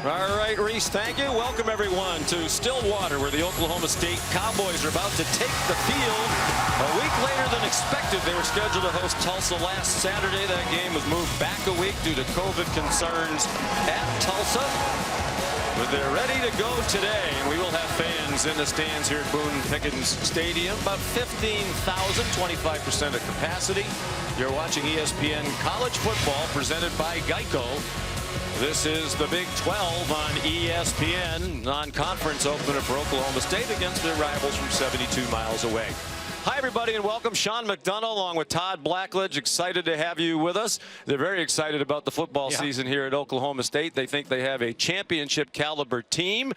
All right, Reese, thank you. Welcome, everyone, to Stillwater, where the Oklahoma State Cowboys are about to take the field. A week later than expected, they were scheduled to host Tulsa last Saturday. That game was moved back a week due to COVID concerns at Tulsa. But they're ready to go today. We will have fans in the stands here at Boone Pickens Stadium. About 15,000, 25% of capacity. You're watching ESPN College Football presented by Geico. This is the Big 12 on ESPN, non-conference opener for Oklahoma State against their rivals from 72 miles away. Hi, everybody, and welcome. Sean McDonough along with Todd Blackledge. Excited to have you with us. They're very excited about the football season here at Oklahoma State. They think they have a championship caliber team.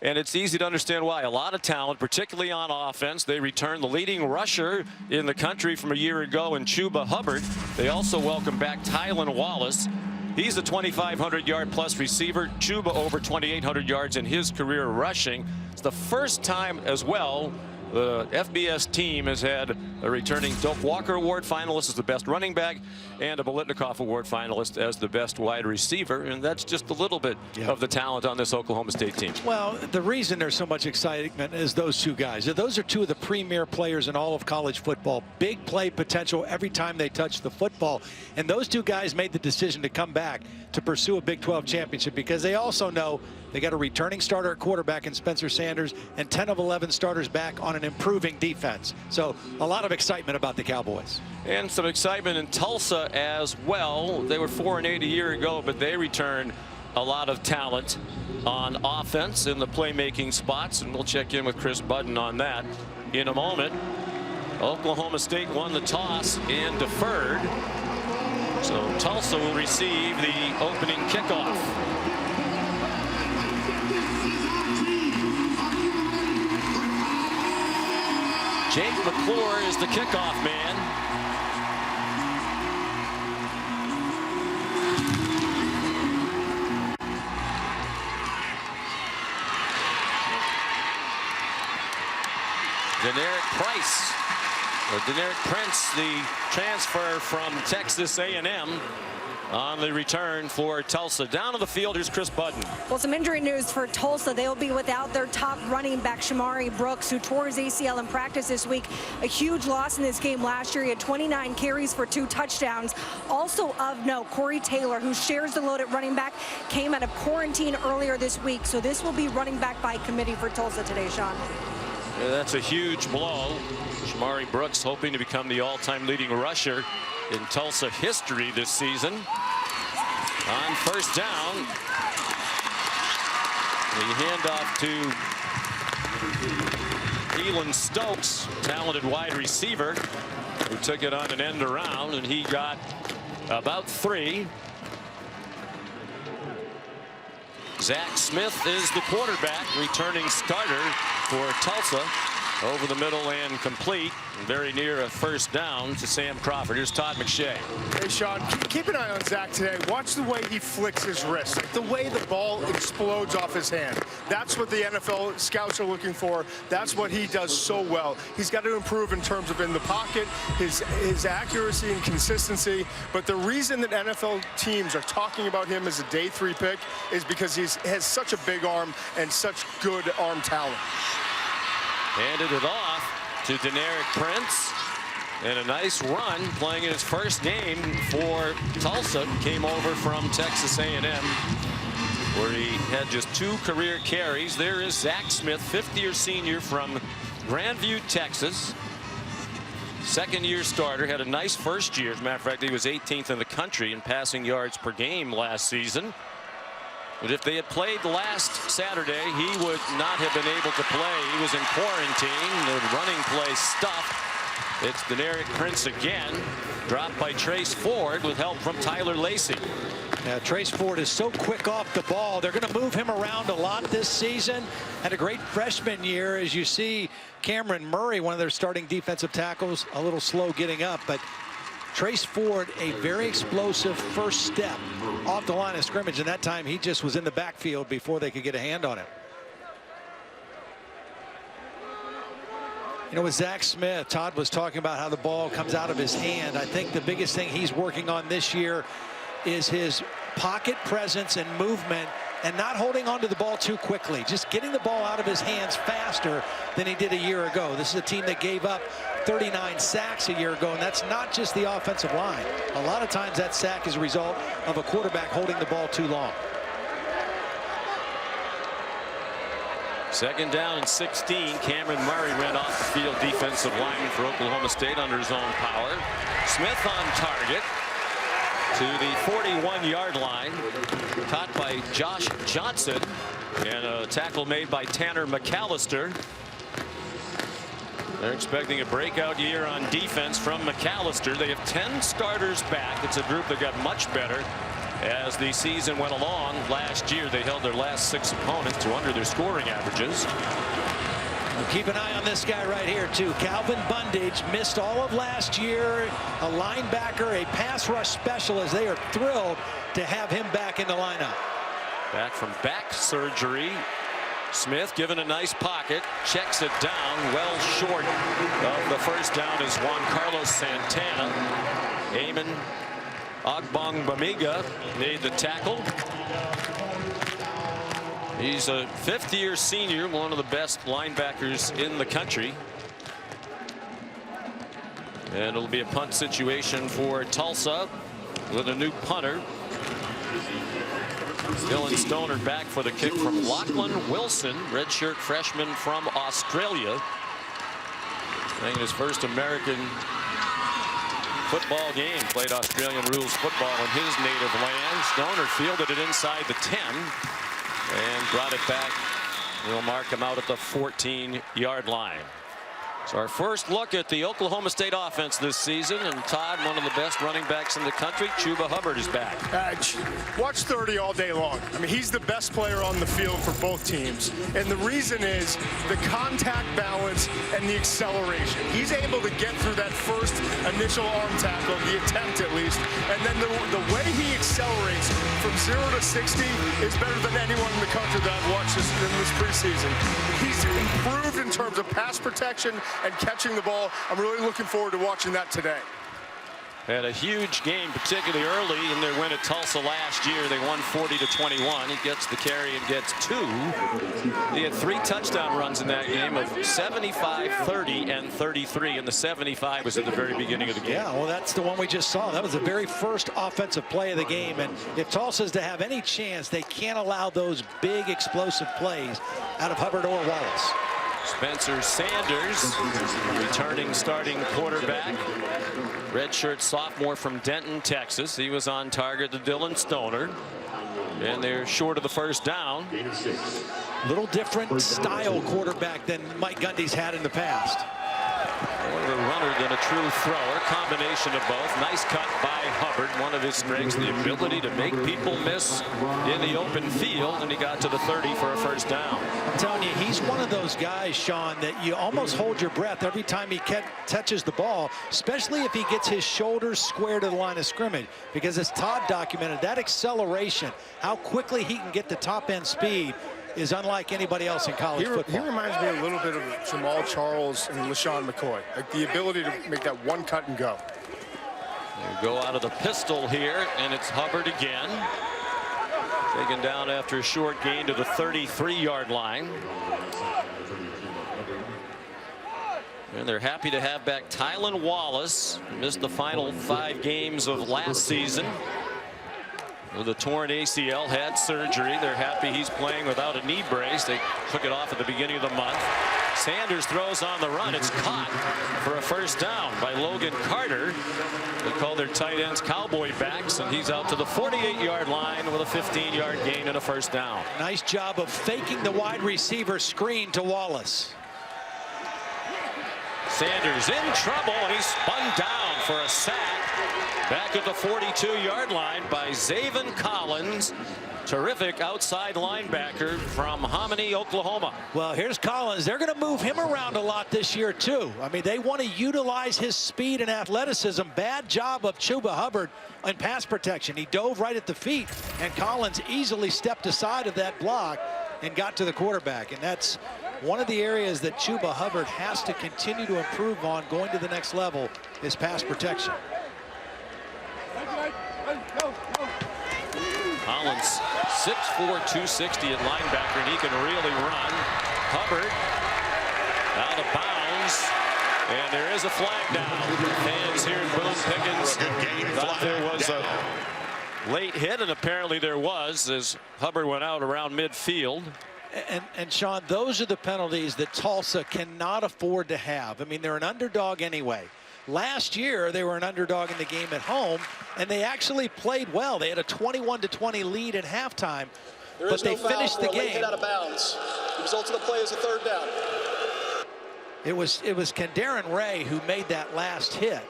And it's easy to understand why. A lot of talent, particularly on offense. They return the leading rusher in the country from a year ago in Chuba Hubbard. They also welcome back Tylan Wallace. He's a 2,500-yard plus receiver. Chuba over 2,800 yards in his career rushing. It's the first time as well the FBS team has had a returning Doak Walker Award finalist as the best running back and a Bolitnikoff Award finalist as the best wide receiver. And that's just a little bit of the talent on this Oklahoma State team. Well, the reason there's so much excitement is those two guys. Those are two of the premier players in all of college football. Big play potential every time they touch the football. And those two guys made the decision to come back to pursue a Big 12 championship because they also know they got a returning starter at quarterback in Spencer Sanders and 10 of 11 starters back on an improving defense. So a lot of excitement about the Cowboys. And some excitement in Tulsa as well. They were 4-8 a year ago, but they return a lot of talent on offense in the playmaking spots. And we'll check in with Chris Budden on that in a moment. Oklahoma State won the toss and deferred. So Tulsa will receive the opening kickoff. Jake McClure is the kickoff man. Deneric Prince, the transfer from Texas A&M. On the return for Tulsa. Down to the field, here's Chris Budden. Well, some injury news for Tulsa. They will be without their top running back, Shamari Brooks, who tore his ACL in practice this week. A huge loss in this game last year. He had 29 carries for 2 touchdowns. Also of note, Corey Taylor, who shares the load at running back, came out of quarantine earlier this week. So this will be running back by committee for Tulsa today, Sean. Yeah, that's a huge blow. Shamari Brooks hoping to become the all-time leading rusher in Tulsa history this season. On first down, the handoff to Keelan Stokes, talented wide receiver, who took it on an end around, and he got about 3. Zach Smith is the quarterback, returning starter for Tulsa. Over the middle and complete. Very near a first down to Sam Crawford. Here's Todd McShay. Hey, Sean, keep an eye on Zach today. Watch the way he flicks his wrist. Like the way the ball explodes off his hand. That's what the NFL scouts are looking for. That's what he does so well. He's got to improve in terms of in the pocket, his accuracy and consistency. But the reason that NFL teams are talking about him as a day 3 pick is because he has such a big arm and such good arm talent. Handed it off to Deneric Prince. And a nice run, playing in his first game for Tulsa. Came over from Texas A&M, where he had just 2 career carries. There is Zach Smith, 5th-year senior from Grandview, Texas. 2nd-year starter, had a nice first year. As a matter of fact, he was 18th in the country in passing yards per game last season. But if they had played last Saturday, he would not have been able to play. He was in quarantine. The running play stuffed. It's Deneric Prince again, dropped by Trace Ford with help from Tyler Lacey. Yeah, Trace Ford is so quick off the ball. They're going to move him around a lot this season. Had a great freshman year, as you see Cameron Murray, one of their starting defensive tackles, a little slow getting up, but Trace Ford, a very explosive first step off the line of scrimmage, and that time he just was in the backfield before they could get a hand on him. You know, with Zach Smith, Todd was talking about how the ball comes out of his hand. I think the biggest thing he's working on this year is his pocket presence and movement and not holding onto the ball too quickly, just getting the ball out of his hands faster than he did a year ago. This is a team that gave up 39 sacks a year ago, and that's not just the offensive line. A lot of times that sack is a result of a quarterback holding the ball too long. Second down and 16. Cameron Murray ran off the field, defensive lineman for Oklahoma State under his own power. Smith on target to the 41-yard line, caught by Josh Johnson, and a tackle made by Tanner McAllister. They're expecting a breakout year on defense from McAllister. They have 10 starters back. It's a group that got much better as the season went along. Last year they held their last 6 opponents to under their scoring averages. We'll keep an eye on this guy right here too. Calvin Bundage missed all of last year. A linebacker, a pass rush specialist. They are thrilled to have him back in the lineup. Back from back surgery. Smith given a nice pocket, checks it down, well short of the first down is Juan Carlos Santana. Eamon Ogbongbemiga made the tackle. He's a 5th-year senior, one of the best linebackers in the country. And it'll be a punt situation for Tulsa with a new punter. Dylan Stoner back for the kick from Lachlan Wilson, redshirt freshman from Australia. Playing his first American football game. Played Australian rules football in his native land. Stoner fielded it inside the 10 and brought it back. They'll mark him out at the 14-yard line. So our first look at the Oklahoma State offense this season, and Todd, one of the best running backs in the country, Chuba Hubbard is back. Watch 30 all day long. I mean, he's the best player on the field for both teams, and the reason is the contact balance and the acceleration. He's able to get through that first initial arm tackle, the attempt at least, and then the way he accelerates from 0 to 60 is better than anyone in the country that I've watched in this preseason. He's improved in terms of pass protection and catching the ball. I'm really looking forward to watching that today. Had a huge game, particularly early in their win at Tulsa last year. They won 40-21. He gets the carry and gets 2. He had 3 touchdown runs in that game of 75, 30, and 33. And the 75 was at the very beginning of the game. Yeah, well, that's the one we just saw. That was the very first offensive play of the game. And if Tulsa's to have any chance, they can't allow those big explosive plays out of Hubbard or Wallace. Spencer Sanders, returning starting quarterback. Redshirt sophomore from Denton, Texas. He was on target to Dylan Stoner. And they're short of the first down. Little different style quarterback than Mike Gundy's had in the past. More of a runner than a true thrower. Combination of both. Nice cut by Hubbard. One of his strengths, the ability to make people miss in the open field. And he got to the 30 for a first down. I'm telling you, he's one of those guys, Sean, that you almost hold your breath every time he touches the ball, especially if he gets his shoulders square to the line of scrimmage. Because as Todd documented, that acceleration, how quickly he can get the top end speed, is unlike anybody else in college football. He reminds me a little bit of Jamal Charles and LaShawn McCoy. Like the ability to make that one cut and go. They go out of the pistol here, and it's Hubbard again. Taken down after a short gain to the 33-yard line. And they're happy to have back Tylan Wallace. Missed the final 5 games of last season with a torn ACL, had surgery. They're happy he's playing without a knee brace. They took it off at the beginning of the month. Sanders throws on the run. It's caught for a first down by Logan Carter. They call their tight ends Cowboy backs, and he's out to the 48-yard line with a 15-yard gain and a first down. Nice job of faking the wide receiver screen to Wallace. Sanders in trouble, and he's spun down for a sack. Back at the 42-yard line by Zaven Collins. Terrific outside linebacker from Hominy, Oklahoma. Well, here's Collins. They're going to move him around a lot this year, too. I mean, they want to utilize his speed and athleticism. Bad job of Chuba Hubbard in pass protection. He dove right at the feet, and Collins easily stepped aside of that block and got to the quarterback. And that's one of the areas that Chuba Hubbard has to continue to improve on going to the next level, is pass protection. Collins 6'4", 260 at linebacker, and he can really run. Hubbard out of bounds, and there is a flag down. Fans here in Boone Pickens thought there was a late hit, and apparently there was, as Hubbard went out around midfield. And Sean, those are the penalties that Tulsa cannot afford to have. I mean, they're an underdog anyway. Last year, they were an underdog in the game at home, and they actually played well. They had a 21-20 lead at halftime, but they finished the game. Hit out of bounds. The result of the play is a 3rd down. It was Kendarren Ray who made that last hit,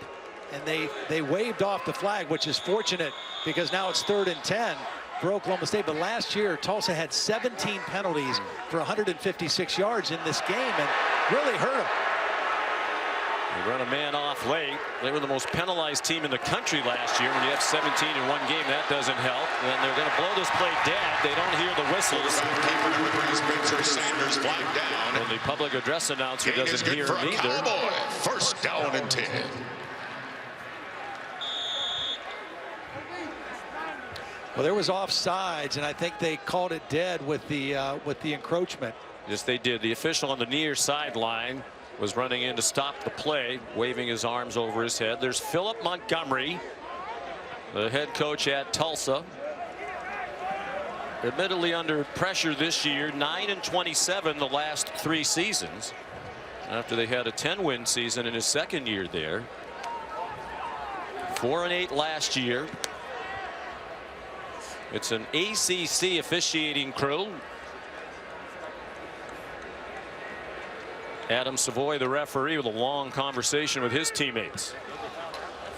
and they waved off the flag, which is fortunate because now it's 3rd and 10 for Oklahoma State. But last year, Tulsa had 17 penalties for 156 yards in this game and really hurt them. They run a man off late. They were the most penalized team in the country last year. When you have 17 in one game, that doesn't help. And they're going to blow this play dead. They don't hear the whistles. Sanders flag down. And the public address announcer doesn't hear him either. Cowboy. 1st down and 10. Well, there was offsides, and I think they called it dead with the encroachment. Yes, they did. The official on the near sideline was running in to stop the play, waving his arms over his head. There's Philip Montgomery, the head coach at Tulsa. Admittedly under pressure this year, 9-27 the last 3 seasons, after they had a 10-win season in his 2nd year there. 4-8 last year. It's an ACC officiating crew. Adam Savoy, the referee, with a long conversation with his teammates.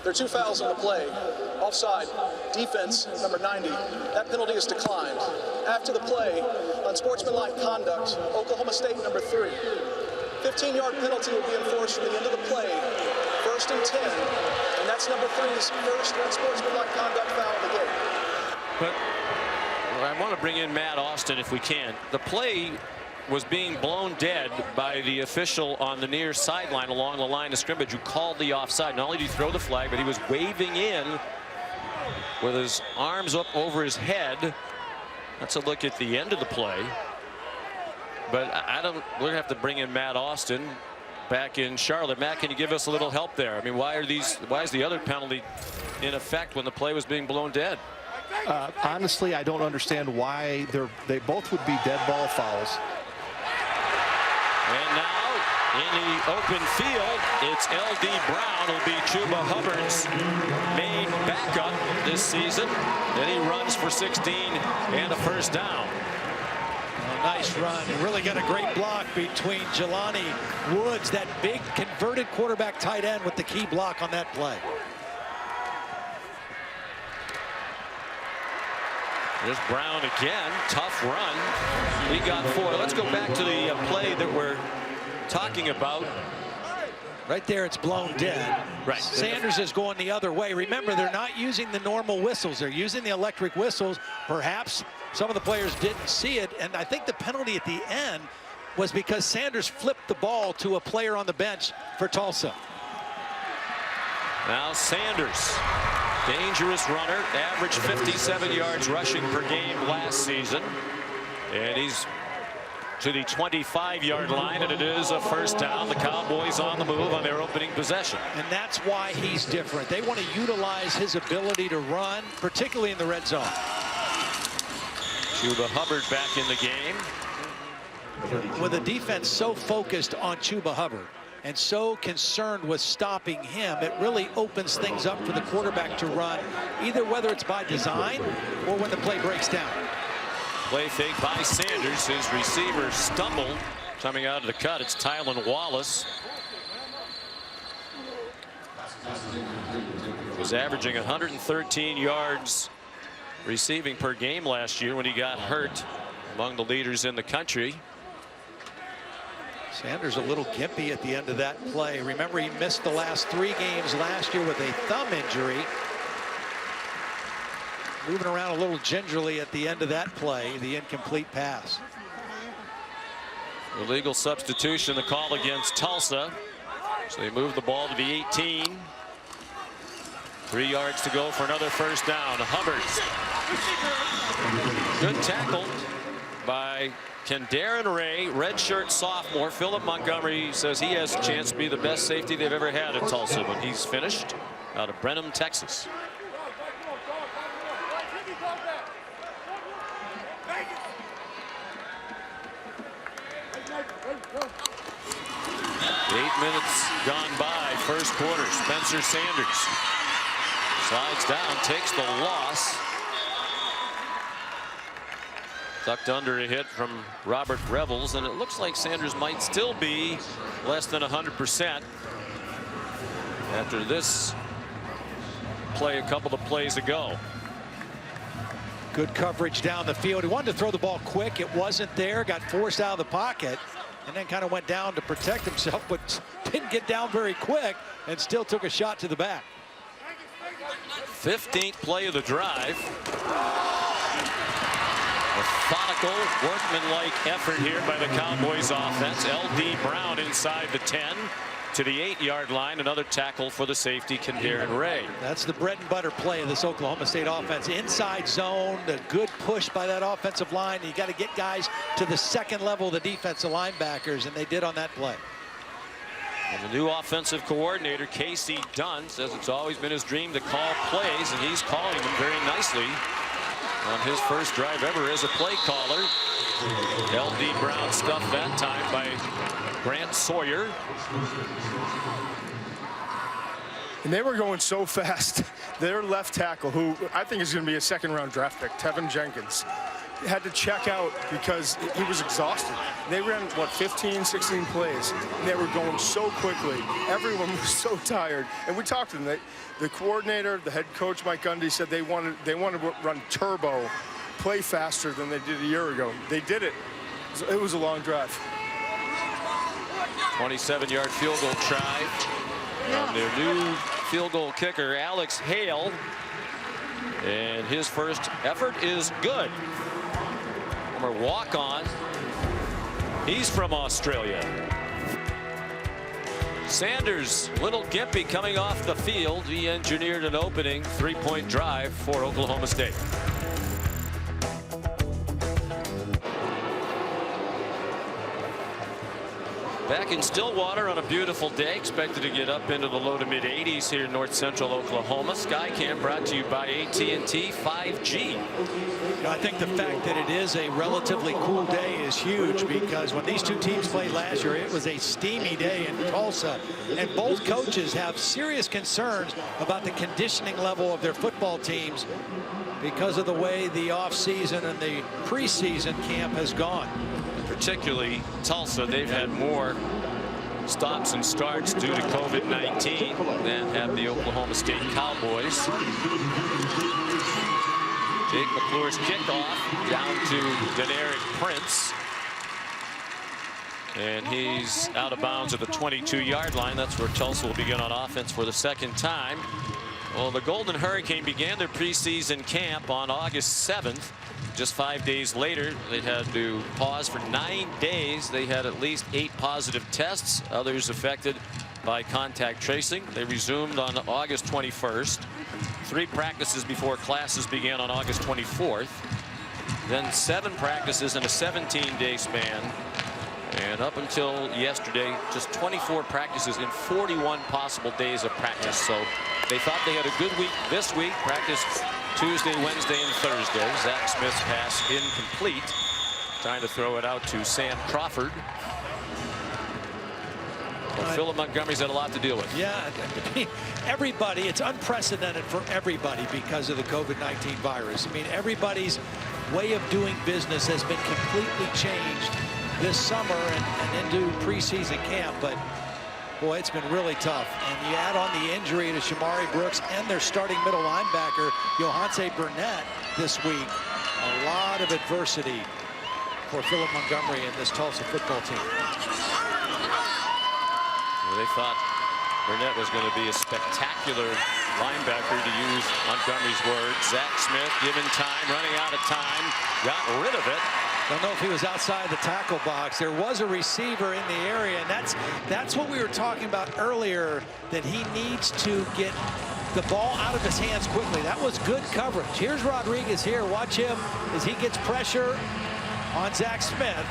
There are 2 fouls on the play. Offside. Defense, number 90. That penalty is declined. After the play, unsportsmanlike conduct, Oklahoma State, number 3. 15-yard penalty will be enforced from the end of the play. 1st and 10. And that's number 3's first unsportsmanlike conduct foul of the game. But I want to bring in Matt Austin if we can. The play was being blown dead by the official on the near sideline along the line of scrimmage who called the offside. Not only did he throw the flag, but he was waving in with his arms up over his head. That's a look at the end of the play. But we're gonna have to bring in Matt Austin back in Charlotte. Matt, can you give us a little help there? I mean, why is the other penalty in effect when the play was being blown dead? Honestly, I don't understand why they both would be dead ball fouls. And now in the open field, it's L.D. Brown who'll be Chuba Hubbard's main backup this season. Then he runs for 16 and a 1st down. Nice run. He really got a great block between Jelani Woods, that big converted quarterback tight end, with the key block on that play. There's Brown again. Tough run. He got 4. Let's go back to the play that we're talking about. Right there, it's blown dead. Right. Sanders is going the other way. Remember, they're not using the normal whistles. They're using the electric whistles. Perhaps some of the players didn't see it. And I think the penalty at the end was because Sanders flipped the ball to a player on the bench for Tulsa. Now Sanders. Dangerous runner, averaged 57 yards rushing per game last season. And he's to the 25-yard line, and it is a 1st down. The Cowboys on the move on their opening possession. And that's why he's different. They want to utilize his ability to run, particularly in the red zone. Chuba Hubbard back in the game. With a defense so focused on Chuba Hubbard and so concerned with stopping him, it really opens things up for the quarterback to run, either whether it's by design or when the play breaks down. Play fake by Sanders. His receiver stumbled coming out of the cut. It's Tylan Wallace. Was averaging 113 yards receiving per game last year when he got hurt, among the leaders in the country. Sanders a little gimpy at the end of that play. Remember, he missed the last 3 games last year with a thumb injury. Moving around a little gingerly at the end of that play, the incomplete pass. Illegal substitution, the call against Tulsa. So they move the ball to the 18. 3 yards to go for another 1st down. Hubbard Good tackle by Darren Ray, redshirt sophomore. Philip Montgomery says he has a chance to be the best safety they've ever had at Tulsa, but he's finished out of Brenham, Texas. Eight minutes gone by, first quarter. Spencer Sanders slides down, takes the loss. Tucked under a hit from Robert Revels, and it looks like Sanders might still be less than 100% after this play a couple of plays ago. Good coverage down the field. He wanted to throw the ball quick. It wasn't there. Got forced out of the pocket and then kind of went down to protect himself, but didn't get down very quick and still took a shot to the back. 15th play of the drive. Methodical, workmanlike effort here by the Cowboys offense. L.D. Brown inside the 10 to the 8-yard line. Another tackle for the safety, Darren Ray. That's the bread and butter play of this Oklahoma State offense. Inside zone, a good push by that offensive line. You got to get guys to the second level of the defensive linebackers, and they did on that play. And the new offensive coordinator, Casey Dunn, says it's always been his dream to call plays, and he's calling them very nicely on his first drive ever as a play caller. L.D. Brown stuffed that time by Grant Sawyer. And they were going so fast. Their left tackle, who I think is going to be a second-round draft pick, Tevin Jenkins, had to check out because he was exhausted. They ran, what, 15, 16 plays, and they were going so quickly. Everyone was so tired. And we talked to them. The coordinator, the head coach, Mike Gundy, said they wanted to run turbo, play faster than they did a year ago. They did it. It was a long drive. 27-yard field goal try from their new field goal kicker, Alex Hale. And his first effort is good. Former walk-on. He's from Australia. Sanders, little gimpy coming off the field. He engineered an opening three-point drive for Oklahoma State. Back in Stillwater on a beautiful day, expected to get up into the low to mid 80s here in north central Oklahoma. Skycam brought to you by AT&T 5G. I think the fact that it is a relatively cool day is huge, because when these two teams played last year, it was a steamy day in Tulsa, and both coaches have serious concerns about the conditioning level of their football teams because of the way the offseason and the preseason camp has gone. Particularly Tulsa, they've had more stops and starts due to COVID-19 than have the Oklahoma State Cowboys. Jake McClure's kickoff down to Deneric Prince. And he's out of bounds at the 22-yard line. That's where Tulsa will begin on offense for the second time. Well, the Golden Hurricane began their preseason camp on August 7th. Just 5 days later, they had to pause for 9 days. They had at least 8 positive tests, others affected by contact tracing. They resumed on August 21st. 3 practices before classes began on August 24th. Then 7 practices in a 17-day span. And up until yesterday, just 24 practices in 41 possible days of practice. So they thought they had a good week this week. Practiced Tuesday, Wednesday, and Thursday. Zach Smith's pass incomplete. Trying to throw it out to Sam Crawford. Well, Philip Montgomery's had a lot to deal with. Yeah, everybody, it's unprecedented for everybody because of the COVID-19 virus. I mean, everybody's way of doing business has been completely changed this summer and into preseason camp. But boy, it's been really tough. And you add on the injury to Shamari Brooks and their starting middle linebacker, Johanse Burnett, this week. A lot of adversity for Philip Montgomery and this Tulsa football team. Well, they thought Burnett was going to be a spectacular linebacker, to use Montgomery's words. Zach Smith given time, running out of time, got rid of it. Don't know if he was outside the tackle box. There was a receiver in the area, and that's what we were talking about earlier, that he needs to get the ball out of his hands quickly. That was good coverage. Here's Rodriguez here. Watch him as he gets pressure on Zach Smith.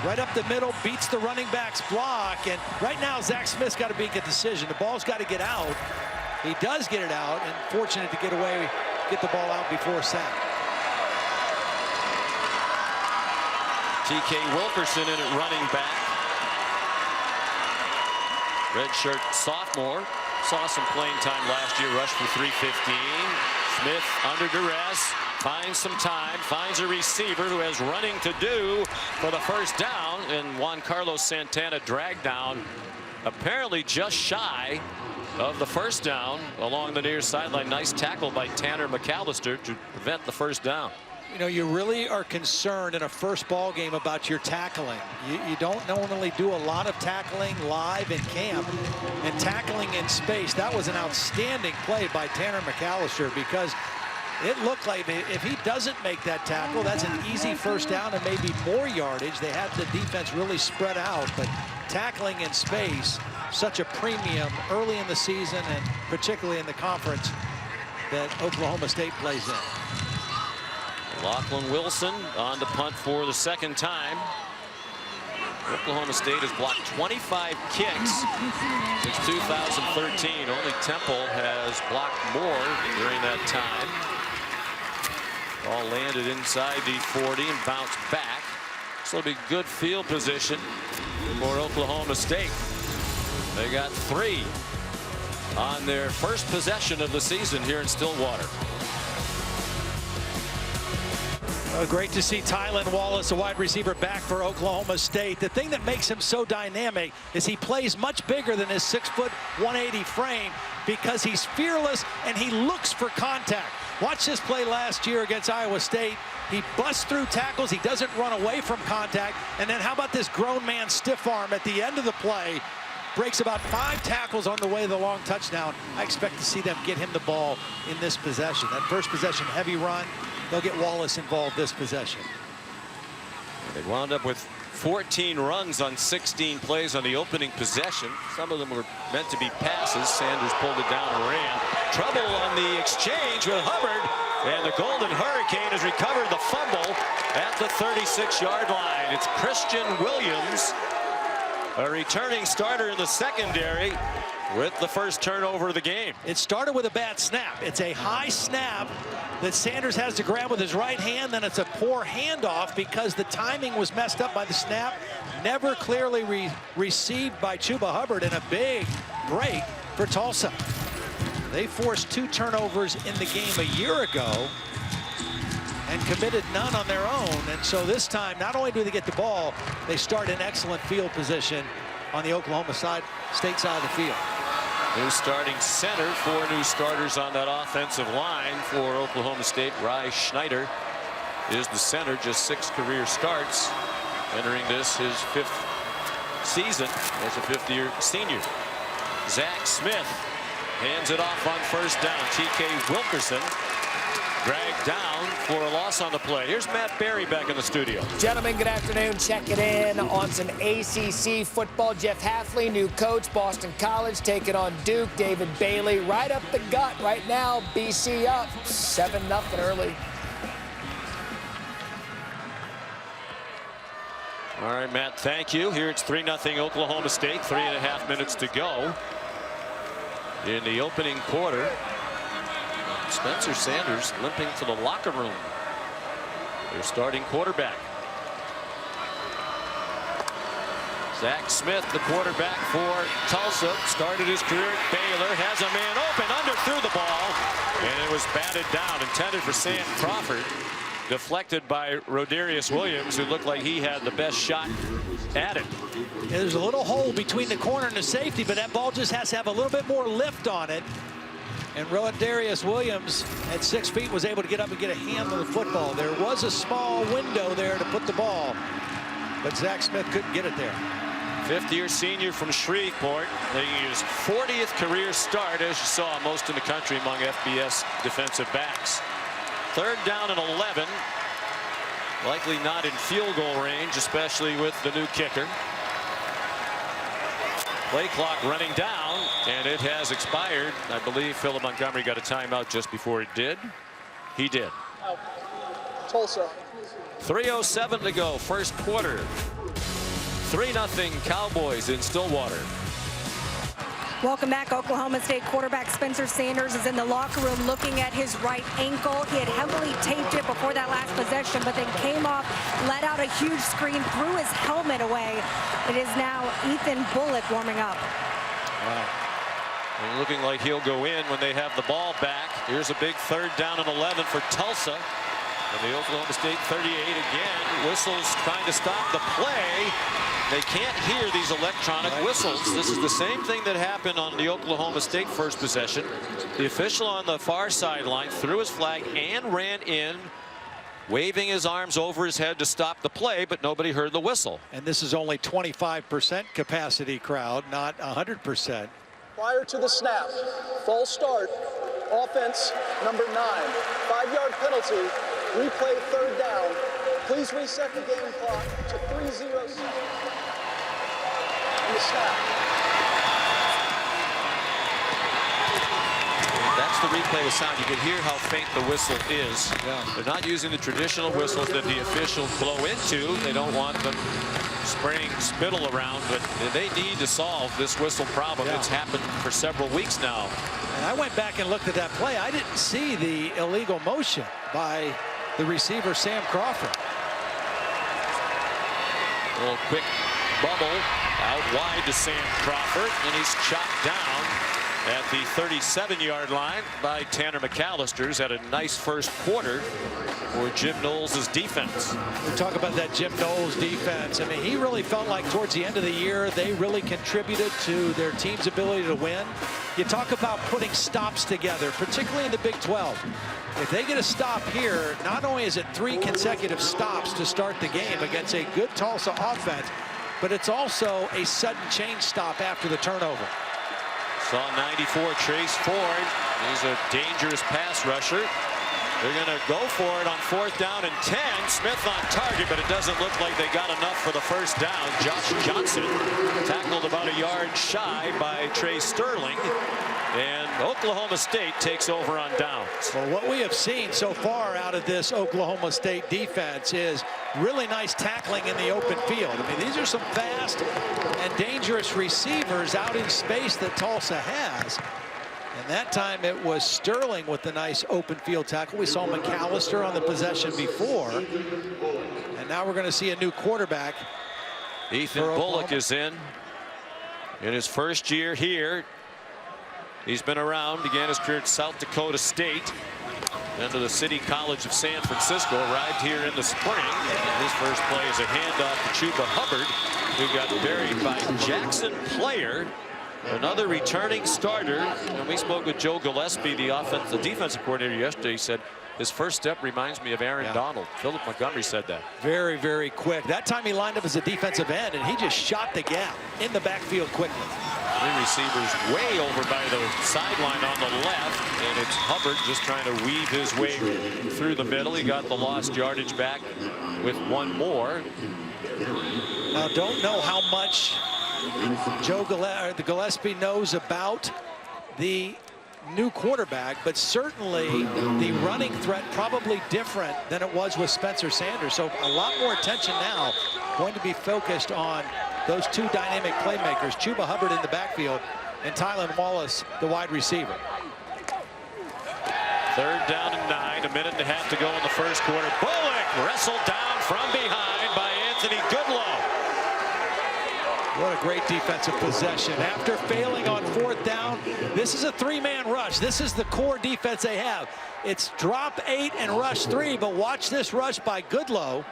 Right up the middle, beats the running back's block. And right now, Zach Smith's got to make a decision. The ball's got to get out. He does get it out, and fortunate to get away, get the ball out before sack. T.K. Wilkerson in at running back. Redshirt sophomore. Saw some playing time last year, rushed for 315. Smith under duress, finds some time, finds a receiver who has running to do for the first down, and Juan Carlos Santana dragged down, apparently just shy of the first down along the near sideline. Nice tackle by Tanner McAllister to prevent the first down. You know, you really are concerned in a first ball game about your tackling. You don't normally do a lot of tackling live in camp, and tackling in space. That was an outstanding play by Tanner McAllister, because it looked like if he doesn't make that tackle, that's an easy first down and maybe more yardage. They had the defense really spread out, but tackling in space, such a premium early in the season, and particularly in the conference that Oklahoma State plays in. Lachlan Wilson on to punt for the second time. Oklahoma State has blocked 25 kicks since 2013. Only Temple has blocked more during that time. Ball landed inside the 40 and bounced back. So it'll be good field position for Oklahoma State. They got 3 on their first possession of the season here in Stillwater. Great to see Tylan Wallace, a wide receiver, back for Oklahoma State. The thing that makes him so dynamic is he plays much bigger than his 6', 180 frame, because he's fearless and he looks for contact. Watch this play last year against Iowa State. He busts through tackles. He doesn't run away from contact. And then how about this grown man stiff arm at the end of the play? Breaks about 5 tackles on the way to the long touchdown. I expect to see them get him the ball in this possession. That first possession, heavy run. They'll get Wallace involved this possession. They wound up with 14 runs on 16 plays on the opening possession. Some of them were meant to be passes. Sanders pulled it down and ran. Trouble on the exchange with Hubbard, and the Golden Hurricane has recovered the fumble at the 36-yard line. It's Christian Williams, a returning starter in the secondary, with the first turnover of the game. It started with a bad snap. It's a high snap that Sanders has to grab with his right hand. Then it's a poor handoff because the timing was messed up by the snap. Never clearly received by Chuba Hubbard, and a big break for Tulsa. They forced 2 turnovers in the game a year ago and committed none on their own. And so this time, not only do they get the ball, they start in excellent field position on the Oklahoma State side of the field. New starting center, 4 new starters on that offensive line for Oklahoma State. Rye Schneider is the center, just 6 career starts, entering this his 5th season as a 5th-year senior. Zach Smith hands it off on first down. T.K. Wilkerson dragged down for a loss on the play. Here's Matt Berry back in the studio. Gentlemen, good afternoon. Checking in on some ACC football. Jeff Hafley, new coach, Boston College, taking on Duke. David Bailey right up the gut right now. BC up 7-0 early. All right, Matt, thank you. Here it's 3-0 Oklahoma State. 3.5 minutes to go in the opening quarter. Spencer Sanders limping to the locker room. Their starting quarterback. Zach Smith, the quarterback for Tulsa, started his career at Baylor, has a man open, underthrew the ball, and it was batted down, intended for Sam Crawford, deflected by Rodarius Williams, who looked like he had the best shot at it. There's a little hole between the corner and the safety, but that ball just has to have a little bit more lift on it. And Rodarius Williams at 6 feet was able to get up and get a hand on the football. There was a small window there to put the ball, but Zach Smith couldn't get it there. 5th-year senior from Shreveport, making his 40th career start, as you saw, most in the country among FBS defensive backs. 3rd down and 11. Likely not in field goal range, especially with the new kicker. Play clock running down. And it has expired. I believe Philip Montgomery got a timeout just before it did. He did. Tulsa. 3:07 to go, first quarter. 3-0 Cowboys in Stillwater. Welcome back. Oklahoma State quarterback Spencer Sanders is in the locker room looking at his right ankle. He had heavily taped it before that last possession, but then came off, let out a huge screen, threw his helmet away. It is now Ethan Bullock warming up. Wow. And looking like he'll go in when they have the ball back. Here's a big 3rd down and 11 for Tulsa. And the Oklahoma State 38 again. Whistles trying to stop the play. They can't hear these electronic whistles. This is the same thing that happened on the Oklahoma State first possession. The official on the far sideline threw his flag and ran in, waving his arms over his head to stop the play, but nobody heard the whistle. And this is only 25% capacity crowd, not 100%. Prior to the snap, false start, offense number 9, 5-yard penalty, replay 3rd down. Please reset the game clock to 3:07. And the snap. That's the replay with sound. You can hear how faint the whistle is. Yeah. They're not using the traditional whistles that the officials blow into. They don't want them spraying spittle around, but they need to solve this whistle problem. Yeah. It's happened for several weeks now. And I went back and looked at that play. I didn't see the illegal motion by the receiver, Sam Crawford. A little quick bubble out wide to Sam Crawford, and he's chopped down at the 37-yard line by Tanner McAllister, who's had a nice first quarter for Jim Knowles' defense. We talk about that Jim Knowles defense. I mean, he really felt like towards the end of the year, they really contributed to their team's ability to win. You talk about putting stops together, particularly in the Big 12. If they get a stop here, not only is it 3 consecutive stops to start the game against a good Tulsa offense, but it's also a sudden change stop after the turnover. Saw 94 Trace Ford. He's a dangerous pass rusher. They're going to go for it on 4th down and 10. Smith on target, but it doesn't look like they got enough for the first down. Josh Johnson tackled about a yard shy by Trey Sterling. And Oklahoma State takes over on downs. Well, what we have seen so far out of this Oklahoma State defense is really nice tackling in the open field. I mean, these are some fast and dangerous receivers out in space that Tulsa has. And that time it was Sterling with the nice open field tackle. We saw McAllister on the possession before. And now we're going to see a new quarterback. Ethan Bullock is in his first year here. He's been around, began his career at South Dakota State, then to the City College of San Francisco, arrived here in the spring. And his first play is a handoff to Chuba Hubbard, who got buried by Jackson Player, another returning starter. And we spoke with Joe Gillespie, the defensive coordinator, yesterday. He said his first step reminds me of Aaron Donald. Philip Montgomery said that. Very, very quick. That time he lined up as a defensive end, and he just shot the gap in the backfield quickly. 3 receivers way over by the sideline on the left, and it's Hubbard just trying to weave his way through the middle. He got the lost yardage back with 1 more. Now, don't know how much Joe Gillespie knows about the new quarterback, but certainly the running threat probably different than it was with Spencer Sanders. So a lot more attention now going to be focused on those 2 dynamic playmakers, Chuba Hubbard in the backfield and Tylan Wallace, the wide receiver. 3rd down and 9, a minute and a half to go in the first quarter. Bullock wrestled down from behind by Anthony Goodlow. What a great defensive possession. After failing on 4th down, this is a 3-man rush. This is the core defense they have. It's drop 8 and rush 3, but watch this rush by Goodlow.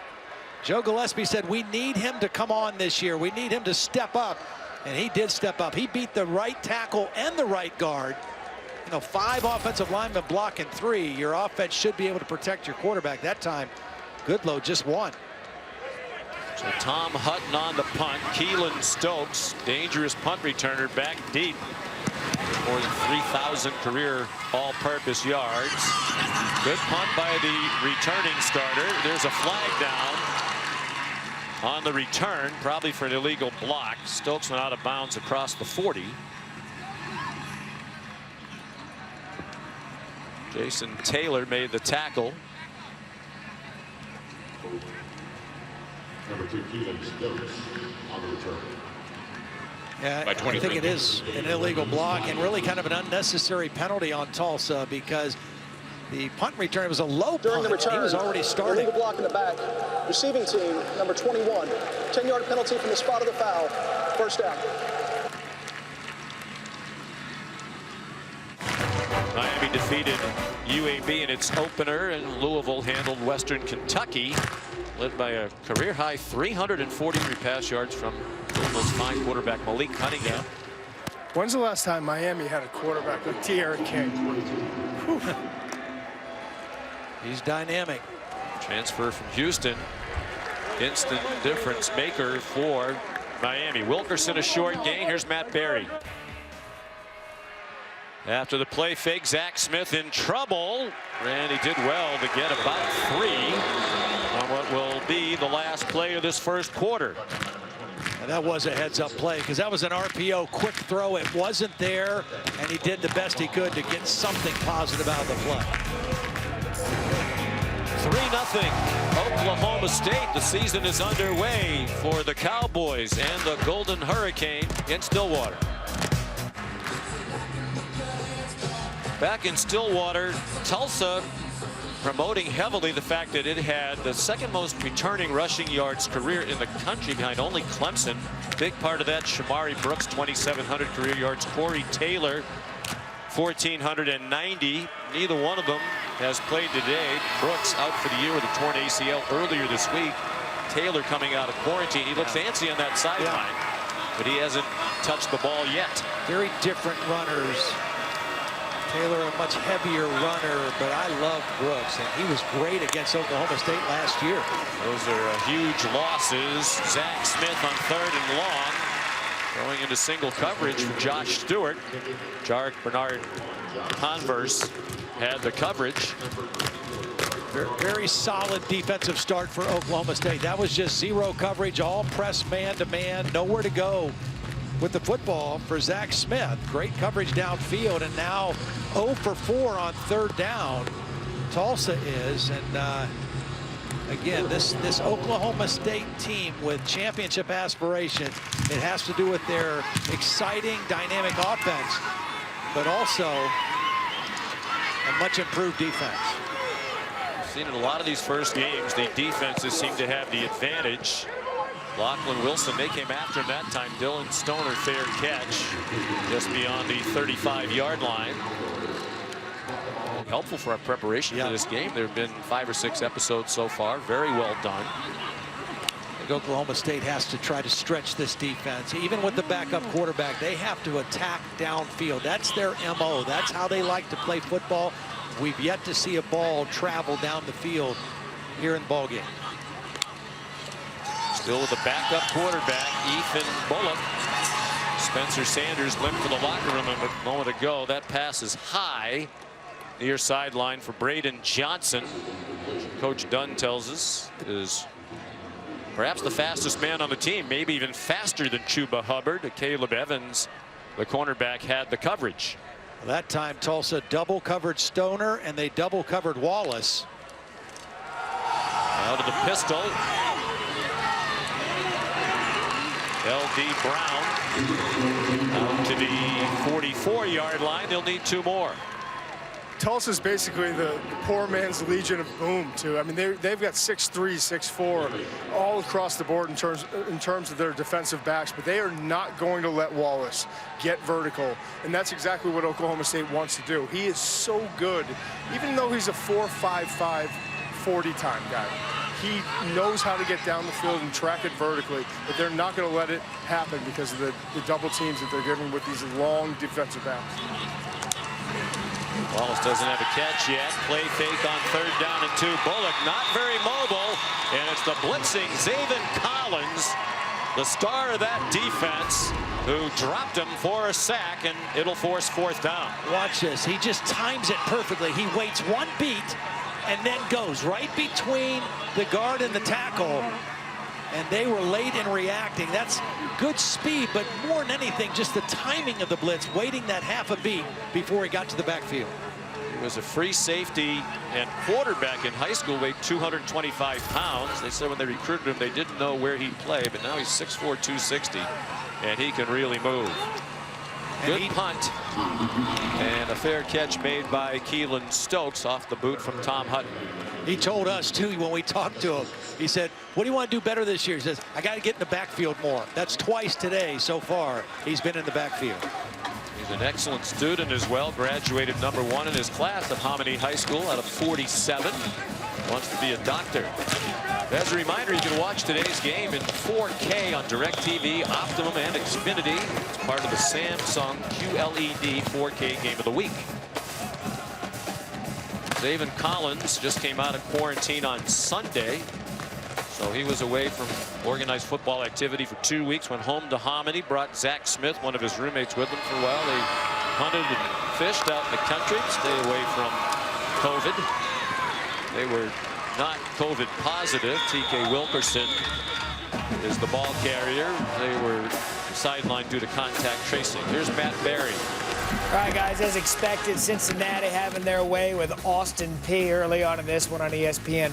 Joe Gillespie said we need him to come on this year. We need him to step up, and he did step up. He beat the right tackle and the right guard. You know, 5 offensive linemen blocking 3. Your offense should be able to protect your quarterback. That time, Goodlow just 1. So Tom Hutton on the punt. Keelan Stokes, dangerous punt returner, back deep. More than 3,000 career all-purpose yards. Good punt by the returning starter. There's a flag down on the return, probably for an illegal block. Stokes went out of bounds across the 40. Jason Taylor made the tackle. Number 2, Keelan Stokes on the return. Yeah, I think it is an illegal block and really kind of an unnecessary penalty on Tulsa because the punt return was a low During punt. the return, he was already starting. Illegal block in the back. Receiving team, number 21. 10-yard penalty from the spot of the foul. First down. Miami defeated UAB in its opener, and Louisville handled Western Kentucky, led by a career-high 343 pass yards from Louisville's fine quarterback Malik Cunningham. When's the last time Miami had a quarterback like Tierra King? Whew. He's dynamic. Transfer from Houston. Instant difference maker for Miami. Wilkerson a short gain. Here's Matt Berry. After the play fake, Zach Smith in trouble. And he did well to get about 3 on what will be the last play of this first quarter. And that was a heads-up play because that was an RPO quick throw. It wasn't there, and he did the best he could to get something positive out of the play. 3-0 Oklahoma State. The season is underway for the Cowboys and the Golden Hurricane in Stillwater. Back in Stillwater, Tulsa promoting heavily the fact that it had the second most returning rushing yards career in the country behind only Clemson. Big part of that, Shamari Brooks, 2,700 career yards. Corey Taylor, 1,490. Neither one of them has played today. Brooks out for the year with a torn ACL earlier this week. Taylor coming out of quarantine. He looks fancy on that sideline, but he hasn't touched the ball yet. Very different runners. Taylor a much heavier runner, but I love Brooks, and he was great against Oklahoma State last year. Those are huge losses. Zach Smith on 3rd and long, going into single coverage for Josh Stewart. Jarek Bernard Converse had the coverage. Very solid defensive start for Oklahoma State. That was just zero coverage, all press man-to-man, nowhere to go with the football for Zach Smith. Great coverage downfield, and now 0 for 4 on 3rd down. Tulsa is, and again, this Oklahoma State team with championship aspirations, it has to do with their exciting, dynamic offense, but also a much improved defense. Seen in a lot of these first games, the defenses seem to have the advantage. Lachlan Wilson, they came after him that time. Dylan Stoner, fair catch just beyond the 35-yard line. Helpful for our preparation for this game. There have been 5 or 6 episodes so far. Very well done. I think Oklahoma State has to try to stretch this defense. Even with the backup quarterback, they have to attack downfield. That's their MO. That's how they like to play football. We've yet to see a ball travel down the field here in the ballgame. Still with the backup quarterback, Ethan Bullock. Spencer Sanders limped to the locker room a moment ago. That pass is high near sideline for Braden Johnson. Coach Dunn tells us is perhaps the fastest man on the team, maybe even faster than Chuba Hubbard. Caleb Evans, the cornerback, had the coverage. That time Tulsa double covered Stoner and they double covered Wallace. Out of the pistol. L.D. Brown out to the 44-yard line. They'll need 2 more. Tulsa's basically the poor man's Legion of Boom, too. I mean, they've got 6'3", 6'4", all across the board in terms of their defensive backs, but they are not going to let Wallace get vertical, and that's exactly what Oklahoma State wants to do. He is so good, even though he's a 4.55 40-time guy. He knows how to get down the field and track it vertically, but they're not going to let it happen because of the double teams that they're giving with these long defensive backs. Wallace doesn't have a catch yet. Play fake on 3rd down and 2. Bullock not very mobile, and it's the blitzing Zaven Collins, the star of that defense, who dropped him for a sack, and it'll force 4th down. Watch this. He just times it perfectly. He waits 1 beat and then goes right between the guard and the tackle. And they were late in reacting. That's good speed, but more than anything, just the timing of the blitz, waiting that half a beat before he got to the backfield. He was a free safety and quarterback in high school, weighed 225 pounds. They said when they recruited him, they didn't know where he'd play, but now he's 6'4", 260, and he can really move. Good punt, and a fair catch made by Keelan Stokes off the boot from Tom Hutton. He told us, too, when we talked to him, he said, what do you want to do better this year? He says, I got to get in the backfield more. That's twice today so far he's been in the backfield. He's an excellent student as well. Graduated #1 in his class at Hominy High School out of 47. Wants to be a doctor. As a reminder, you can watch today's game in 4K on DirecTV, Optimum, and Xfinity. It's part of the Samsung QLED 4K Game of the Week. Zaven Collins just came out of quarantine on Sunday. So he was away from organized football activity for 2 weeks, went home to Hominy, brought Zach Smith, one of his roommates, with him for a while. They hunted and fished out in the country to stay away from COVID. They were not COVID positive. TK Wilkerson is the ball carrier. They were sidelined due to contact tracing. Here's Matt Berry. All right, guys, as expected, Cincinnati having their way with Austin Peay early on in this one on ESPN+.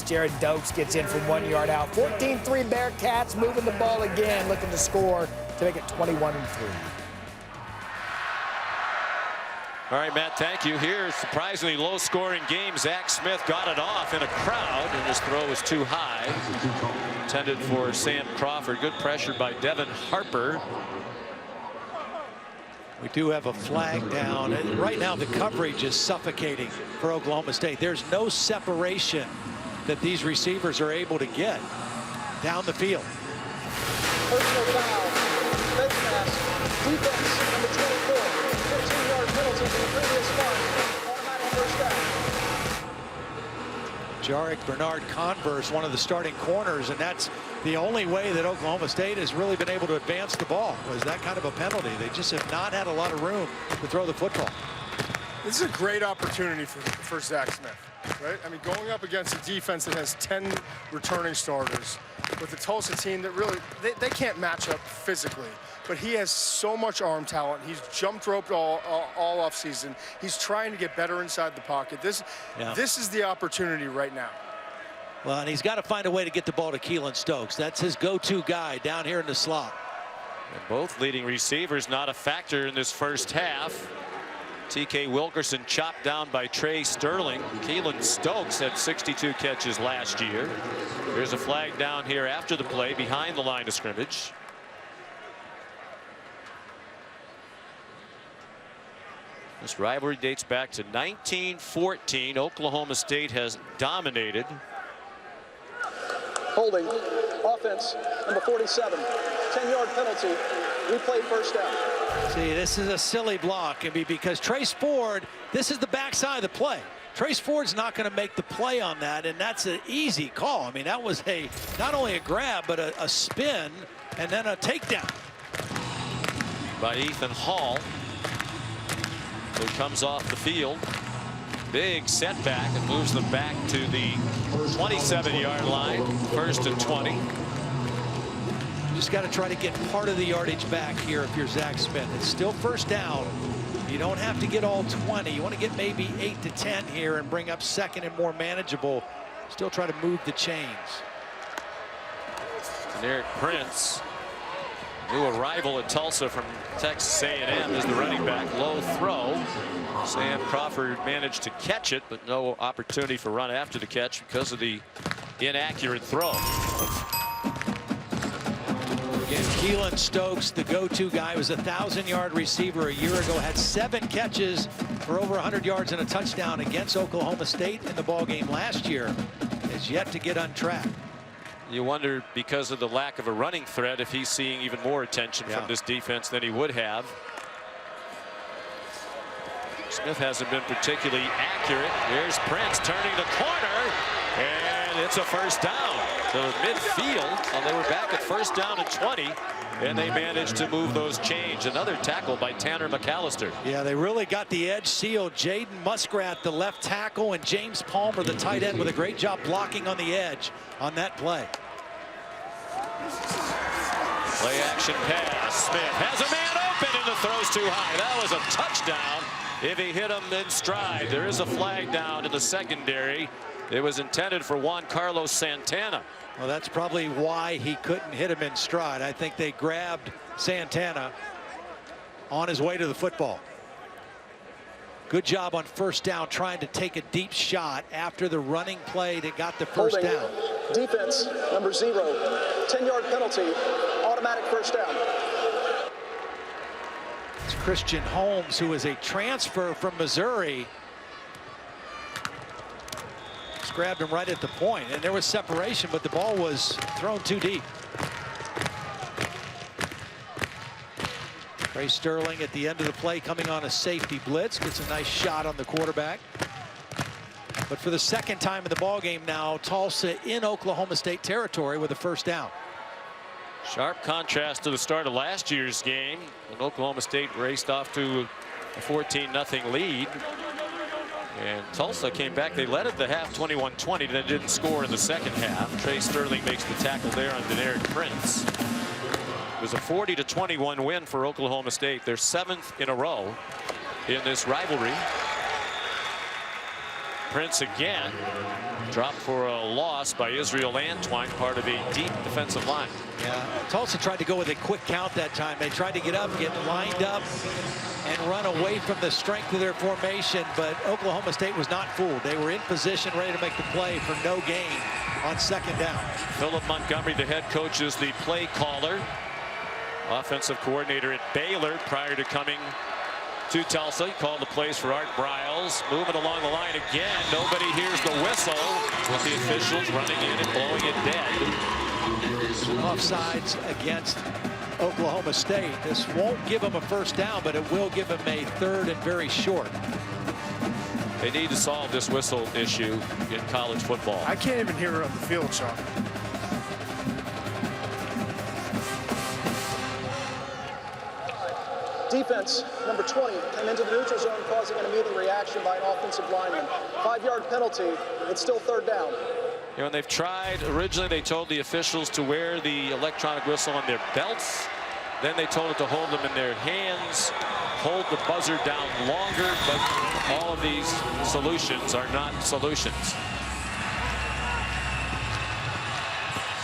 Jared Dokes gets in from 1 yard out. 14-3 Bearcats moving the ball again, looking to score to make it 21-3. All right, Matt, thank you. Here's surprisingly low-scoring game. Zach Smith got it off in a crowd, and his throw was too high. Intended for Sam Crawford. Good pressure by Devin Harper. We do have a flag down. And right now, the coverage is suffocating for Oklahoma State. There's no separation that these receivers are able to get down the field. Personal foul, fake pass, defense, number 24, 15-yard penalty from the previous spot, automatic first down. Jarek Bernard Converse, one of the starting corners, and that's the only way that Oklahoma State has really been able to advance the ball, was that kind of a penalty. They just have not had a lot of room to throw the football. This is a great opportunity for Zach Smith, right? I mean, going up against a defense that has 10 returning starters with the Tulsa team that really, they can't match up physically. But he has so much arm talent. He's jumped roped all off season. He's trying to get better inside the pocket. This is the opportunity right now. Well, and he's got to find a way to get the ball to Keelan Stokes. That's his go-to guy down here in the slot. And both leading receivers not a factor in this first half. TK Wilkerson chopped down by Trey Sterling. Keelan Stokes had 62 catches last year. There's a flag down here after the play behind the line of scrimmage. This rivalry dates back to 1914. Oklahoma State has dominated. Holding, offense, number 47, 10-yard penalty, replay first down. See, this is a silly block, because Trace Ford, this is the backside of the play. Trace Ford's not going to make the play on that, and that's an easy call. I mean, that was not only a grab, but a spin and then a takedown. By Ethan Hall, who comes off the field. Big setback and moves them back to the 27-yard line. 1st and 20. You just got to try to get part of the yardage back here if you're Zach Smith. It's still first down. You don't have to get all 20. You want to get maybe 8 to 10 here and bring up second and more manageable. Still try to move the chains. And Eric Prince, new arrival at Tulsa from Texas A&M, is the running back. Low throw. Sam Crawford managed to catch it, but no opportunity for run after the catch because of the inaccurate throw. Again, Keelan Stokes, the go-to guy, was a 1,000-yard receiver a year ago, had 7 catches for over 100 yards and a touchdown against Oklahoma State in the ballgame last year. Has yet to get on track. You wonder, because of the lack of a running threat, if he's seeing even more attention from this defense than he would have. Smith hasn't been particularly accurate. Here's Prince turning the corner, and it's a first down to midfield. Well, they were back at first down and 20, and they managed to move those chains. Another tackle by Tanner McAllister. Yeah, they really got the edge sealed. Jaden Muskrat, the left tackle, and James Palmer, the tight end, with a great job blocking on the edge on that play. Play action pass. Smith has a man open, and the throw's too high. That was a touchdown if he hit him in stride. There is a flag down in the secondary. It was intended for Juan Carlos Santana. Well, that's probably why he couldn't hit him in stride. I think they grabbed Santana on his way to the football. Good job on first down, trying to take a deep shot after the running play that got the first Holding down. Defense, number 0. 10-yard penalty, automatic first down. It's Christian Holmes, who is a transfer from Missouri. Just grabbed him right at the point, and there was separation, but the ball was thrown too deep. Trey Sterling at the end of the play coming on a safety blitz, gets a nice shot on the quarterback. But for the second time in the ball game now, Tulsa in Oklahoma State territory with a first down. Sharp contrast to the start of last year's game when Oklahoma State raced off to a 14-0 lead. And Tulsa came back. They led at the half 21-20, then didn't score in the second half. Trey Sterling makes the tackle there on Denard Prince. It was a 40-21 win for Oklahoma State, their 7th in a row in this rivalry. Prince again dropped for a loss by Israel Antwine, part of a deep defensive line. Yeah, Tulsa tried to go with a quick count that time. They tried to get up, get lined up, and run away from the strength of their formation, but Oklahoma State was not fooled. They were in position, ready to make the play for no gain on second down. Philip Montgomery, the head coach, is the play caller. Offensive coordinator at Baylor prior to coming to Tulsa. He called the plays for Art Briles. Moving along the line again. Nobody hears the whistle with the officials running in and blowing it dead. Offsides against Oklahoma State. This won't give them a first down, but it will give them a third and very short. They need to solve this whistle issue in college football. I can't even hear it on the field, Sean. Defense, number 20, came into the neutral zone, causing an immediate reaction by an offensive lineman. 5-yard penalty. It's still third down. You know, and they've tried, originally they told the officials to wear the electronic whistle on their belts. Then they told it to hold them in their hands, hold the buzzer down longer, but all of these solutions are not solutions.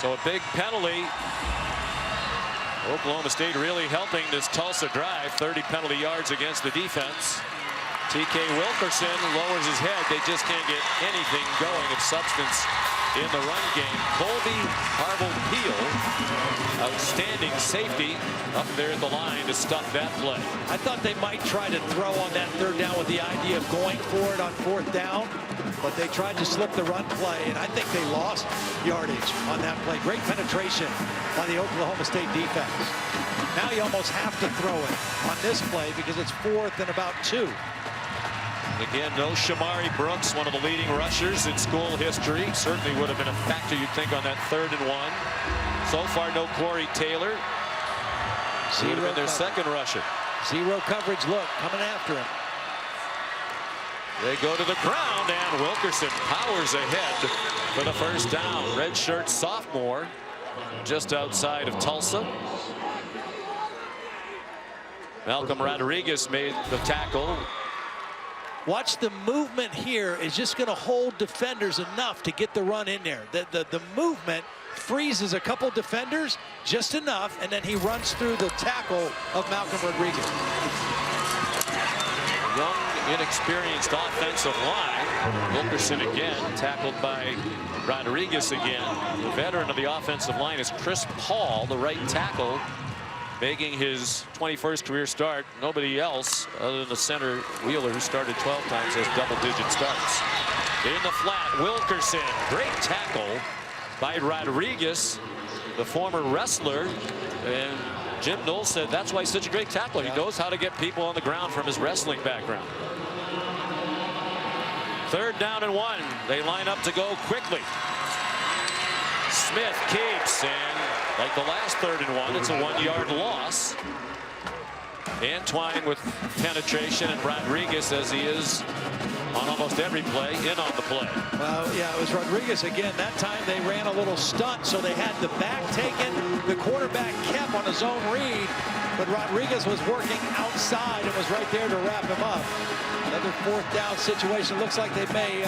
So a big penalty. Oklahoma State really helping this Tulsa drive. 30 penalty yards against the defense. TK Wilkerson lowers his head. They just can't get anything going of substance in the run game. Colby Harville-Peel, outstanding safety up there at the line to stop that play. I thought they might try to throw on that third down with the idea of going for it on fourth down, but they tried to slip the run play, and I think they lost yardage on that play. Great penetration by the Oklahoma State defense. Now you almost have to throw it on this play because it's 4th and about 2. Again, no Shamari Brooks, one of the leading rushers in school history. Certainly would have been a factor, you'd think, on that 3rd and 1. So far, no Corey Taylor. He would have been their second rusher. Zero coverage look coming after him. They go to the ground, and Wilkerson powers ahead for the first down. Redshirt sophomore just outside of Tulsa. Malcolm Rodriguez made the tackle. Watch the movement here is just going to hold defenders enough to get the run in there. The movement freezes a couple defenders just enough, and then he runs through the tackle of Malcolm Rodriguez. Young, inexperienced offensive line. Wilkerson again, tackled by Rodriguez again. The veteran of the offensive line is Chris Paul, the right tackle, making his 21st career start. Nobody else other than the center Wheeler, who started 12 times, has double-digit starts. In the flat, Wilkerson, great tackle by Rodriguez, the former wrestler, and Jim Knowles said that's why he's such a great tackler. He knows how to get people on the ground from his wrestling background. 3rd down and 1. They line up to go quickly. Smith keeps, and like the last 3rd and 1, it's a 1-yard loss. Antwine with penetration, and Rodriguez, as he is on almost every play, in on the play. Well, yeah, it was Rodriguez again. That time they ran a little stunt, so they had the back taken The quarterback kept on his own read, but Rodriguez was working outside and was right there to wrap him up. Another 4th down situation. Looks like they may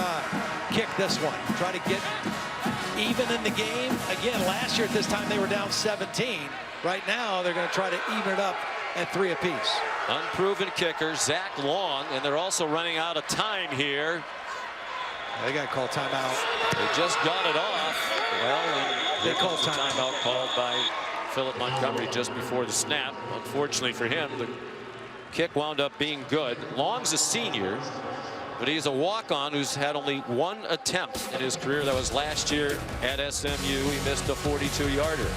kick this one. Try to get even in the game. Again, last year at this time they were down 17. Right now they're going to try to even it up at 3 apiece. Unproven kicker Zach Long, and they're also running out of time here. They got to call timeout. They just got it off. Well, and they called timeout called by Philip Montgomery just before the snap. Unfortunately for him, the kick wound up being good. Long's a senior, but he's a walk-on who's had only 1 attempt in his career. That was last year at SMU. He missed a 42-yarder.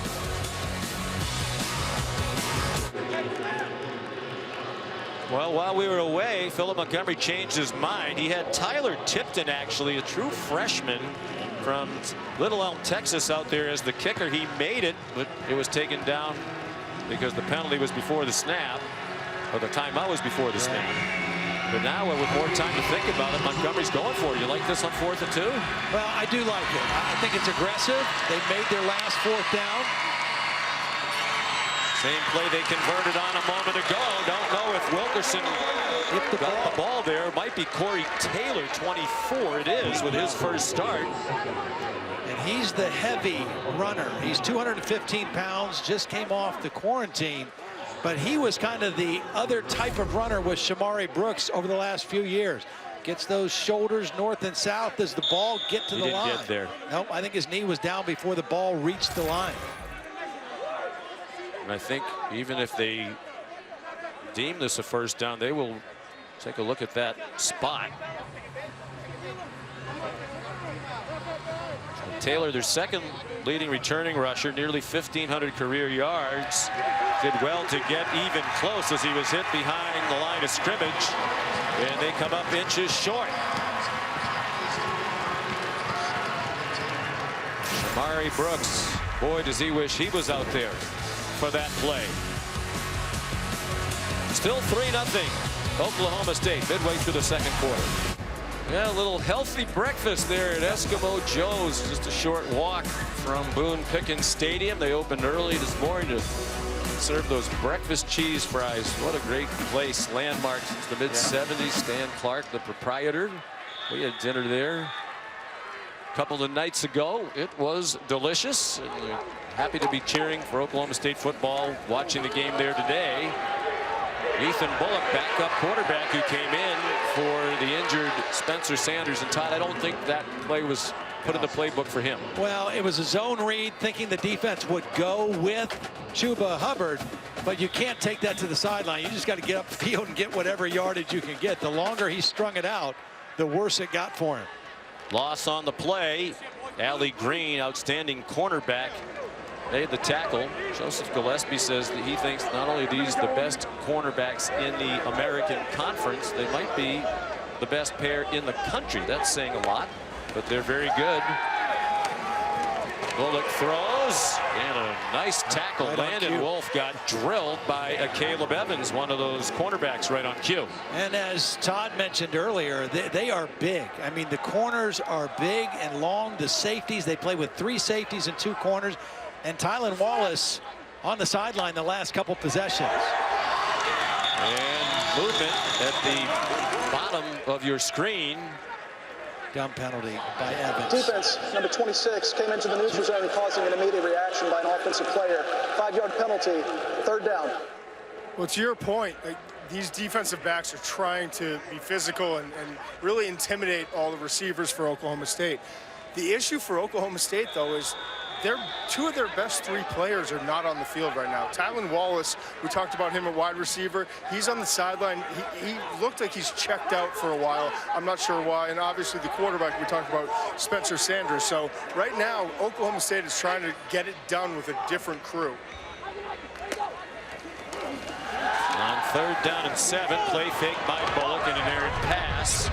Well, while we were away, Philip Montgomery changed his mind. He had Tyler Tipton, actually, a true freshman from Little Elm, Texas, out there as the kicker. He made it, but it was taken down because the penalty was before the snap, or the timeout was before the snap. But now, with more time to think about it, Montgomery's going for it. You like this on 4th and 2? Well, I do like it. I think it's aggressive. They made their last 4th down. Same play they converted on a moment ago. Don't know if Wilkerson got the ball there. Might be Corey Taylor, 24. It is with his first start. And he's the heavy runner. He's 215 pounds, just came off the quarantine. But he was kind of the other type of runner with Shamari Brooks over the last few years. Gets those shoulders north and south. Does the ball get to the line? He didn't get there. Nope, I think his knee was down before the ball reached the line. And I think even if they deem this a first down, they will take a look at that spot. Taylor, their second leading returning rusher, nearly 1,500 career yards. Did well to get even close as he was hit behind the line of scrimmage. And they come up inches short. Shamari Brooks, boy, does he wish he was out there for that play. Still 3-0 Oklahoma State midway through the second quarter. Yeah, a little healthy breakfast there at Eskimo Joe's. Just a short walk from Boone Pickens Stadium. They opened early this morning to serve those breakfast cheese fries. What a great place, landmark since the mid-70s. Stan Clark, the proprietor. We had dinner there a couple of nights ago. It was delicious. And we're happy to be cheering for Oklahoma State football, watching the game there today. Ethan Bullock, backup quarterback, who came in for the injured Spencer Sanders. And Todd, I don't think that play was put in the playbook for him. Well, it was a zone read, thinking the defense would go with Chuba Hubbard, but you can't take that to the sideline. You just got to get upfield and get whatever yardage you can get. The longer he strung it out, the worse it got for him. Loss on the play. Allie Green, outstanding cornerback, made the tackle. Joseph Gillespie says that he thinks not only are these the best cornerbacks in the American Conference, they might be the best pair in the country. That's saying a lot, but they're very good. Bullock throws, and a nice tackle. Landon Wolf got drilled by Caleb Evans, one of those cornerbacks right on cue. And as Todd mentioned earlier, they are big. I mean, the corners are big and long. The safeties, they play with 3 safeties and 2 corners. And Tylan Wallace on the sideline the last couple possessions. And movement at the bottom of your screen. Dumb penalty by Evans. Defense, number 26, came into the neutral zone, causing an immediate reaction by an offensive player. 5-yard penalty, 3rd down. Well, to your point, these defensive backs are trying to be physical and really intimidate all the receivers for Oklahoma State. The issue for Oklahoma State, though, is 2 of their best 3 players are not on the field right now. Tylan Wallace, we talked about him at wide receiver. He's on the sideline. He looked like he's checked out for a while. I'm not sure why. And obviously the quarterback, we talked about Spencer Sanders. So right now, Oklahoma State is trying to get it done with a different crew. On 3rd down and 7, play fake by Bullock and an errant pass.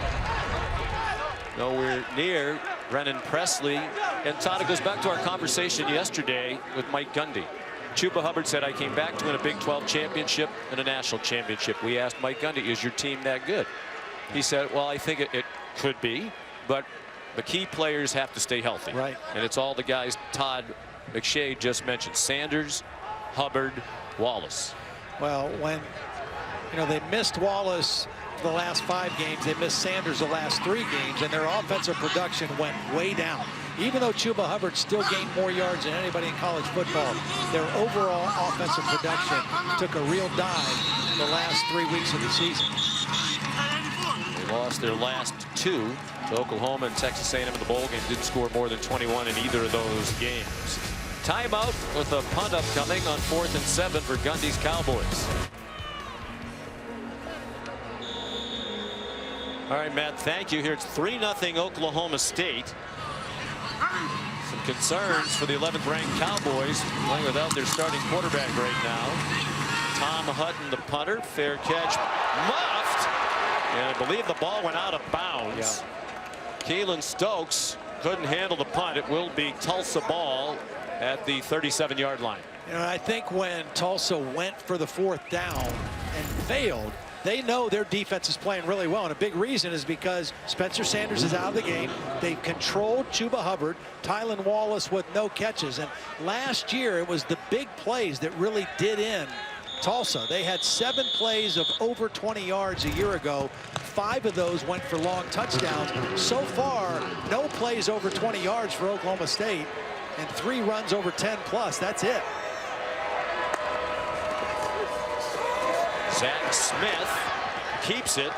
Nowhere near Brennan Presley. And Todd, it goes back to our conversation yesterday with Mike Gundy. Chuba Hubbard said, I came back to win a Big 12 championship and a national championship. We asked Mike Gundy, is your team that good? He said, well, I think it could be, but the key players have to stay healthy. Right. And it's all the guys Todd McShay just mentioned. Sanders, Hubbard, Wallace. Well, when they missed Wallace the last 5 games, they missed Sanders the last 3 games, and their offensive production went way down. Even though Chuba Hubbard still gained more yards than anybody in college football, their overall offensive production took a real dive the last 3 weeks of the season. They lost their last 2 to Oklahoma and Texas A&M in the bowl game. Didn't score more than 21 in either of those games. Timeout with a punt upcoming on 4th and 7 for Gundy's Cowboys. All right, Matt, thank you. Here it's 3-0 Oklahoma State. Some concerns for the 11th ranked Cowboys playing without their starting quarterback right now. Tom Hutton, the punter. Fair catch. Muffed. And I believe the ball went out of bounds. Keelan Stokes couldn't handle the punt. It will be Tulsa ball at the 37-yard line. I think when Tulsa went for the 4th down and failed, they know their defense is playing really well, and a big reason is because Spencer Sanders is out of the game. They've controlled Chuba Hubbard, Tylan Wallace with no catches, and last year it was the big plays that really did in Tulsa. They had 7 plays of over 20 yards a year ago. 5 of those went for long touchdowns. So far, no plays over 20 yards for Oklahoma State, and 3 runs over 10 plus. That's it. Zach Smith keeps it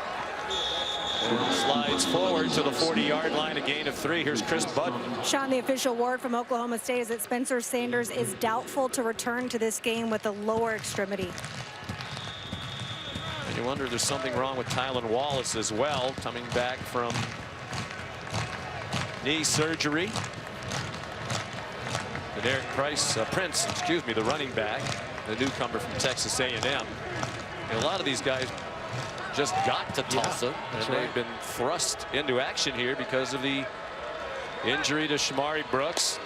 and slides forward to the 40-yard line, a gain of 3. Here's Chris Budden. Sean, the official word from Oklahoma State is that Spencer Sanders is doubtful to return to this game with a lower extremity. And you wonder if there's something wrong with Tylan Wallace as well, coming back from knee surgery. And Eric Prince, the running back, the newcomer from Texas A&M. A lot of these guys just got to Tulsa, and they've been thrust into action here because of the injury to Shamari Brooks,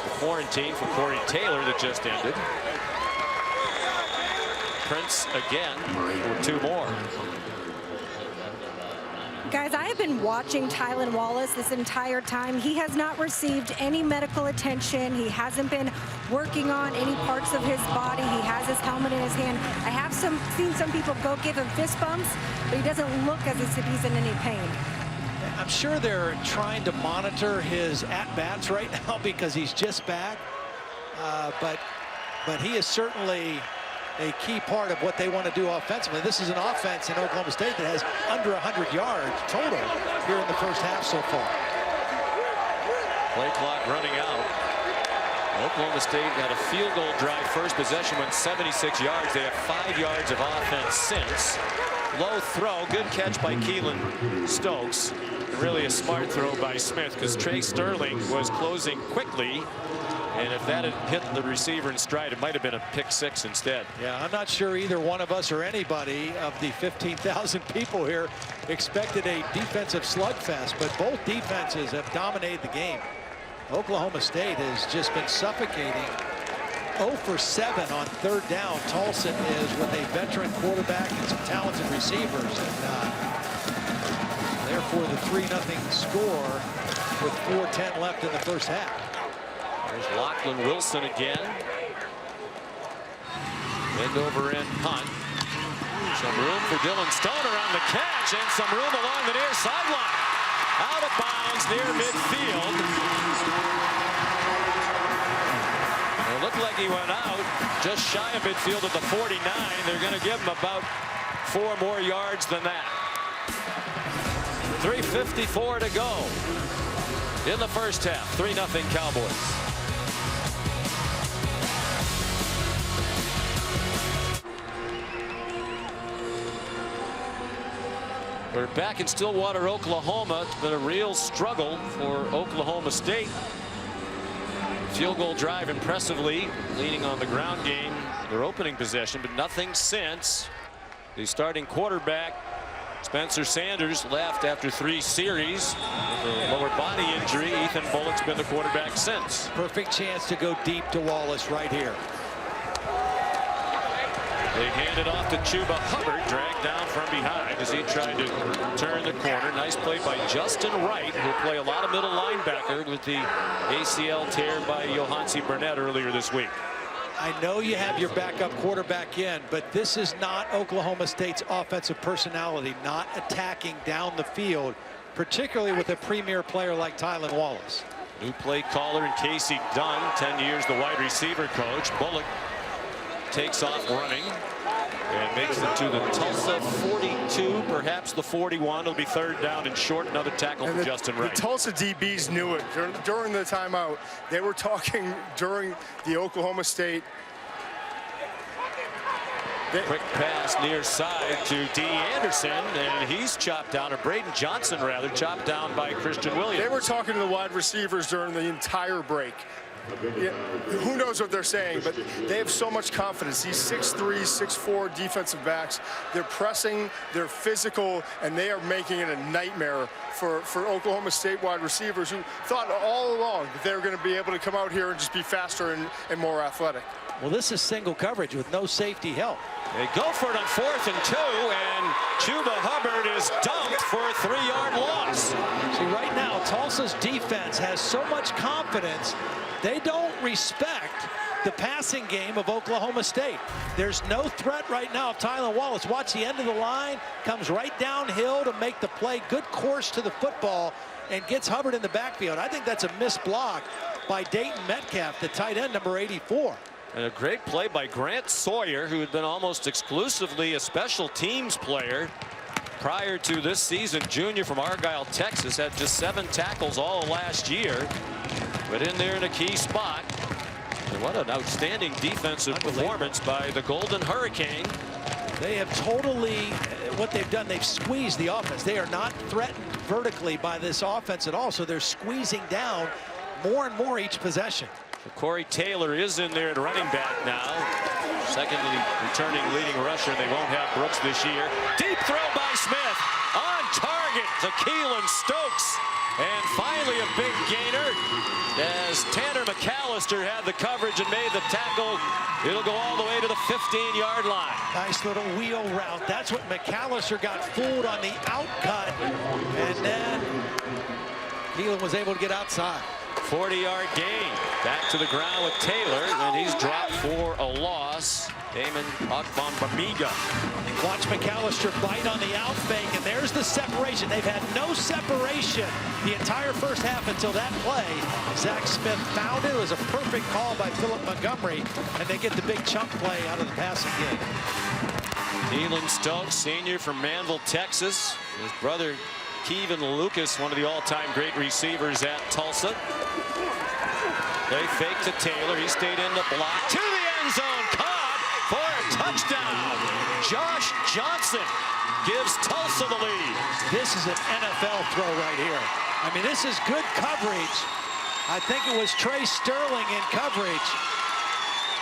the quarantine for Corey Taylor that just ended. Prince again for 2 more. Guys, I have been watching Tylan Wallace this entire time. He has not received any medical attention. He hasn't been working on any parts of his body. He has his helmet in his hand. I have seen some people go give him fist bumps, but he doesn't look as if he's in any pain. I'm sure they're trying to monitor his at-bats right now because he's just back. But he is certainly a key part of what they want to do offensively. This is an offense in Oklahoma State that has under 100 yards total here in the first half so far. Play clock running out. Oklahoma State had a field goal drive. First possession went 76 yards. They have 5 yards of offense since. Low throw. Good catch by Keelan Stokes. Really a smart throw by Smith because Trey Sterling was closing quickly. And if that had hit the receiver in stride, it might have been a pick 6 instead. Yeah, I'm not sure either one of us or anybody of the 15,000 people here expected a defensive slugfest, but both defenses have dominated the game. Oklahoma State has just been suffocating. 0 for 7 on 3rd down. Tulsa is with a veteran quarterback and some talented receivers, and therefore the 3-0 score with 4:10 left in the first half. There's Lachlan Wilson again. End over end punt. Some room for Dylan Stoner on the catch, and some room along the near sideline. Out of bounds near midfield. It looked like he went out just shy of midfield at the 49. They're going to give him about 4 more yards than that. 3:54 to go in the first half. 3-0 Cowboys. We're back in Stillwater, Oklahoma. It's been a real struggle for Oklahoma State. Field goal drive impressively, leaning on the ground game, their opening possession, but nothing since. The starting quarterback, Spencer Sanders, left after 3 series with a lower body injury. Ethan Bullock's been the quarterback since. Perfect chance to go deep to Wallace right here. They hand it off to Chuba Hubbard, dragged down from behind as he tried to turn the corner. Nice play by Justin Wright, who'll play a lot of middle linebacker with the ACL tear by Johansi Burnett earlier this week. I know you have your backup quarterback in, but this is not Oklahoma State's offensive personality, not attacking down the field, particularly with a premier player like Tylan Wallace. New play caller and Casey Dunn, 10 years the wide receiver coach. Bullock takes off running and makes it to the Tulsa 42, perhaps the 41. It'll be third down and short. Another tackle for Justin Wright. The Tulsa DBs knew it during the timeout. They were talking during the Oklahoma State. Quick pass near side to D. Anderson, and he's chopped down, or Braden Johnson rather, chopped down by Christian Williams. They were talking to the wide receivers during the entire break. Yeah, who knows what they're saying, but they have so much confidence. These 6'3", 6'4" defensive backs, they're pressing, they're physical, and they are making it a nightmare for Oklahoma State wide receivers who thought all along that they were going to be able to come out here and just be faster and more athletic. Well, this is single coverage with no safety help. They go for it on 4th and 2, and Chuba Hubbard is dumped for a 3-yard loss. See, right now, Tulsa's defense has so much confidence, they don't respect the passing game of Oklahoma State. There's no threat right now of Tylan Wallace. Watch the end of the line, comes right downhill to make the play. Good course to the football, and gets Hubbard in the backfield. I think that's a missed block by Dayton Metcalf, the tight end, number 84. And a great play by Grant Sawyer, who had been almost exclusively a special teams player prior to this season. Junior from Argyle, Texas, had just 7 tackles all last year, but in there in a key spot. And what an outstanding defensive performance by the Golden Hurricane. They have totally, what they've done, they've squeezed the offense. They are not threatened vertically by this offense at all, so they're squeezing down more and more each possession. Corey Taylor is in there at running back now. Second returning leading rusher. They won't have Brooks this year. Deep throw by Smith. On target to Keelan Stokes. And finally a big gainer as Tanner McAllister had the coverage and made the tackle. It'll go all the way to the 15-yard line. Nice little wheel route. That's what McAllister got fooled on the outcut. And then Keelan was able to get outside. 40-yard gain. Back to the ground with Taylor, and he's dropped for a loss. Damon Akbambamiga. Watch McAllister bite on the out fake, and there's the separation. They've had no separation the entire first half until that play. Zach Smith found it. It was a perfect call by Philip Montgomery, and they get the big chunk play out of the passing game. Keelan Stokes, senior from Manville, Texas. His brother Kevin Lucas, one of the all-time great receivers at Tulsa. They fake to Taylor. He stayed in the block. To the end zone. Caught for a touchdown. Josh Johnson gives Tulsa the lead. This is an NFL throw right here. I mean, this is good coverage. I think it was Trey Sterling in coverage.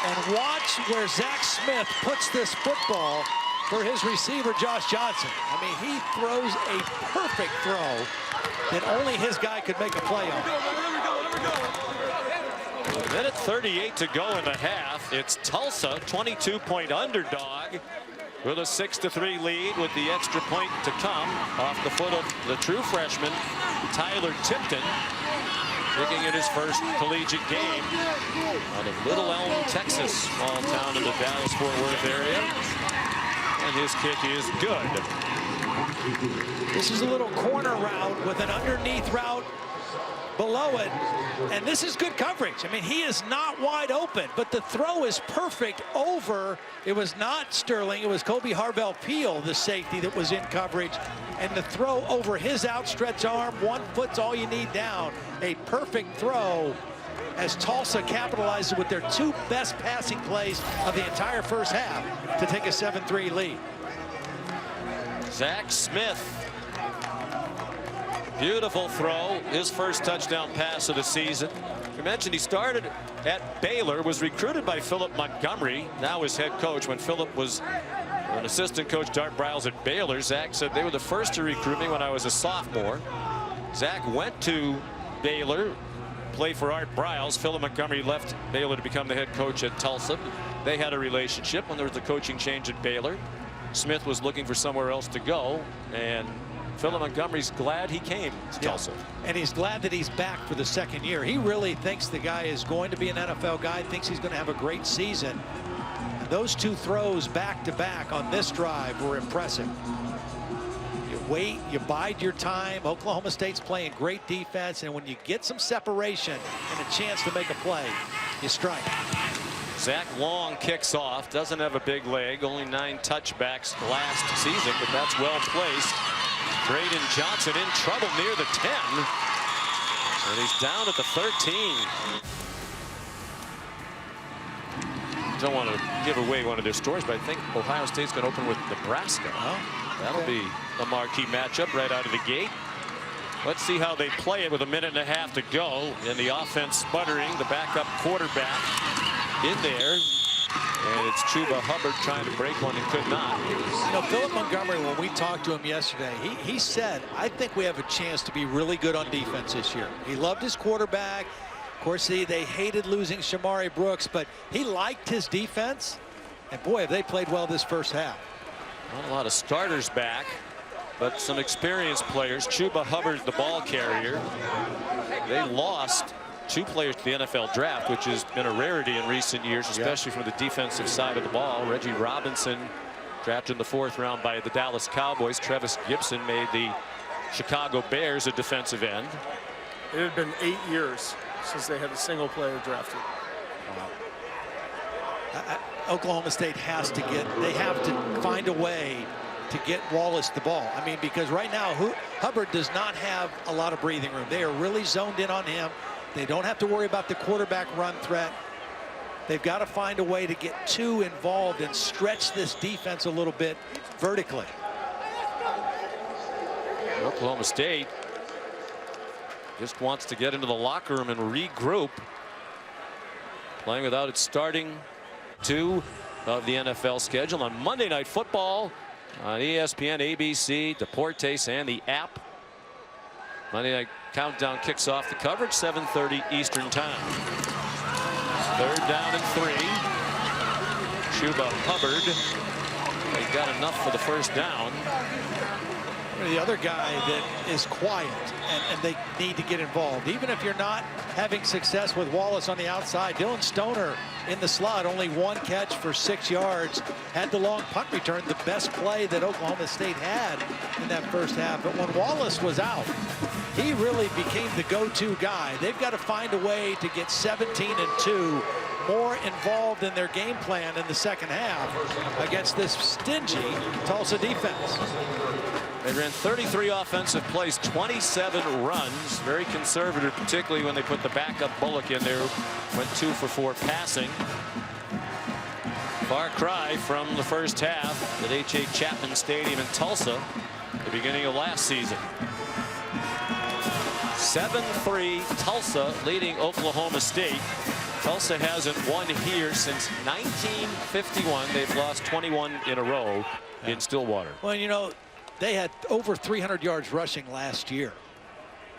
And watch where Zach Smith puts this football for his receiver, Josh Johnson. I mean, he throws a perfect throw that only his guy could make a play on. A minute 38 to go in the half. It's Tulsa, 22-point underdog, with a 6-3 lead with the extra point to come off the foot of the true freshman, Tyler Tipton, kicking in his first collegiate game out of Little Elm, Texas, small town in the Dallas-Fort Worth area. And his kick is good. This is a little corner route with an underneath route below it, and this is good coverage. I mean, he is not wide open, but the throw is perfect over. It was not Sterling, it was Kobe Harvell-Peel, the safety, that was in coverage, and the throw over his outstretched arm. 1 foot's all you need down. A perfect throw as Tulsa capitalizes with their 2 best passing plays of the entire first half to take a 7-3 lead. Zach Smith. Beautiful throw, his first touchdown pass of the season. We mentioned he started at Baylor, was recruited by Philip Montgomery, now his head coach. When Philip was an assistant coach, Dart Briles at Baylor, Zach said they were the first to recruit me when I was a sophomore. Zach went to Baylor, play for Art Briles. Philip Montgomery left Baylor to become the head coach at Tulsa. They had a relationship when there was a coaching change at Baylor. Smith was looking for somewhere else to go, and Philip Montgomery's glad he came to Tulsa. And he's glad that he's back for the second year. He really thinks the guy is going to be an NFL guy, thinks he's going to have a great season. And those two throws back to back on this drive were impressive. You wait, you bide your time. Oklahoma State's playing great defense, and when you get some separation and a chance to make a play, you strike. Zach Long kicks off, doesn't have a big leg, only 9 touchbacks last season, but that's well placed. Braden Johnson in trouble near the 10, and he's down at the 13. Don't want to give away one of their stories, but I think Ohio State's going to open with Nebraska. That'll be a marquee matchup right out of the gate. Let's see how they play it with 1.5 minutes to go, and the offense sputtering. The backup quarterback in there, and it's Chuba Hubbard trying to break one and could not. You know, Philip Montgomery, when we talked to him yesterday, he said, I think we have a chance to be really good on defense this year. He loved his quarterback. Of course, they hated losing Shamari Brooks, but he liked his defense. And boy, have they played well this first half. Not a lot of starters back, but some experienced players. Chuba Hubbard, the ball carrier. They lost 2 players to the NFL draft, which has been a rarity in recent years, especially from the defensive side of the ball. Reggie Robinson drafted in the 4th round by the Dallas Cowboys. Trevis Gibson made the Chicago Bears a defensive end. It had been 8 years since they had a single player drafted. Oklahoma State has to they have to find a way to get Wallace the ball. I mean, because right now Hubbard does not have a lot of breathing room. They are really zoned in on him. They don't have to worry about the quarterback run threat. They've got to find a way to get 2 involved and stretch this defense a little bit vertically. Oklahoma State just wants to get into the locker room and regroup. Playing without its starting 2 of the NFL schedule on Monday Night Football on ESPN, ABC, Deportes, and the app. Monday Night Countdown kicks off the coverage, 7:30 Eastern Time. 3rd down and 3. Chuba Hubbard. They got enough for the first down. The other guy that is quiet, and they need to get involved. Even if you're not having success with Wallace on the outside, Dylan Stoner in the slot, only 1 catch for 6 yards, had the long punt return, the best play that Oklahoma State had in that first half. But when Wallace was out, he really became the go-to guy. They've got to find a way to get 17-2 more involved in their game plan in the second half against this stingy Tulsa defense. They ran 33 offensive plays, 27 runs. Very conservative, particularly when they put the backup Bullock in there. Went 2 for 4 passing. Far cry from the first half at H.A. Chapman Stadium in Tulsa, the beginning of last season. 7-3 Tulsa leading Oklahoma State. Tulsa hasn't won here since 1951. They've lost 21 in a row in Stillwater. Well, you know, they had over 300 yards rushing last year.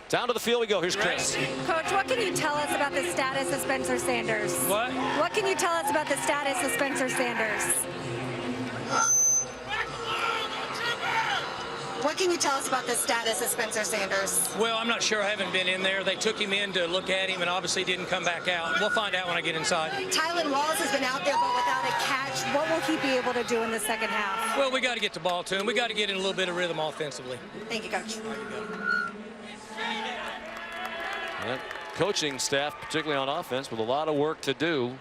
Down to the field we go. Here's Chris. Coach, what can you tell us about the status of Spencer Sanders? What? What can you tell us about the status of Spencer Sanders? What can you tell us about the status of Spencer Sanders? Well, I'm not sure. I haven't been in there. They took him in to look at him and obviously didn't come back out. We'll find out when I get inside. Tylan Wallace has been out there, but without a catch. What will he be able to do in the second half? Well, we got to get the ball to him. We got to get in a little bit of rhythm offensively. Thank you, Coach. That coaching staff, particularly on offense, with a lot of work to do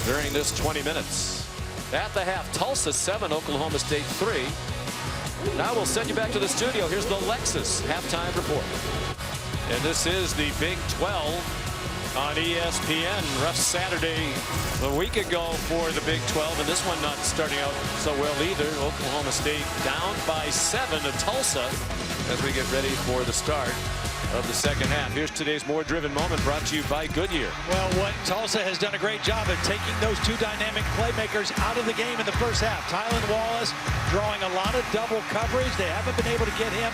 during this 20 minutes. At the half, Tulsa 7, Oklahoma State 3. Now we'll send you back to the studio. Here's the Lexus halftime report. And this is the Big 12 on ESPN. Rough Saturday a week ago for the Big 12, and this one not starting out so well either. Oklahoma State down by 7 to Tulsa as we get ready for the start of the second half. Here's today's More Driven Moment, brought to you by Goodyear. Well, what Tulsa has done a great job of taking those 2 dynamic playmakers out of the game in the first half. Tylan Wallace drawing a lot of double coverage. They haven't been able to get him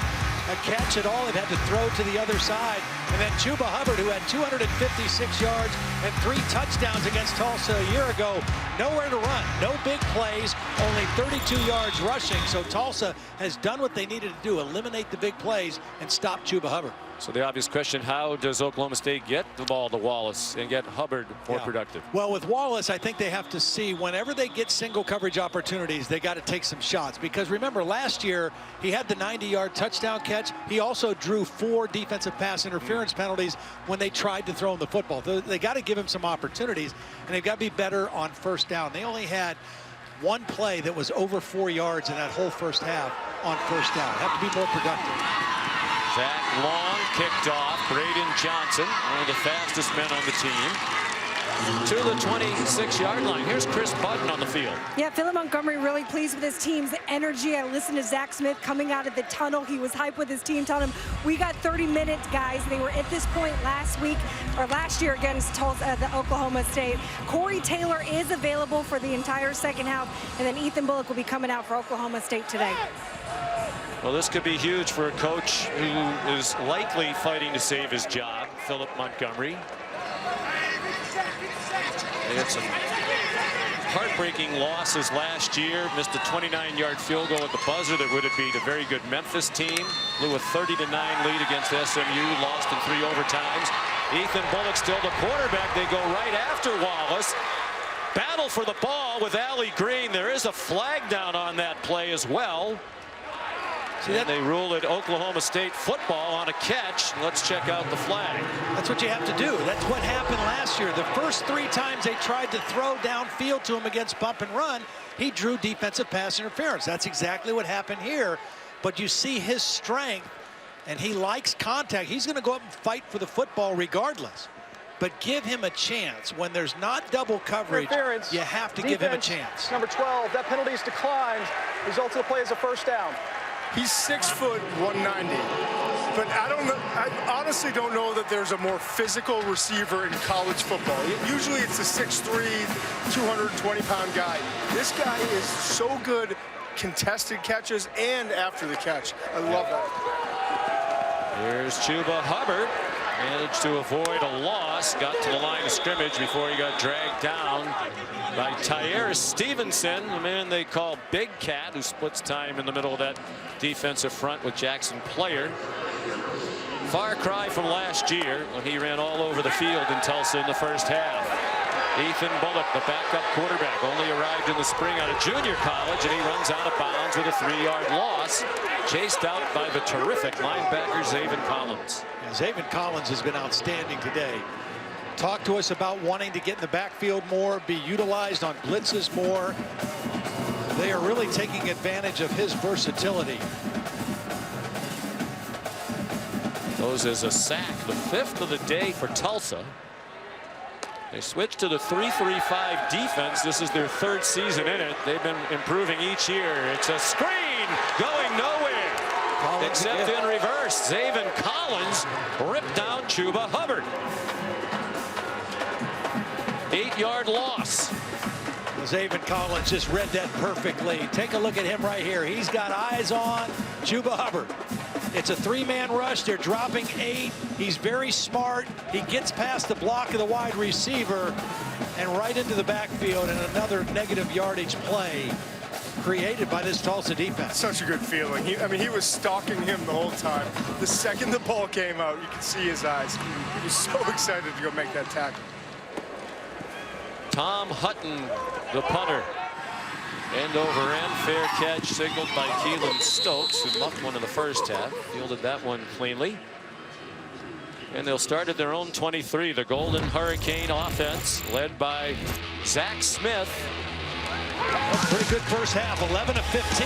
a catch at all. They've had to throw to the other side. And then Chuba Hubbard, who had 256 yards and 3 touchdowns against Tulsa a year ago, nowhere to run, no big plays, only 32 yards rushing. So Tulsa has done what they needed to do, eliminate the big plays and stop Chuba Hubbard. So the obvious question, how does Oklahoma State get the ball to Wallace and get Hubbard more productive? Well, with Wallace, I think they have to see whenever they get single coverage opportunities, they got to take some shots. Because remember, last year, he had the 90-yard touchdown catch. He also drew 4 defensive pass interference penalties when they tried to throw him the football. They got to give him some opportunities, and they've got to be better on first down. They only had 1 play that was over 4 yards in that whole first half on first down. Have to be more productive. Zach Long kicked off. Braden Johnson, one of the fastest men on the team, to the 26-yard line. Here's Chris Budden on the field. Yeah, Philip Montgomery really pleased with his team's energy. I listened to Zach Smith coming out of the tunnel. He was hyped with his team, telling him, we got 30 minutes, guys. They were at this point last year against Tulsa, the Oklahoma State. Corey Taylor is available for the entire second half, and then Ethan Bullock will be coming out for Oklahoma State today. Well, this could be huge for a coach who is likely fighting to save his job, Philip Montgomery. They had some heartbreaking losses last year. Missed a 29-yard field goal at the buzzer that would have beat a very good Memphis team. Blew a 30-9 lead against SMU. Lost in 3 overtimes. Ethan Bullock still the quarterback. They go right after Wallace. Battle for the ball with Allie Green. There is a flag down on that play as well. And they rule it Oklahoma State football on a catch. Let's check out the flag. That's what you have to do. That's what happened last year. The first 3 times they tried to throw downfield to him against bump and run, he drew defensive pass interference. That's exactly what happened here. But you see his strength, and he likes contact. He's going to go up and fight for the football regardless. But give him a chance. When there's not double coverage, you have to give him a chance. Number 12, that penalty is declined. Result of the play is a first down. He's 6 foot 190, but I honestly don't know that there's a more physical receiver in college football. Usually it's a 6'3", 220-pound guy. This guy is so good contested catches and after the catch. I love that. Here's Chuba Hubbard. Managed to avoid a loss. Got to the line of scrimmage before he got dragged down by Tyree Stevenson, the man they call Big Cat, who splits time in the middle of that defensive front with Jackson Player. Far cry from last year when he ran all over the field in Tulsa in the first half. Ethan Bullock, the backup quarterback, only arrived in the spring out of junior college, and he runs out of bounds with a 3-yard loss, chased out by the terrific linebacker Zaven Collins. Yeah, Zaven Collins has been outstanding today. Talk to us about wanting to get in the backfield more, be utilized on blitzes more. They are really taking advantage of his versatility. Goes as a sack, the 5th of the day for Tulsa. They switched to the 3-3-5 defense. This is their 3rd season in it. They've been improving each year. It's a screen going nowhere. Except in reverse. Zaven Collins ripped down Chuba Hubbard. 8-yard loss. Zaven Collins just read that perfectly. Take a look at him right here. He's got eyes on Chuba Hubbard. It's a 3-man rush. They're dropping 8. He's very smart. He gets past the block of the wide receiver and right into the backfield, and another negative yardage play created by this Tulsa defense. Such a good feeling. He was stalking him the whole time. The second the ball came out, you could see his eyes. He was so excited to go make that tackle. Tom Hutton, the punter. End over end, fair catch signaled by Keelan Stokes, who muffed one in the first half. Fielded that one cleanly. And they'll start at their own 23. The Golden Hurricane offense, led by Zach Smith. Pretty good first half, 11 of 15.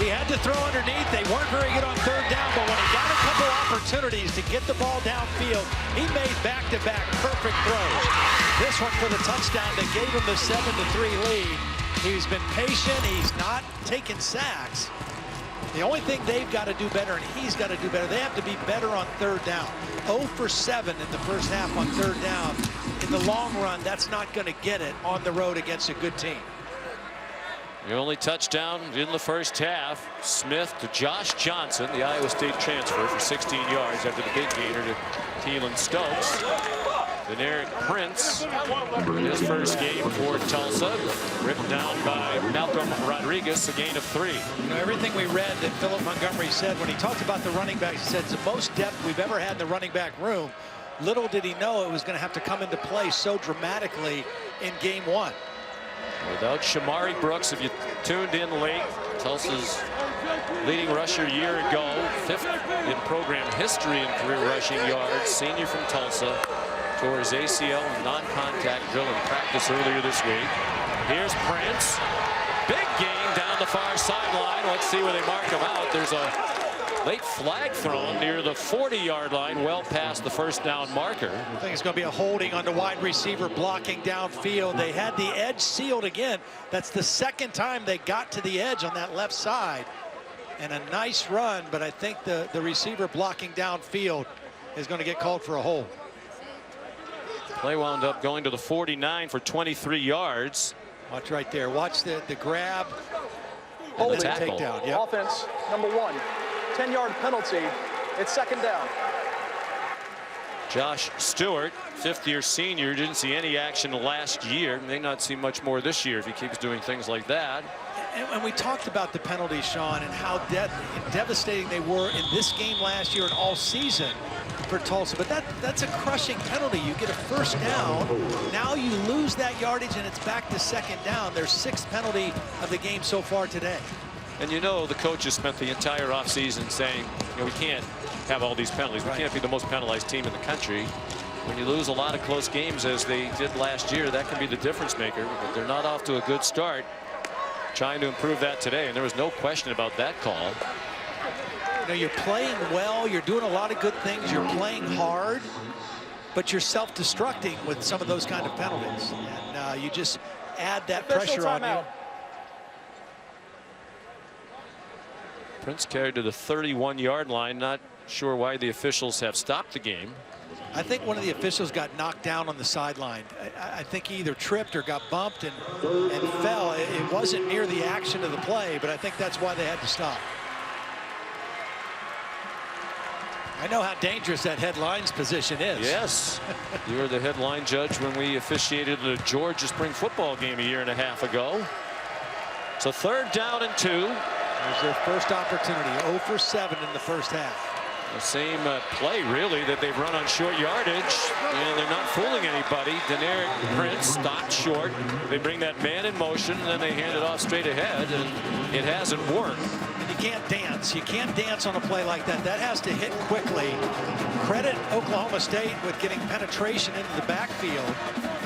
He had to throw underneath. They weren't very good on 3rd down, but when he got a couple opportunities to get the ball downfield, he made back-to-back perfect throws. This one for the touchdown that gave him the 7-3 lead. He's been patient. He's not taking sacks. The only thing they've got to do better, and he's got to do better, they have to be better on 3rd down. 0 for 7 in the first half on 3rd down. In the long run, that's not going to get it on the road against a good team. The only touchdown in the first half. Smith to Josh Johnson, the Iowa State transfer, for 16 yards after the big gainer to Keelan Stokes. Then Eric Prince, in his first game for Tulsa, ripped down by Malcolm Rodriguez, a gain of 3. You know, everything we read that Philip Montgomery said when he talked about the running backs, he said it's the most depth we've ever had in the running back room. Little did he know it was going to have to come into play so dramatically in game 1. Without Shamari Brooks, if you tuned in late, Tulsa's leading rusher a year ago, 5th in program history in career rushing yards, senior from Tulsa, tore his ACL in non-contact drill in practice earlier this week. Here's Prince, big gain down the far sideline. Let's see where they mark him out. There's a late flag thrown near the 40-yard line, well past the first down marker. I think it's going to be a holding on the wide receiver blocking downfield. They had the edge sealed again. That's the second time they got to the edge on that left side. And a nice run, but I think the receiver blocking downfield is going to get called for a hold. Play wound up going to the 49 for 23 yards. Watch right there. Watch the grab. Holding. Takedown. Yep. Offense, number 1. 10-yard penalty. It's second down. Josh Stewart, 5th-year senior, didn't see any action last year. May not see much more this year if he keeps doing things like that. And we talked about the penalties, Sean, and how devastating they were in this game last year and all season for Tulsa. But that's a crushing penalty. You get a first down. Now you lose that yardage, and it's back to second down. Their 6th penalty of the game so far today. And you know the coaches spent the entire offseason saying, you know, we can't have all these penalties. We can't be the most penalized team in the country. When you lose a lot of close games, as they did last year, that can be the difference maker. But they're not off to a good start. Trying to improve that today, and there was no question about that call. You know, you're playing well. You're doing a lot of good things. You're playing hard, but you're self-destructing with some of those kind of penalties. And you just add that pressure on you. Prince carried to the 31-yard line. Not sure why the officials have stopped the game. I think one of the officials got knocked down on the sideline. I think he either tripped or got bumped and fell. It wasn't near the action of the play, but I think that's why they had to stop. I know how dangerous that headlines position is. Yes. You were the headline judge when we officiated the Georgia spring football game a year and a half ago. So 3rd down and 2. There's their first opportunity. 0 for 7 in the first half. The same play, really, that they've run on short yardage. And they're not fooling anybody. Deneric Prince stopped short. They bring that man in motion, and then they hand it off straight ahead, and it hasn't worked. And you can't dance. You can't dance on a play like that. That has to hit quickly. Credit Oklahoma State with getting penetration into the backfield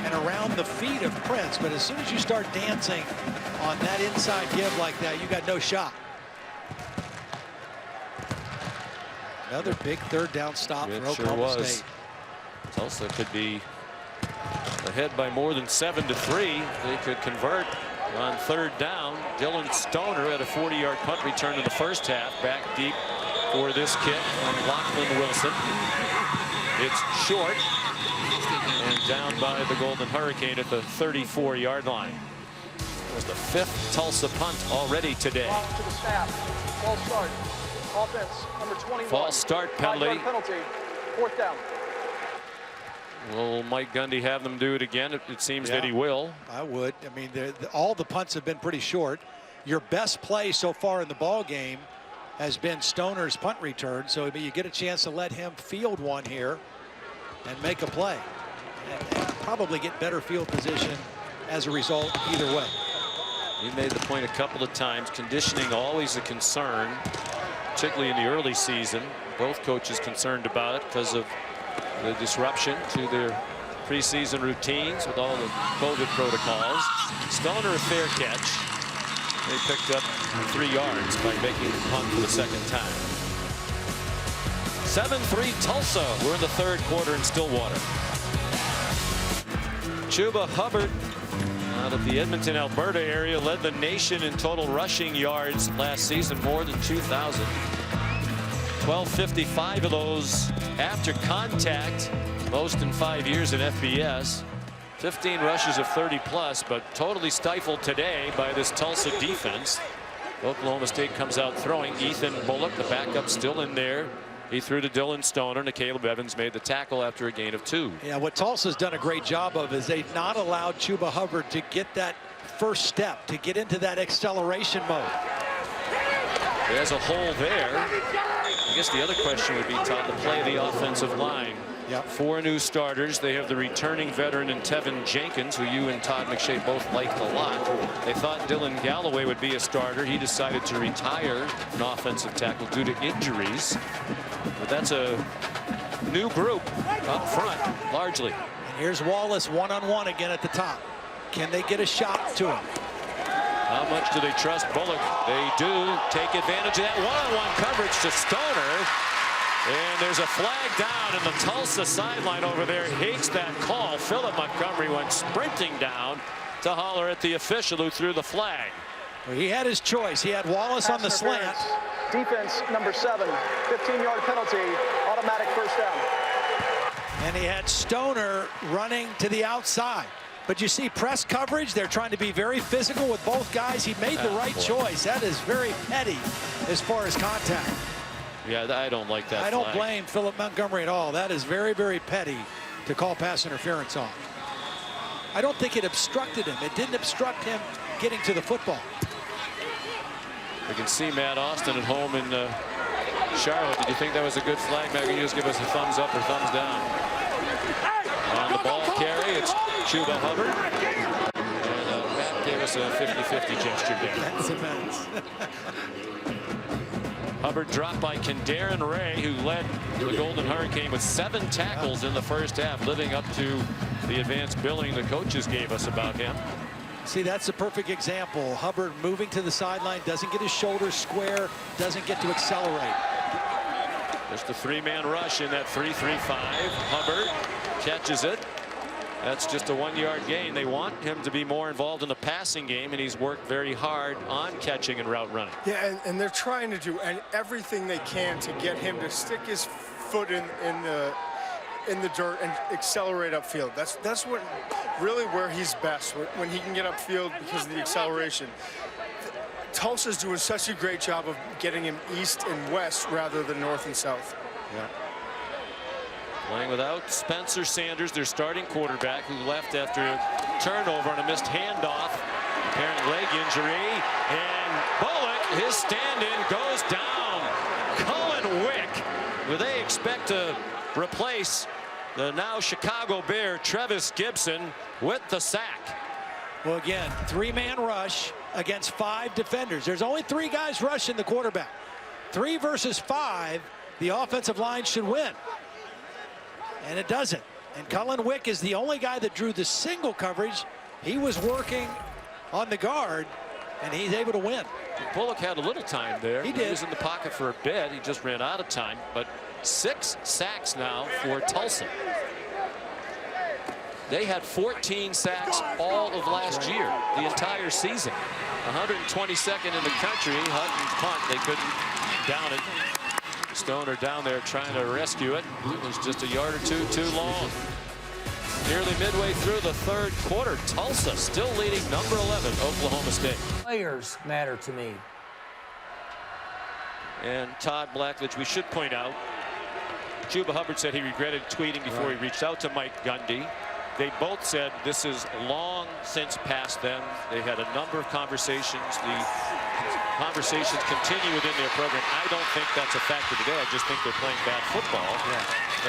and around the feet of Prince. But as soon as you start dancing on that inside give like that, you got no shot. Another big 3rd down stop for Oklahoma State. Tulsa could be ahead by more than 7-3. They could convert on 3rd down. Dylan Stoner had a 40-yard punt return in the first half. Back deep for this kick from Lachlan Wilson. It's short and down by the Golden Hurricane at the 34-yard line. It was the 5th Tulsa punt already today. To the snap. Ball start. Offense, number 21. False start penalty. 4th down. Will Mike Gundy have them do it again? It seems that he will. I would. I mean, all the punts have been pretty short. Your best play so far in the ball game has been Stoner's punt return. So you get a chance to let him field one here and make a play. And probably get better field position as a result either way. You made the point a couple of times. Conditioning always a concern, particularly in the early season. Both coaches concerned about it because of the disruption to their preseason routines with all the COVID protocols. Stoner a fair catch. They picked up 3 yards by making the punt for the 2nd time. 7-3 Tulsa. We're in the 3rd quarter in Stillwater. Chuba Hubbard out of the Edmonton, Alberta area led the nation in total rushing yards last season, more than 2,000. 1,255 of those after contact, most in 5 years in FBS. 15 rushes of 30+, but totally stifled today by this Tulsa defense. Oklahoma State comes out throwing. Ethan Bullock, the backup, still in there. He threw to Dylan Stoner, and Caleb Evans made the tackle after a gain of 2. Yeah, what Tulsa's done a great job of is they've not allowed Chuba Hubbard to get that first step, to get into that acceleration mode. There's a hole there. I guess the other question would be, Todd, the play of the offensive line. Yep. 4 new starters. They have the returning veteran in Tevin Jenkins, who you and Todd McShay both liked a lot. They thought Dylan Galloway would be a starter. He decided to retire an offensive tackle due to injuries. But that's a new group up front, largely. And here's Wallace one-on-one again at the top. Can they get a shot to him? How much do they trust Bullock? They do take advantage of that one-on-one coverage to Stoner. And there's a flag down in the Tulsa sideline over there. Hates that call. Philip Montgomery went sprinting down to holler at the official who threw the flag. Well, he had his choice. He had Wallace on the slant. Defense number 7, 15-yard penalty, automatic first down. And he had Stoner running to the outside. But you see press coverage. They're trying to be very physical with both guys. He made the right choice. That is very petty as far as contact. Yeah, I don't like that. I don't blame Philip Montgomery at all. That is very, very petty to call pass interference on. I don't think it obstructed him. It didn't obstruct him getting to the football. We can see Matt Austin at home in Charlotte. Did you think that was a good flag? Matt, can you just give us a thumbs up or thumbs down? On the ball carry, it's Chuba Hubbard. And Matt gave us a 50-50 gesture there. That's immense. Hubbard dropped by Kendaren Ray, who led the Golden Hurricane with 7 tackles in the first half, living up to the advanced billing the coaches gave us about him. See, that's a perfect example. Hubbard moving to the sideline, doesn't get his shoulders square, doesn't get to accelerate. Just a 3-man rush in that 3-3-5. Hubbard catches it. That's just a 1-yard gain. They want him to be more involved in the passing game, and he's worked very hard on catching and route running. Yeah, and they're trying to do everything they can to get him to stick his foot in the dirt and accelerate upfield. That's what really where he's best, when he can get upfield because of the acceleration. Tulsa's doing such a great job of getting him east and west rather than north and south. Yeah. Playing without Spencer Sanders, their starting quarterback, who left after a turnover and a missed handoff. Apparent leg injury. And Bullock, his stand-in, goes down. Cullen Wick, who they expect to replace the now Chicago Bear, Trevis Gibson, with the sack. Well, again, 3-man rush against 5 defenders. There's only 3 guys rushing the quarterback. 3 versus 5, the offensive line should win. And it doesn't. And Cullen Wick is the only guy that drew the single coverage. He was working on the guard, and he's able to win. Bullock had a little time there. He did. He was in the pocket for a bit. He just ran out of time. But 6 sacks now for Tulsa. They had 14 sacks all of last year, the entire season. 122nd in the country. Hutton punt. They couldn't down it. Stoner down there trying to rescue it. It was just a yard or two too long. Nearly midway through the 3rd quarter, Tulsa still leading number 11, Oklahoma State. Players matter to me. And Todd Blackledge, we should point out, Chuba Hubbard said he regretted tweeting before he reached out to Mike Gundy. They both said this is long since past them. They had a number of conversations. The conversations continue within their program. I don't think that's a factor today. I just think they're playing bad football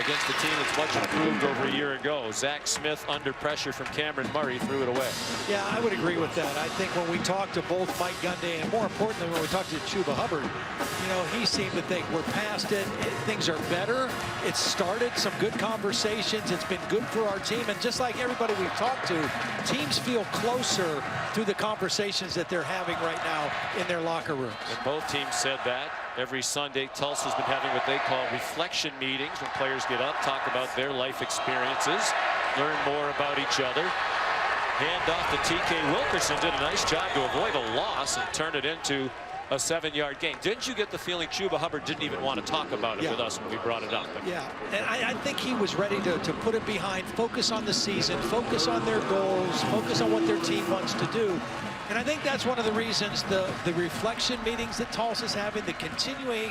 against a team that's much improved over a year ago. Zach Smith under pressure from Cameron Murray threw it away. Yeah, I would agree with that. I think when we talked to both Mike Gundy and more importantly when we talked to Chuba Hubbard, you know, he seemed to think we're past it. Things are better. It started some good conversations. It's been good for our team. And just like everybody we've talked to, teams feel closer through the conversations that they're having right now in their locker rooms. And both teams said that. Every Sunday, Tulsa's been having what they call reflection meetings when players get up, talk about their life experiences, learn more about each other. Hand off to TK Wilkerson, did a nice job to avoid a loss and turn it into a 7-yard gain. Didn't you get the feeling Chuba Hubbard didn't even want to talk about it with us when we brought it up? But yeah, and I think he was ready to put it behind, focus on the season, focus on their goals, focus on what their team wants to do. And I think that's one of the reasons the reflection meetings that Tulsa's having, the continuing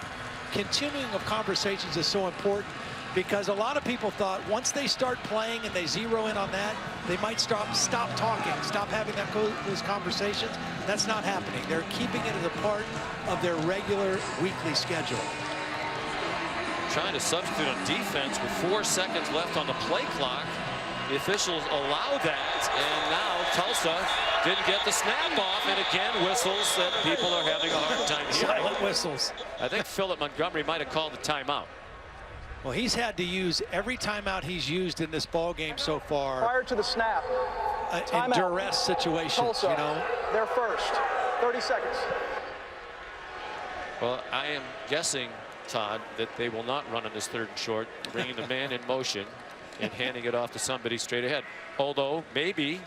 of conversations is so important, because a lot of people thought once they start playing and they zero in on that, they might stop talking, stop having those conversations. That's not happening. They're keeping it as a part of their regular weekly schedule. Trying to substitute on defense with 4 seconds left on the play clock. The officials allow that, and now Tulsa didn't get the snap off, and again whistles that people are having a hard time hearing. Silent whistles. I think Philip Montgomery might have called the timeout. Well, he's had to use every timeout he's used in this ball game so far. Prior to the snap, in duress situations, Tulsa, you know. they're first. 30 seconds. Well, I am guessing, Todd, that they will not run on this 3rd and short, bringing the man in motion and handing it off to somebody straight ahead. Although maybe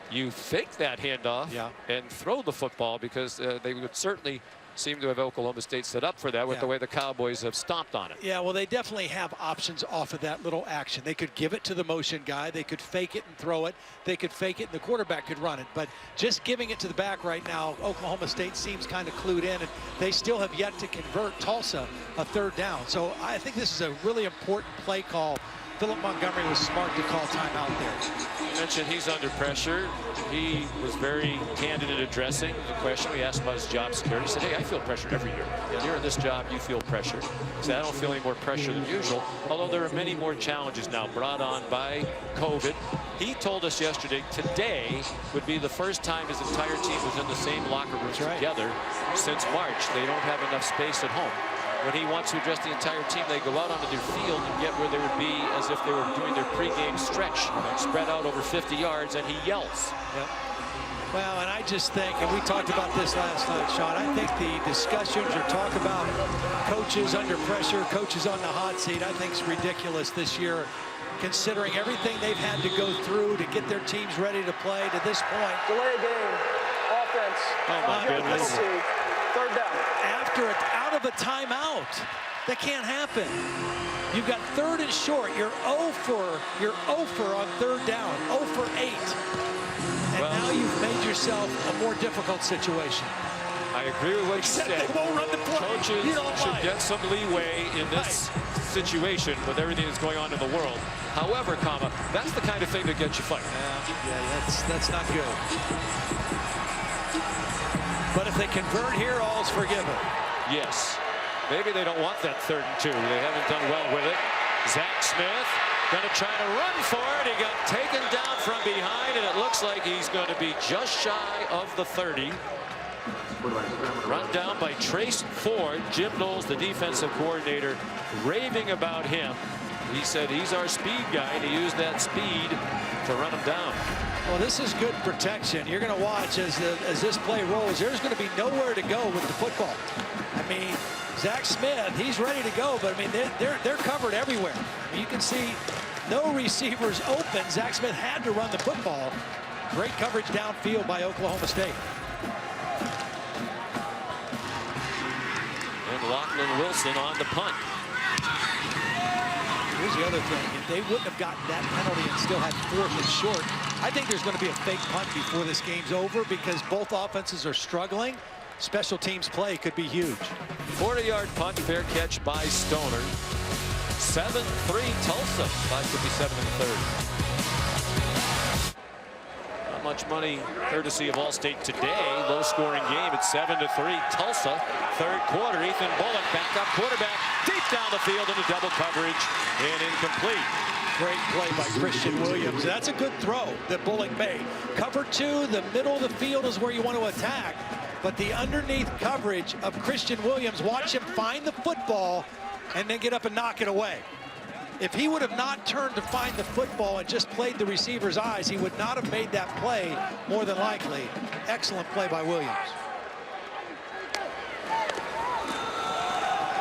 you fake that handoff and throw the football, because they would certainly seem to have Oklahoma State set up for that with the way the Cowboys have stomped on it. Yeah, well, they definitely have options off of that little action. They could give it to the motion guy. They could fake it and throw it. They could fake it and the quarterback could run it. But just giving it to the back right now, Oklahoma State seems kind of clued in, and they still have yet to convert Tulsa a 3rd down. So I think this is a really important play call. Philip Montgomery was smart to call timeout there. You mentioned he's under pressure. He was very candid in addressing the question. We asked about his job security. He said, hey, I feel pressure every year. You're in this job, you feel pressure. He said, I don't feel any more pressure than usual, although there are many more challenges now brought on by COVID. He told us yesterday, today would be the first time his entire team was in the same locker room together since March. They don't have enough space at home. When he wants to address the entire team, they go out onto their field and get where they would be as if they were doing their pregame stretch, spread out over 50 yards, and he yells. Yep. Well, and I just think, and we talked about this last night, Sean, I think the discussions or talk about coaches under pressure, coaches on the hot seat, I think is ridiculous this year, considering everything they've had to go through to get their teams ready to play to this point. Delay game, offense. Oh, my goodness. 3rd down. Out of a timeout. That can't happen. You've got 3rd and short. You're 0 for on 3rd down. 0 for 8. And now you've made yourself a more difficult situation. I agree with what you said. They won't run the play. Coaches should get some leeway in this situation with everything that's going on in the world. However, that's the kind of thing that gets you fired. Yeah, that's not good. But if they convert here, all's forgiven. Yes. Maybe they don't want that 3rd and 2. They haven't done well with it. Zach Smith going to try to run for it. He got taken down from behind, and it looks like he's going to be just shy of the 30. Run down by Trace Ford. Jim Knowles, the defensive coordinator, raving about him. He said he's our speed guy, and he used that speed to run him down. Well, this is good protection. You're going to watch as this play rolls. There's going to be nowhere to go with the football. I mean, Zach Smith, he's ready to go, but I mean, they're covered everywhere. I mean, you can see no receivers open. Zach Smith had to run the football. Great coverage downfield by Oklahoma State. And Lachlan Wilson on the punt. Here's the other thing. If they wouldn't have gotten that penalty and still had 4th and short, I think there's going to be a fake punt before this game's over, because both offenses are struggling. Special teams play could be huge. 40-yard punt, fair catch by Stoner. 7-3 Tulsa. 5:57 in the 3rd. Not much money courtesy of Allstate today. Low-scoring game at 7-3 Tulsa. 3rd quarter. Ethan Bullock, backup quarterback, deep down the field into double coverage and incomplete. Great play by Christian Williams. That's a good throw that Bullock made. Cover 2, the middle of the field is where you want to attack. But the underneath coverage of Christian Williams, watch him find the football and then get up and knock it away. If he would have not turned to find the football and just played the receiver's eyes, he would not have made that play, more than likely. Excellent play by Williams.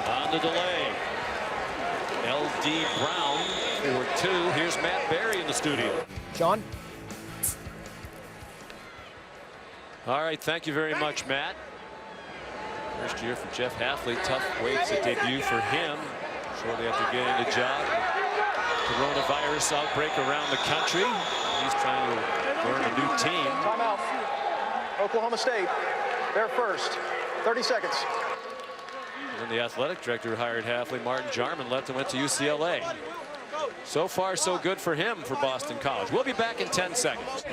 On the delay, L.D. Brown for 2. Here's Matt Berry in the studio. Sean? All right, thank you very much, Matt. First year for Jeff Hafley. Tough waits a debut for him. Shortly after getting the job. Coronavirus outbreak around the country. He's trying to learn a new team. Timeout. Oklahoma State, they're first. 30 seconds. And the athletic director hired Hafley. Martin Jarman left and went to UCLA. So far, so good for him for Boston College. We'll be back in 10 seconds.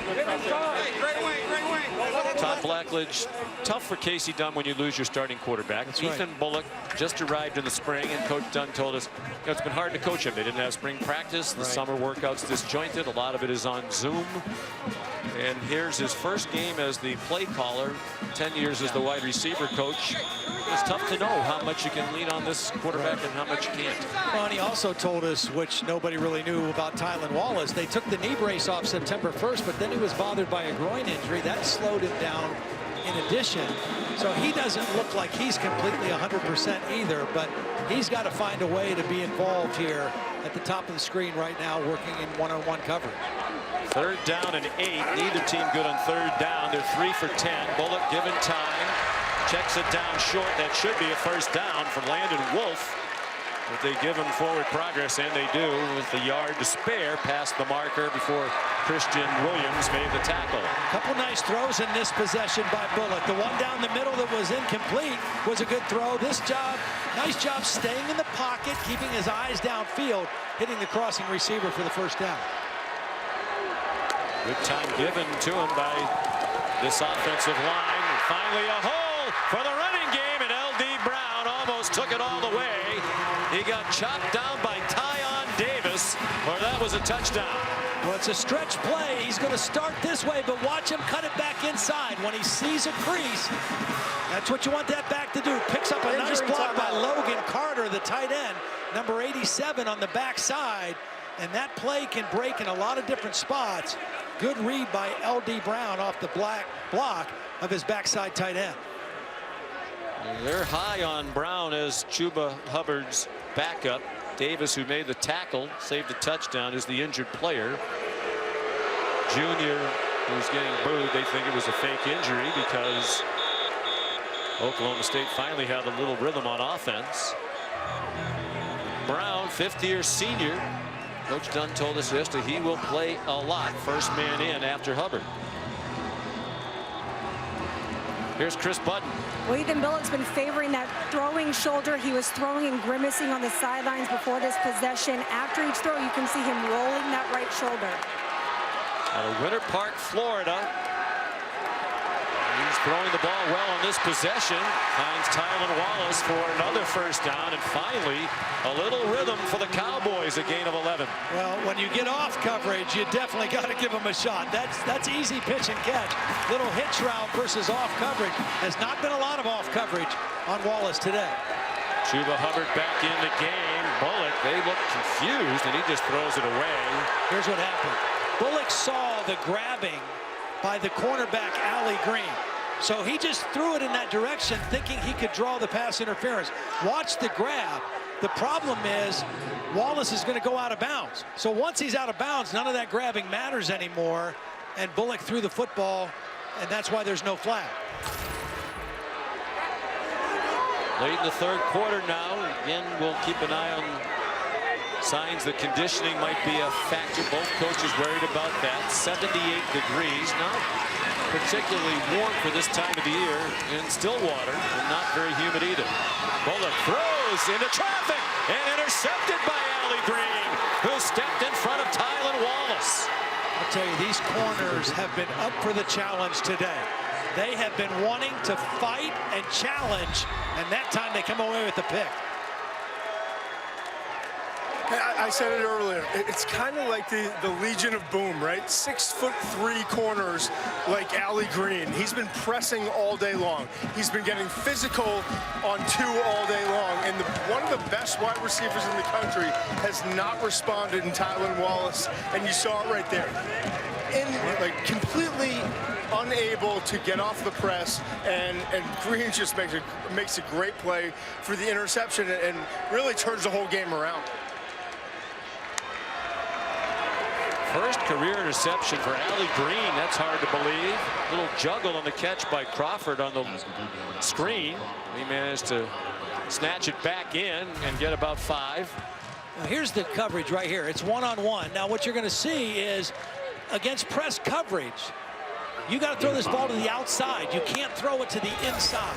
Todd Blackledge, tough for Casey Dunn when you lose your starting quarterback. That's Ethan right. Bullock just arrived in the spring, and Coach Dunn told us it's been hard to coach him. They didn't have spring practice. The summer workouts disjointed. A lot of it is on Zoom. And here's his first game as the play caller. 10 years as the wide receiver coach. It's tough to know how much you can lean on this quarterback and how much you can't. Well, and he also told us, which nobody really knew about Tylan Wallace, they took the knee brace off September 1st, but then he was bothered by a groin injury. That slowed him down in addition. So he doesn't look like he's completely 100% either, but he's got to find a way to be involved here at the top of the screen right now, working in one-on-one coverage. 3rd down and 8. Neither team good on 3rd down. They're 3 for 10. Bullock given time. Checks it down short. That should be a first down from Landon Wolf. But they give him forward progress, and they do, with the yard to spare past the marker before Christian Williams made the tackle. A couple nice throws in this possession by Bullock. The one down the middle that was incomplete was a good throw. This job, nice job staying in the pocket, keeping his eyes downfield, hitting the crossing receiver for the first down. Good time given to him by this offensive line. And finally a hole for the running game, and L.D. Brown almost took it all the way. He got chopped down by Tyon Davis, or that was a touchdown. Well, it's a stretch play. He's going to start this way, but watch him cut it back inside. When he sees a crease, that's what you want that back to do. Picks up a nice block by Logan Carter, the tight end, number 87 on the backside. And that play can break in a lot of different spots. Good read by L.D. Brown off the block of his backside tight end. They're high on Brown as Chuba Hubbard's backup. Davis, who made the tackle, saved a touchdown, is the injured player. Junior, who's getting booed, they think it was a fake injury because Oklahoma State finally had a little rhythm on offense. Brown, 5th-year senior. Coach Dunn told us yesterday he will play a lot. First man in after Hubbard. Here's Chris Budden. Well, Ethan Bullock's been favoring that throwing shoulder. He was throwing and grimacing on the sidelines before this possession. After each throw, you can see him rolling that right shoulder. Out of Winter Park, Florida. He's throwing the ball well on this possession. Finds Tylan Wallace for another first down. And finally, a little rhythm for the Cowboys, a gain of 11. Well, when you get off coverage, you definitely got to give them a shot. That's easy pitch and catch. Little hitch route versus off coverage. Has not been a lot of off coverage on Wallace today. Chuba Hubbard back in the game. Bullock, they look confused, and he just throws it away. Here's what happened. Bullock saw the grabbing by the cornerback, Allie Green. So he just threw it in that direction, thinking he could draw the pass interference. Watch the grab. The problem is Wallace is going to go out of bounds. So once he's out of bounds, none of that grabbing matters anymore. And Bullock threw the football, and that's why there's no flag. Late in the 3rd quarter now. Again, we'll keep an eye on signs that conditioning might be a factor. Both coaches worried about that. 78 degrees. Not particularly warm for this time of the year in Stillwater, and not very humid either. Bullock throws into traffic and intercepted by Allie Green, who stepped in front of Tylan Wallace. I'll tell you, these corners have been up for the challenge today. They have been wanting to fight and challenge, and that time they come away with the pick. I said it earlier. It's kind of like the Legion of Boom, right? 6'3" corners like Allie Green. He's been pressing all day long. He's been getting physical on 2 all day long. And one of the best wide receivers in the country has not responded in Tylan Wallace. And you saw it right there. Completely unable to get off the press, and Green just makes a great play for the interception and really turns the whole game around. first career interception for Allie Green. That's hard to believe. Little juggle on the catch by Crawford on the screen. He managed to snatch it back in and get about 5. Now here's the coverage right here. It's one-on-one. Now what you're going to see is against press coverage, you got to throw this ball to the outside. You can't throw it to the inside.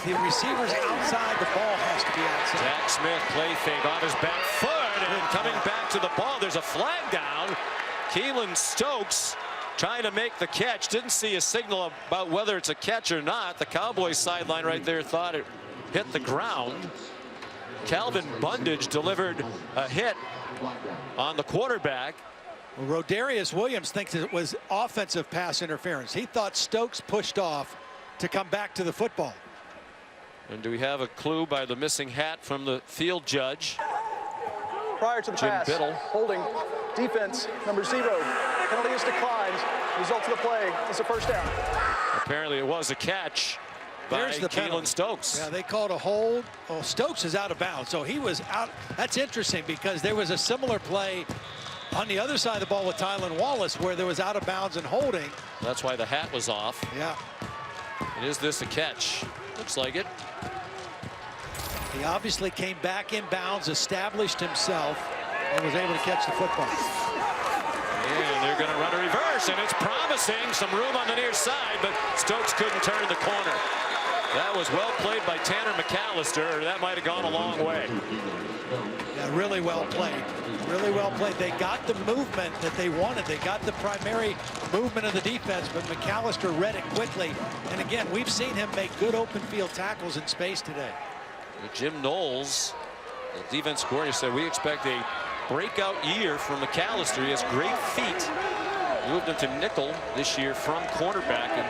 The receiver's outside. The ball has to be outside. Zach Smith play fake on his back foot and coming back to the ball. There's a flag down. Keelan Stokes trying to make the catch. Didn't see a signal about whether it's a catch or not. The Cowboys sideline right there thought it hit the ground. Calvin Bundage delivered a hit on the quarterback. Well, Rodarius Williams thinks it was offensive pass interference. He thought Stokes pushed off to come back to the football. And do we have a clue by the missing hat from the field judge? Prior to the pass, Biddle. holding, defense, number 0. Penalty is declined. Result of the play is a first down. Apparently it was a catch by Keelan Stokes. Yeah, they called a hold. Well, Stokes is out of bounds, so he was out. That's interesting because there was a similar play on the other side of the ball with Tylan Wallace where there was out of bounds and holding. That's why the hat was off. Yeah. And is this a catch? Looks like it. He obviously came back in bounds, established himself, and was able to catch the football. And they're going to run a reverse, and it's promising. Some room on the near side, but Stokes couldn't turn the corner. That was well played by Tanner McAllister, or that might have gone a long way. Yeah, really well played. Really well played. They got the movement that they wanted. They got the primary movement of the defense, but McAllister read it quickly. And again, we've seen him make good open field tackles in space today. Jim Knowles, the defense coordinator, said we expect a breakout year from McAllister. He has great feet. Moved him to nickel this year from cornerback, and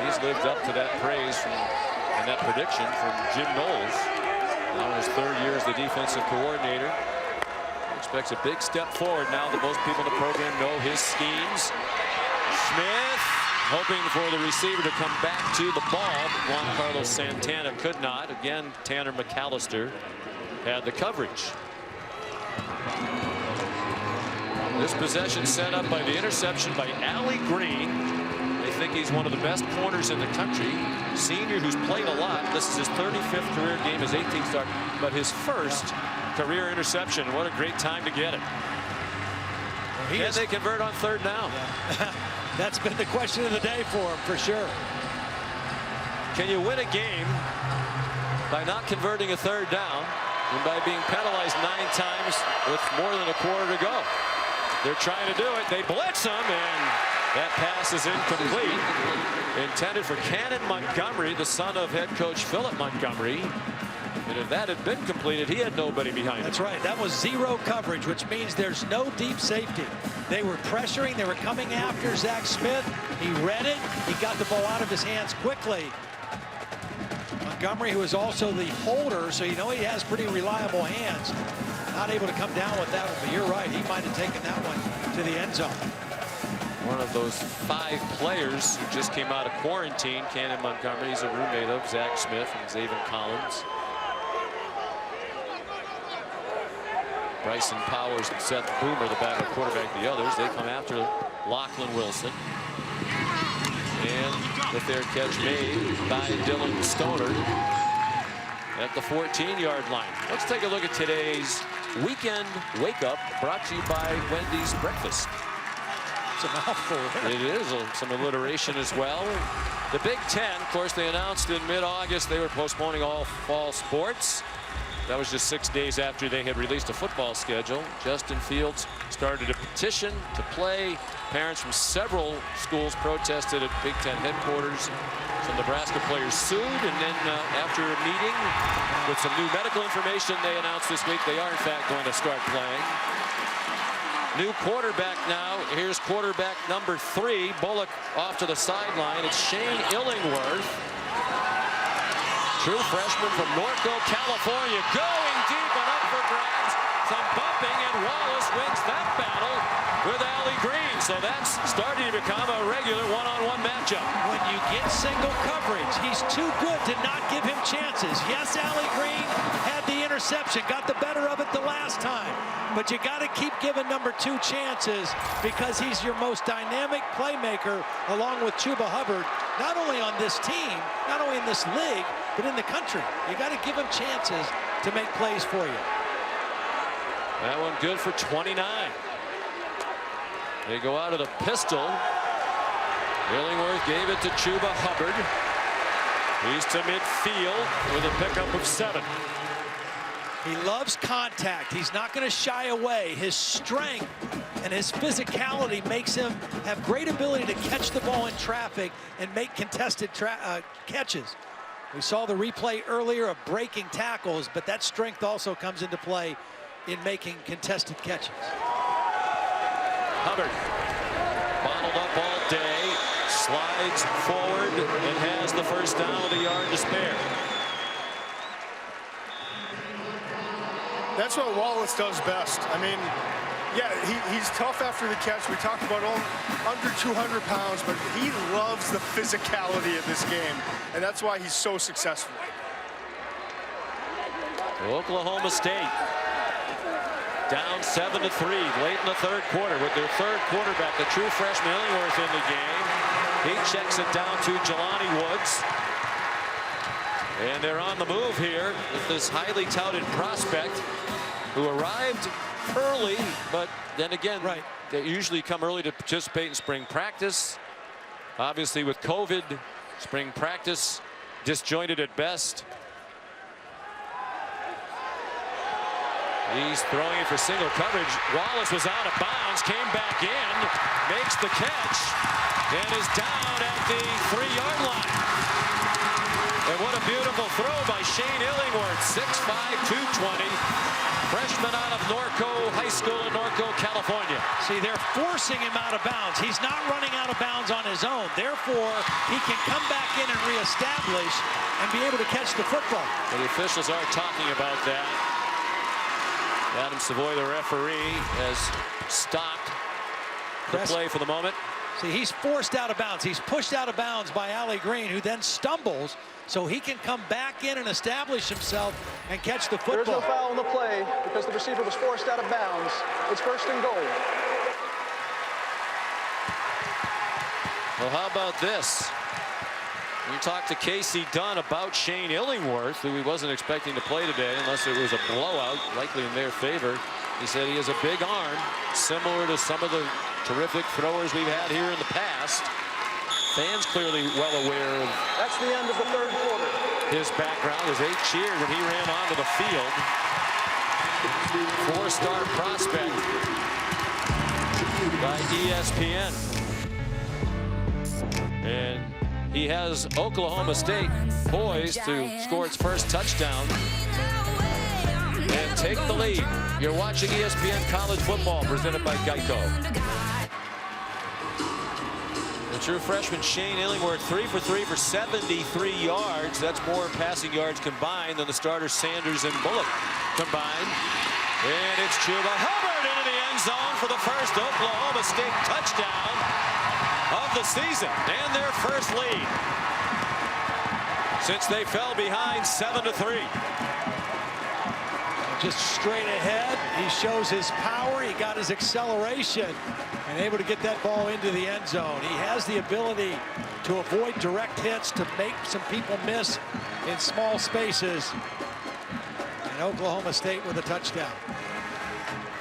he's lived up to that praise and that prediction from Jim Knowles. Now in his 3rd year as the defensive coordinator. Expects a big step forward now that most people in the program know his schemes. Smith hoping for the receiver to come back to the ball. Juan Carlos Santana could not. Again, Tanner McAllister had the coverage. This possession set up by the interception by Allie Green. They think he's one of the best corners in the country. Senior who's played a lot. This is his 35th career game, his 18th start, but his first career interception. What a great time to get it. Can they convert on 3rd down? Yeah. That's been the question of the day for him, for sure. Can you win a game by not converting a 3rd down and by being penalized 9 times with more than a quarter to go? They're trying to do it. They blitz him, and that pass is incomplete. Intended for Cannon Montgomery, the son of head coach Philip Montgomery. And if that had been completed, he had nobody behind him. That's right. That was 0 coverage, which means there's no deep safety. They were pressuring. They were coming after Zach Smith. He read it. He got the ball out of his hands quickly. Montgomery, who is also the holder, so you know he has pretty reliable hands. Not able to come down with that one, but you're right. He might have taken that one to the end zone. One of those 5 players who just came out of quarantine, Cannon Montgomery. He's a roommate of Zach Smith and Zaven Collins. Bryson Powers and Seth Boomer, the backup quarterback, the others. They come after Lachlan Wilson. And the fair catch made by Dylan Stoner at the 14-yard line. Let's take a look at today's weekend wake-up, brought to you by Wendy's Breakfast. It's a mouthful. It is some alliteration as well. The Big Ten, of course, they announced in mid-August they were postponing all fall sports. That was just 6 days after they had released a football schedule. Justin Fields started a petition to play. Parents from several schools protested at Big Ten headquarters. Some Nebraska players sued, and then after a meeting with some new medical information, they announced this week they are in fact going to start playing. New quarterback now. Here's quarterback number 3. Bullock off to the sideline. It's Shane Illingworth. True freshman from Norco, California, going deep and up for grabs. some bumping, and Wallace wins that battle with Allie Green. So that's starting to become a regular one-on-one matchup. When you get single coverage, he's too good to not give him chances. Yes, Allie Green had the interception, got the better of it the last time. But you got to keep giving number 2 chances because he's your most dynamic playmaker along with Chuba Hubbard, not only on this team, not only in this league, but in the country. You got to give him chances to make plays for you. That one good for 29. They go out of the pistol. Illingworth gave it to Chuba Hubbard. He's to midfield with a pickup of 7. He loves contact. He's not going to shy away. His strength and his physicality makes him have great ability to catch the ball in traffic and make contested catches. We saw the replay earlier of breaking tackles, but that strength also comes into play in making contested catches. Hubbard bottled up all day, slides forward and has the first down with a yard to spare. That's what Wallace does best. I mean, yeah, he's tough after the catch. We talked about under 200 pounds, but he loves the physicality of this game, and that's why he's so successful. Oklahoma State down 7-3 late in the third quarter with their third quarterback, the true freshman Illingworth, in the game. He checks it down to Jelani Woods. And they're on the move here with this highly touted prospect who arrived early, but then again, they usually come early to participate in spring practice. Obviously with COVID, spring practice disjointed at best. He's throwing it for single coverage. Wallace was out of bounds, came back in, makes the catch, and is down at the 3-yard line. And what a beautiful throw by Shane Illingworth, 6'5", 220, freshman out of Norco High School in Norco, California. See, they're forcing him out of bounds. He's not running out of bounds on his own. Therefore, he can come back in and reestablish and be able to catch the football. The officials are talking about that. Adam Savoy, the referee, has stopped the play for the moment. See, he's forced out of bounds. He's pushed out of bounds by Allie Green, who then stumbles, so he can come back in and establish himself and catch the football. There's no foul on the play because the receiver was forced out of bounds. It's 1st and goal. Well, how about this? We talked to Casey Dunn about Shane Illingworth, who he wasn't expecting to play today unless it was a blowout, likely in their favor. He said he has a big arm, similar to some of the terrific throwers we've had here in the past. Fans clearly well aware of That's the end of the third quarter. His background as they cheered when he ran onto the field. 4-star prospect by ESPN. And he has Oklahoma State poised to score its first touchdown and take the lead. You're watching ESPN College Football presented by Geico. The true freshman Shane Illingworth, 3 for 3 for 73 yards. That's more passing yards combined than the starters Sanders and Bullock combined. And it's Chuba Hubbard into the end zone for the first Oklahoma State touchdown of the season and their first lead since they fell behind 7-3. Just straight ahead, he shows his power, he got his acceleration and able to get that ball into the end zone. He has the ability to avoid direct hits, to make some people miss in small spaces. And Oklahoma State with a touchdown.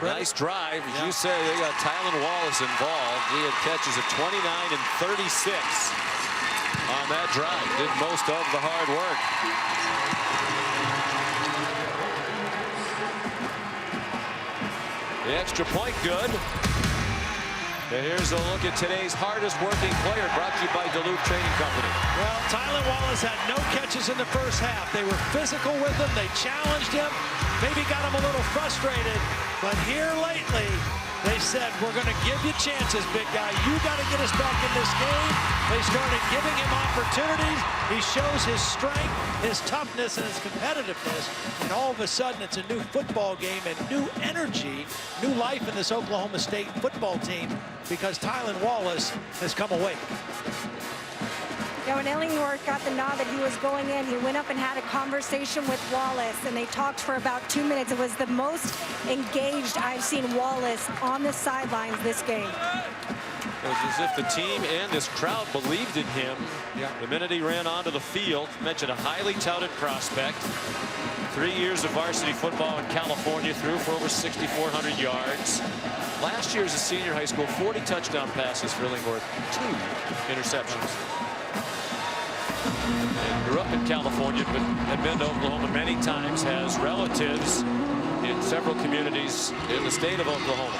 Nice drive. As you say, they got Tylan Wallace involved. He had catches of 29 and 36 on that drive. Did most of the hard work. The extra point good. And here's a look at today's hardest working player, brought to you by Duluth Training Company. Well, Tylan Wallace had no catches in the first half. They were physical with him. They challenged him. Maybe got him a little frustrated. But here lately, They said, we're going to give you chances, big guy. You got to get us back in this game. They started giving him opportunities. He shows his strength, his toughness, and his competitiveness. And all of a sudden, it's a new football game and new energy, new life in this Oklahoma State football team because Tylan Wallace has come awake. Yeah, when Illingworth got the nod that he was going in, he went up and had a conversation with Wallace, and they talked for about 2 minutes. It was the most engaged I've seen Wallace on the sidelines this game. It was as if the team and this crowd believed in him. Yeah. The minute he ran onto the field, mentioned a highly touted prospect. 3 years of varsity football in California, threw for over 6,400 yards. Last year as a senior high school, 40 touchdown passes for Illingworth, 2 interceptions. And grew up in California, but had been to Oklahoma many times, has relatives in several communities in the state of Oklahoma.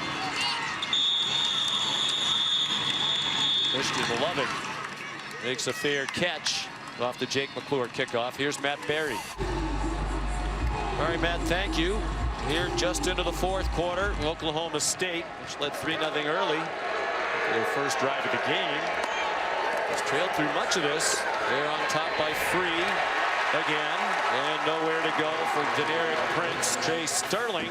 Christian Loving makes a fair catch off the Jake McClure kickoff. Here's Matt Berry. All right, Matt, thank you. Here just into the fourth quarter, Oklahoma State, which led 3-0 early, their first drive of the game, has trailed through much of this. They're on top by 3 again, and nowhere to go for Deneric Prince. Trey Sterling,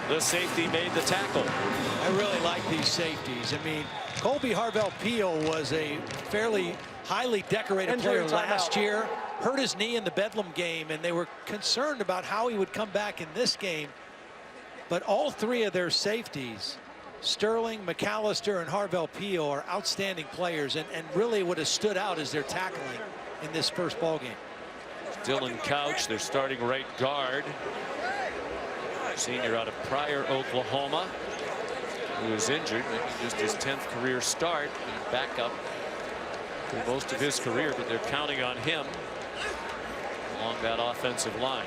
the safety, made the tackle. I really like these safeties. I mean, Colby Harvell-Peel was a fairly highly decorated player last year. Hurt his knee in the Bedlam game, and they were concerned about how he would come back in this game. But all 3 of their safeties, Sterling, McAllister, and Harvell-Peel, are outstanding players and really what has stood out is their tackling in this first ball game. Dylan Couch, their starting right guard, senior out of Pryor, Oklahoma, who was injured, making just his 10th career start and backup for most of his career, but they're counting on him along that offensive line.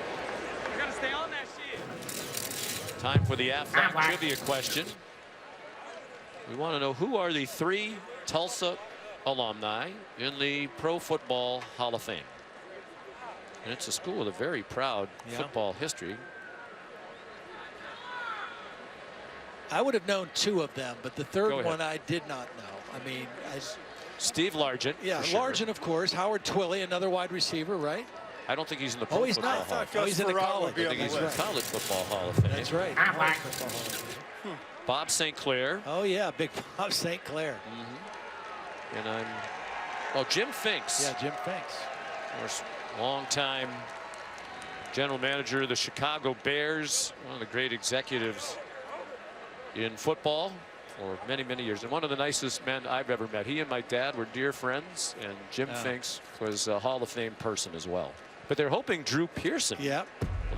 You gotta stay on that shit. Time for the Aflac trivia question. We want to know, who are the 3 Tulsa alumni in the Pro Football Hall of Fame? And it's a school with a very proud football history. I would have known 2 of them, but the third one I did not know. I mean, Steve Largent. Yeah, Largent, of course. Howard Twilley, another wide receiver, right? I don't think he's in the Pro Football Hall of Fame. Oh, he's in the college. I think he's in the College Football Hall of Fame. That's right. Bob St. Clair. Oh, yeah, big Bob St. Clair. And Jim Finks. Yeah, Jim Finks. Of course, longtime general manager of the Chicago Bears, one of the great executives in football for many, many years, and one of the nicest men I've ever met. He and my dad were dear friends, and Jim Finks was a Hall of Fame person as well. But they're hoping Drew Pearson, a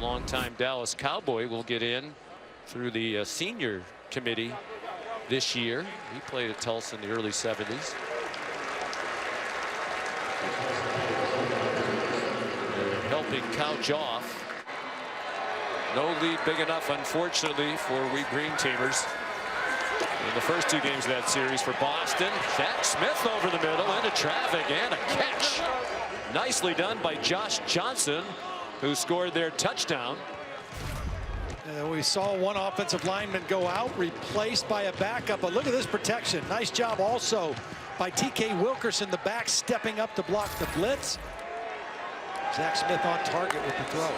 longtime Dallas Cowboy, will get in through the senior committee this year. He played at Tulsa in the early 70s. They're helping Couch off. No lead big enough, unfortunately, for we Green Teamers. In the first 2 games of that series for Boston, Jack Smith over the middle into traffic and a catch. Nicely done by Josh Johnson, who scored their touchdown. We saw one offensive lineman go out, replaced by a backup. But look at this protection. Nice job also by T.K. Wilkerson, the back, stepping up to block the blitz. Zach Smith on target with the throw.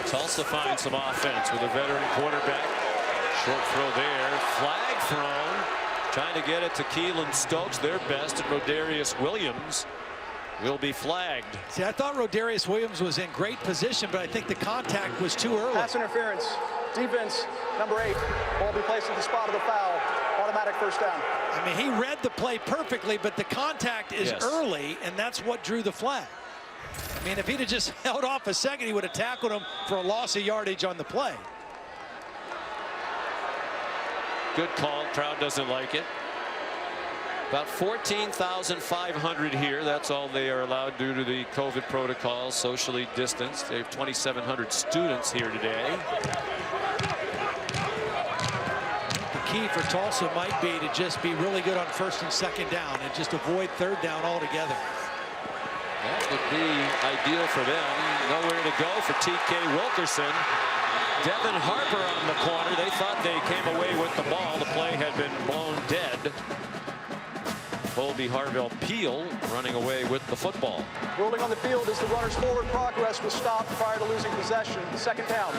Tulsa finds some offense with a veteran quarterback. Short throw there. Flag thrown. Trying to get it to Keelan Stokes, their best, and Rodarius Williams will be flagged. See, I thought Rodarius Williams was in great position, but I think the contact was too early. Pass interference. Defense, number 8. Ball be placed at the spot of the foul. Automatic first down. I mean, he read the play perfectly, but the contact is early, and that's what drew the flag. I mean, if he'd have just held off a second, he would have tackled him for a loss of yardage on the play. Good call. Crowd doesn't like it. About 14,500 here. That's all they are allowed due to the COVID protocols, socially distanced. They have 2,700 students here today. The key for Tulsa might be to just be really good on 1st and 2nd down and just avoid 3rd down altogether. That would be ideal for them. Nowhere to go for T.K. Wilkerson. Devin Harper on the corner. They thought they came away with the ball. The play had been blown dead. Colby Harville Peel running away with the football. Rolling on the field as the runner's forward progress was stopped prior to losing possession. Second down.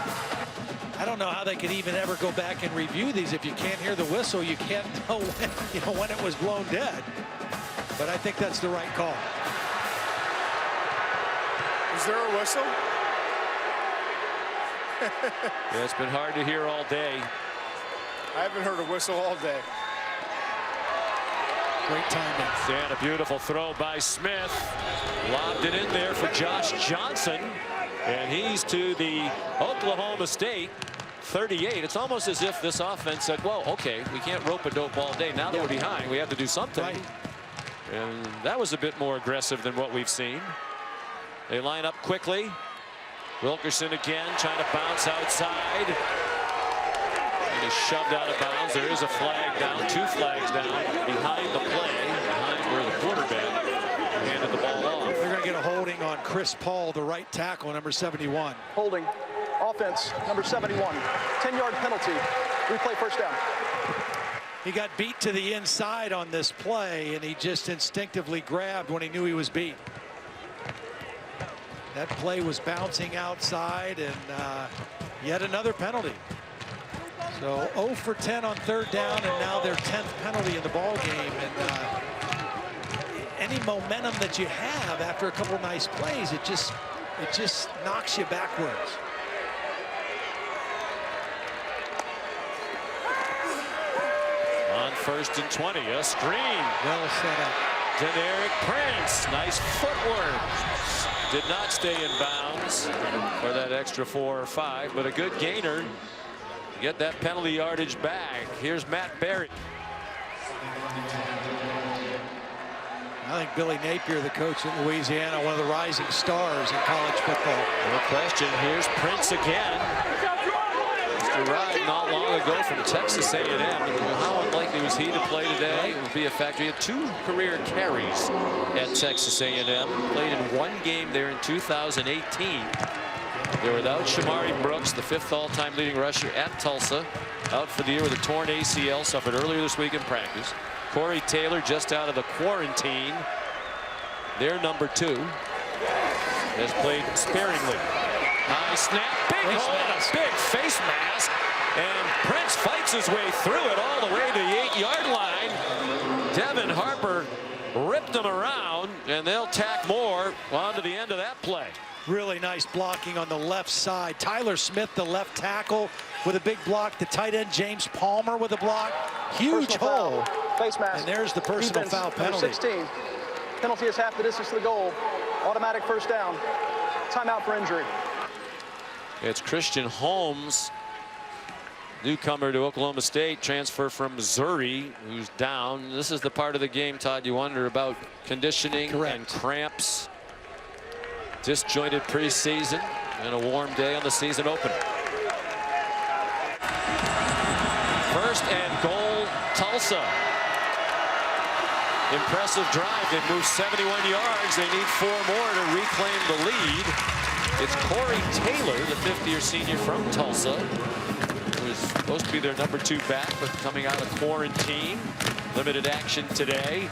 I don't know how they could even ever go back and review these. If you can't hear the whistle, you can't know when it was blown dead. But I think that's the right call. Is there a whistle? Yeah, it's been hard to hear all day. I haven't heard a whistle all day. Great timing. And a beautiful throw by Smith. Lobbed it in there for Josh Johnson. And he's to the Oklahoma State 38. It's almost as if this offense said, well, okay, we can't rope a dope all day. Now that we're behind, we have to do something. Right. And that was a bit more aggressive than what we've seen. They line up quickly. Wilkerson again trying to bounce outside. And he's shoved out of bounds. There is a flag down, 2 flags down behind the play, behind where the quarterback handed the ball off. They're going to get a holding on Chris Paul, the right tackle, number 71. Holding. Offense, number 71. 10-yard penalty. Replay first down. He got beat to the inside on this play, and he just instinctively grabbed when he knew he was beat. That play was bouncing outside, and yet another penalty. So 0 for 10 on 3rd down, and now their 10th penalty in the ball game. And any momentum that you have after a couple nice plays, it just knocks you backwards. On 1st and 20, a screen. Well set up. Deneric Prince, nice footwork. Did not stay in bounds for that extra 4 or 5, but a good gainer. Get that penalty yardage back. Here's Matt Berry. I think Billy Napier, the coach at Louisiana, one of the rising stars in college football. No question. Here's Prince again. Mr. Rod not long ago from Texas A&M. How unlikely was he to play today? It would be a factor. He had 2 career carries at Texas A&M. Played in 1 game there in 2018. They're without Shamari Brooks, the 5th all-time leading rusher at Tulsa. Out for the year with a torn ACL, suffered earlier this week in practice. Corey Taylor just out of the quarantine. Their number 2 has played sparingly. High snap, big hole, and a big face mask. And Prince fights his way through it all the way to the 8-yard line. Devin Harper ripped him around, and they'll tack more onto the end of that play. Really nice blocking on the left side. Tyler Smith, the left tackle, with a big block. The tight end, James Palmer, with a block. Huge hole. Face mask. And there's the personal foul penalty. Number 16. Penalty is half the distance to the goal. Automatic first down. Timeout for injury. It's Christian Holmes, newcomer to Oklahoma State, transfer from Missouri, who's down. This is the part of the game, Todd, you wonder about conditioning. Correct. And cramps. Disjointed preseason and a warm day on the season opener. 1st and goal, Tulsa. Impressive drive. They've moved 71 yards. They need 4 more to reclaim the lead. It's Corey Taylor, the 5th-year senior from Tulsa, who is supposed to be their number 2 back, but coming out of quarantine. Limited action today.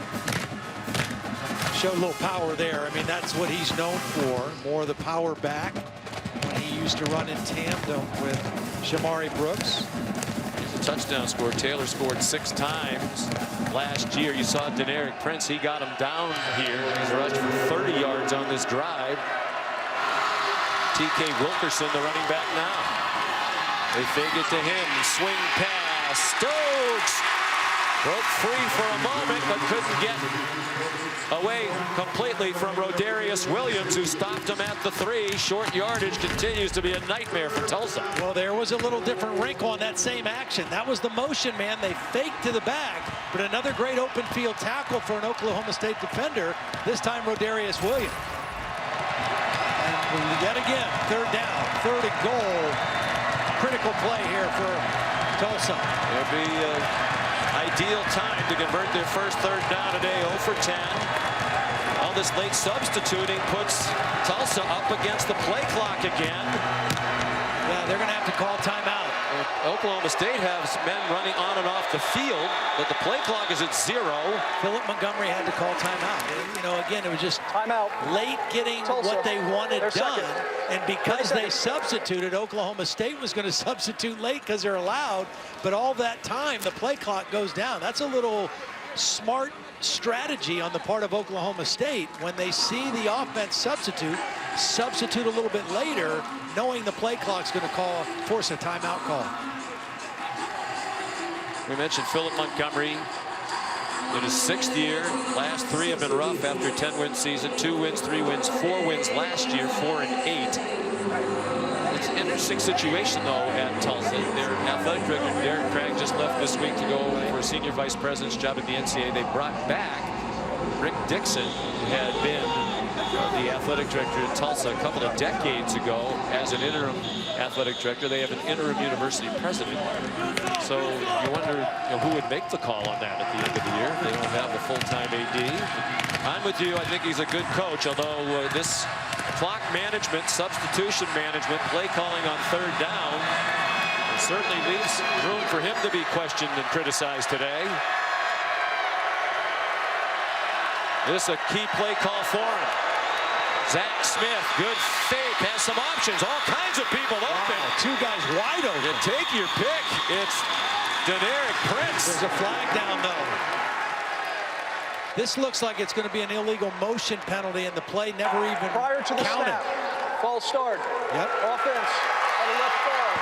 Showed a little power there. I mean, that's what he's known for. More of the power back. When he used to run in tandem with Shamari Brooks. He's a touchdown scorer. Taylor scored 6 times last year. You saw Deneric Prince. He got him down here. He's rushed for 30 yards on this drive. TK Wilkerson, the running back now. They fake it to him. Swing pass. Stokes broke free for a moment, but couldn't get away completely from Rodarius Williams, who stopped him at the 3. Short yardage continues to be a nightmare for Tulsa. Well, there was a little different wrinkle on that same action. That was the motion, man. They faked to the back, but another great open field tackle for an Oklahoma State defender, this time Rodarius Williams. And yet again, 3rd down, 3rd and goal. Critical play here for Tulsa. It'll be ideal time to convert their first 3rd down today. 0 for 10. All this late substituting puts Tulsa up against the play clock again. That they're going to have to call timeout. Well, Oklahoma State has men running on and off the field, but the play clock is at 0. Philip Montgomery had to call timeout. You know, again, it was just Timeout. late getting Tulsa. what they wanted They're done. second. And because they substituted, Oklahoma State was going to substitute late because they're allowed. But all that time, the play clock goes down. That's a little smart strategy on the part of Oklahoma State when they see the offense substitute a little bit later, knowing the play clock's going to force a timeout call. We mentioned Philip Montgomery in his 6th year. Last 3 have been rough after a 10-win season. 2 wins, 3 wins, 4 wins last year, 4 and 8. It's an interesting situation, though, at Tulsa. Their athletic director, Derek Craig, just left this week to go for a senior vice president's job at the NCAA. They brought back Rick Dixon, who had been the athletic director at Tulsa a couple of decades ago as an interim athletic director. They have an interim university president. So you wonder who would make the call on that at the end of the year. They don't have the full-time AD. I'm with you. I think he's a good coach, although this clock management, substitution management, play calling on 3rd down certainly leaves room for him to be questioned and criticized today. This is a key play call for him. Zach Smith, good fake, has some options. All kinds of people open. Wow, 2 guys wide open. You take your pick. It's Deneric Prince. There's a flag down, though. This looks like it's going to be an illegal motion penalty, and the play never even Prior to the counted. snap. False start. Yep. Offense on the left guard.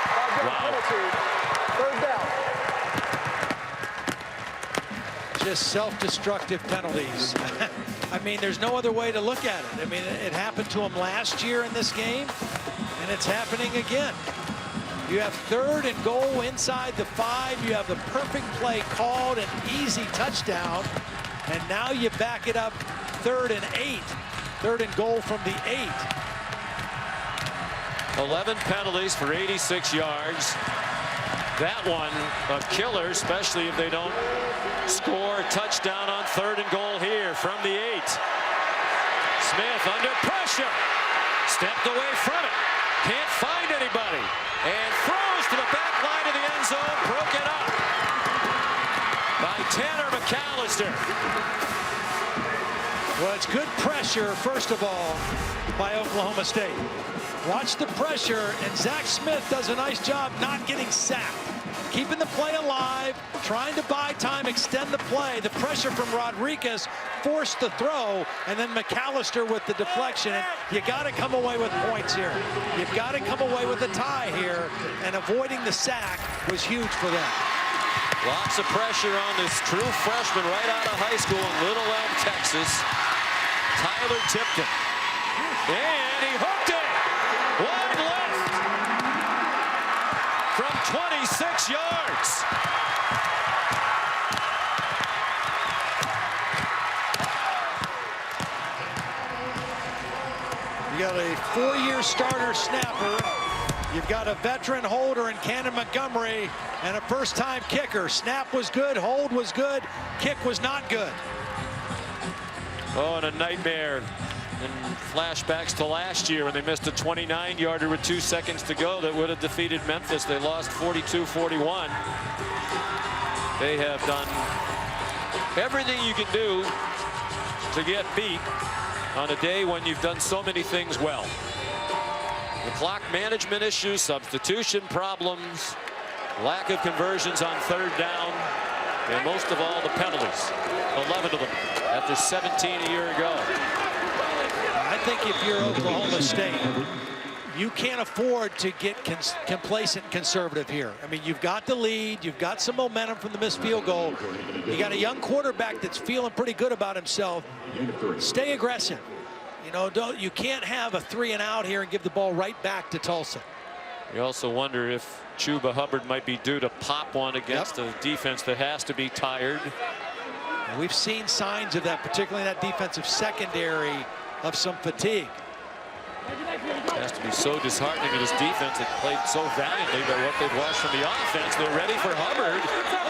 5-yard penalty. 3rd down. Just self-destructive penalties. I mean, there's no other way to look at it. I mean, it happened to him last year in this game, and it's happening again. You have 3rd and goal inside the 5. You have the perfect play called, an easy touchdown, and now you back it up 3rd and 8. 3rd and goal from the 8. 11 penalties for 86 yards. That one a killer, especially if they don't score a touchdown on 3rd and goal here from the 8. Smith under pressure. Stepped away from it. Can't find anybody. And throws to the back line of the end zone. Broken up by Tanner McAllister. Well, it's good pressure, first of all, by Oklahoma State. Watch the pressure, and Zach Smith does a nice job not getting sacked. Keeping the play alive, trying to buy time, extend the play. The pressure from Rodriguez forced the throw, and then McAllister with the deflection. And you got to come away with points here. You've got to come away with a tie here, and avoiding the sack was huge for them. Lots of pressure on this true freshman right out of high school in Little Elm, Texas. Tyler Tipton. And he hooked it. Wide left. From 26 yards. You got a 4-year starter snapper. You've got a veteran holder in Cannon Montgomery and a first-time kicker. Snap was good, hold was good, kick was not good. Oh, and a nightmare. And flashbacks to last year when they missed a 29-yarder with 2 seconds to go that would have defeated Memphis. They lost 42-41. They have done everything you can do to get beat on a day when you've done so many things well. The clock management issues, substitution problems, lack of conversions on 3rd down, and most of all the penalties. 11 of them after 17 a year ago. I think if you're Oklahoma State, you can't afford to get complacent and conservative here. I mean, you've got the lead, you've got some momentum from the missed field goal. You got a young quarterback that's feeling pretty good about himself. Stay aggressive. You know, you can't have a 3 and out here and give the ball right back to Tulsa. You also wonder if Chuba Hubbard might be due to pop one against a defense that has to be tired. We've seen signs of that, particularly in that defensive secondary, of some fatigue. It has to be so disheartening in his defense that played so valiantly, but what they've watched from the offense, they're ready for Hubbard.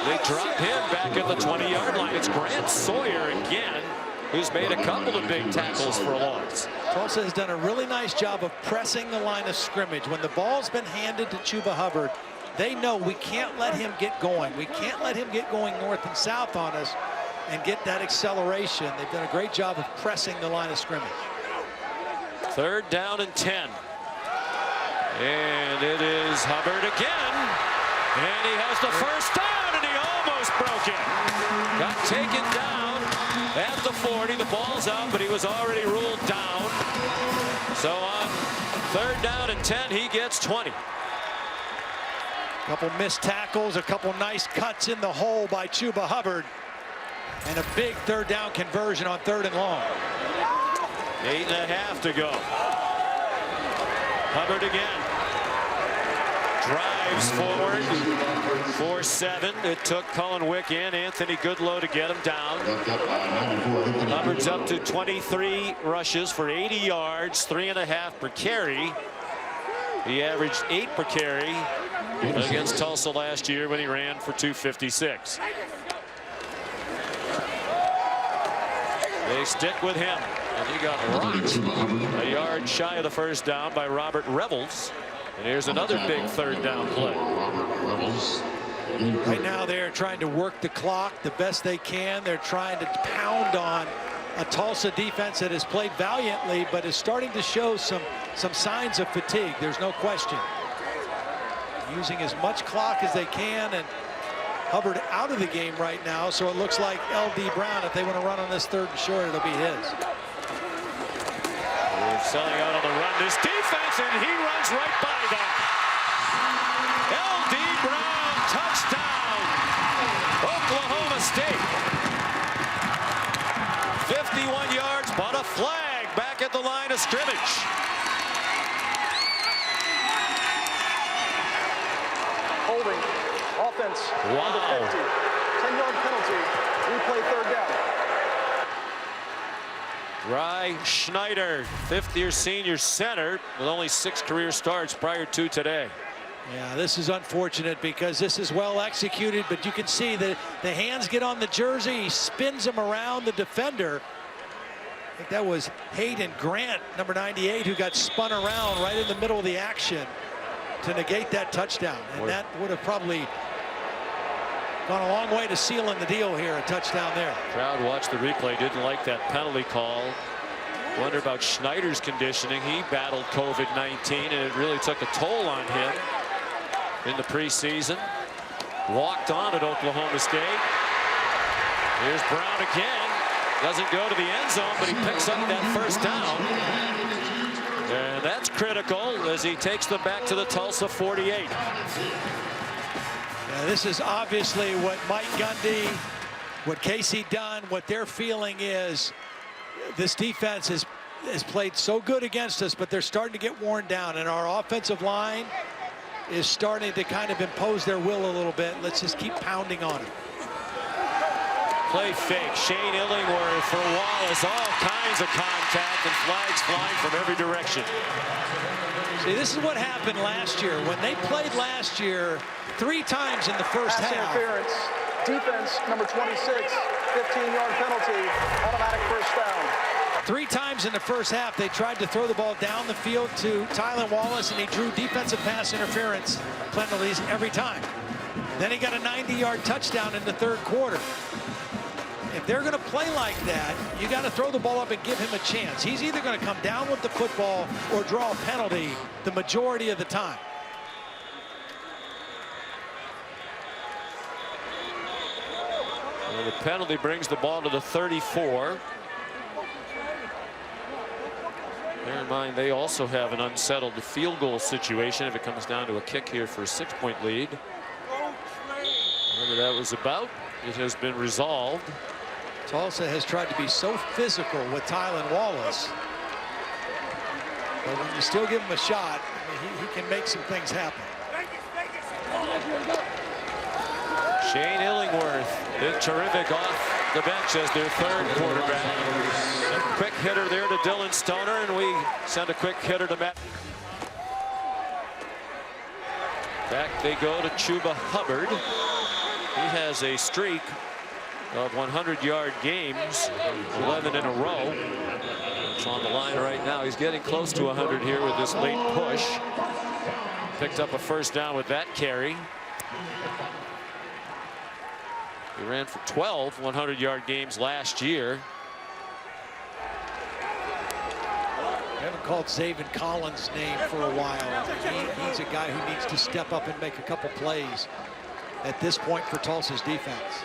They drop him back at the 20-yard line. It's Grant Sawyer again, who's made a couple of big tackles for a loss. Tulsa has done a really nice job of pressing the line of scrimmage. When the ball's been handed to Chuba Hubbard, they know we can't let him get going. We can't let him get going north and south on us and get that acceleration. They've done a great job of pressing the line of scrimmage. 3rd down and 10. And it is Hubbard again. And he has the first down, and he almost broke it. Got taken down at the 40. The ball's out, but he was already ruled down. So on 3rd down and 10, he gets 20. A couple missed tackles, a couple nice cuts in the hole by Chuba Hubbard, and a big 3rd down conversion on 3rd and long. 8.5 to go. Hubbard again. Drives forward for 7. It took Cullen Wick and Anthony Goodlow to get him down. Hubbard's up to 23 rushes for 80 yards, 3.5 per carry. He averaged 8 per carry against Tulsa last year when he ran for 256. They stick with him, and he got rocked a yard shy of the first down by Robert Revels. And here's another big 3rd down play. Right now they're trying to work the clock the best they can. They're trying to pound on a Tulsa defense that has played valiantly but is starting to show some signs of fatigue. There's no question. Using as much clock as they can, and Hubbard out of the game right now, so it looks like L.D. Brown, if they want to run on this 3rd and short, it'll be his. They're selling out on the run. This defense, and he runs right by them. L.D. Brown, touchdown, Oklahoma State. 51 yards, but a flag back at the line of scrimmage. Holding. Offense. Wow. 10-yard penalty. Replay 3rd down. Rye Schneider, 5th-year senior center with only 6 career starts prior to today. Yeah, this is unfortunate because this is well executed, but you can see that the hands get on the jersey. He spins them around the defender. I think that was Hayden Grant, number 98, who got spun around right in the middle of the action to negate that touchdown. And that would have probably gone a long way to sealing the deal here, a touchdown there. Crowd watched the replay, didn't like that penalty call. Wonder about Schneider's conditioning. He battled COVID-19, and it really took a toll on him in the preseason. Walked on at Oklahoma State. Here's Brown again. Doesn't go to the end zone, but he picks up that first down. And that's critical as he takes them back to the Tulsa 48. Yeah, this is obviously what Mike Gundy, what Casey Dunn, what their feeling is. This defense has played so good against us, but they're starting to get worn down, and our offensive line is starting to kind of impose their will a little bit. Let's just keep pounding on it. Play fake. Shane Illingworth for Wallace. All kinds of contact and flags flying from every direction. See, this is what happened last year. When they played last year 3 times in the first Pass half. interference. Defense, number 26. 15-yard penalty. Automatic first down. 3 times in the first half, they tried to throw the ball down the field to Tylan Wallace, and he drew defensive pass interference penalties every time. Then he got a 90-yard touchdown in the 3rd quarter. If they're going to play like that, you got to throw the ball up and give him a chance. He's either going to come down with the football or draw a penalty the majority of the time. Well, the penalty brings the ball to the 34. Bear in mind, they also have an unsettled field goal situation if it comes down to a kick here for a 6-point lead. Whatever that was about, it has been resolved. Tulsa has tried to be so physical with Tylan Wallace. But when you still give him a shot, I mean, he can make some things happen. Shane Illingworth, been terrific off the bench as their 3rd quarterback. A quick hitter there to Dylan Stoner, and we send a quick hitter to Matt. Back they go to Chuba Hubbard. He has a streak of 100-yard games, 11 in a row. It's on the line right now. He's getting close to 100 here with this late push. Picked up a first down with that carry. He ran for 12 100-yard games last year. Haven't called Zaven Collins' name for a while. He's a guy who needs to step up and make a couple plays at this point for Tulsa's defense.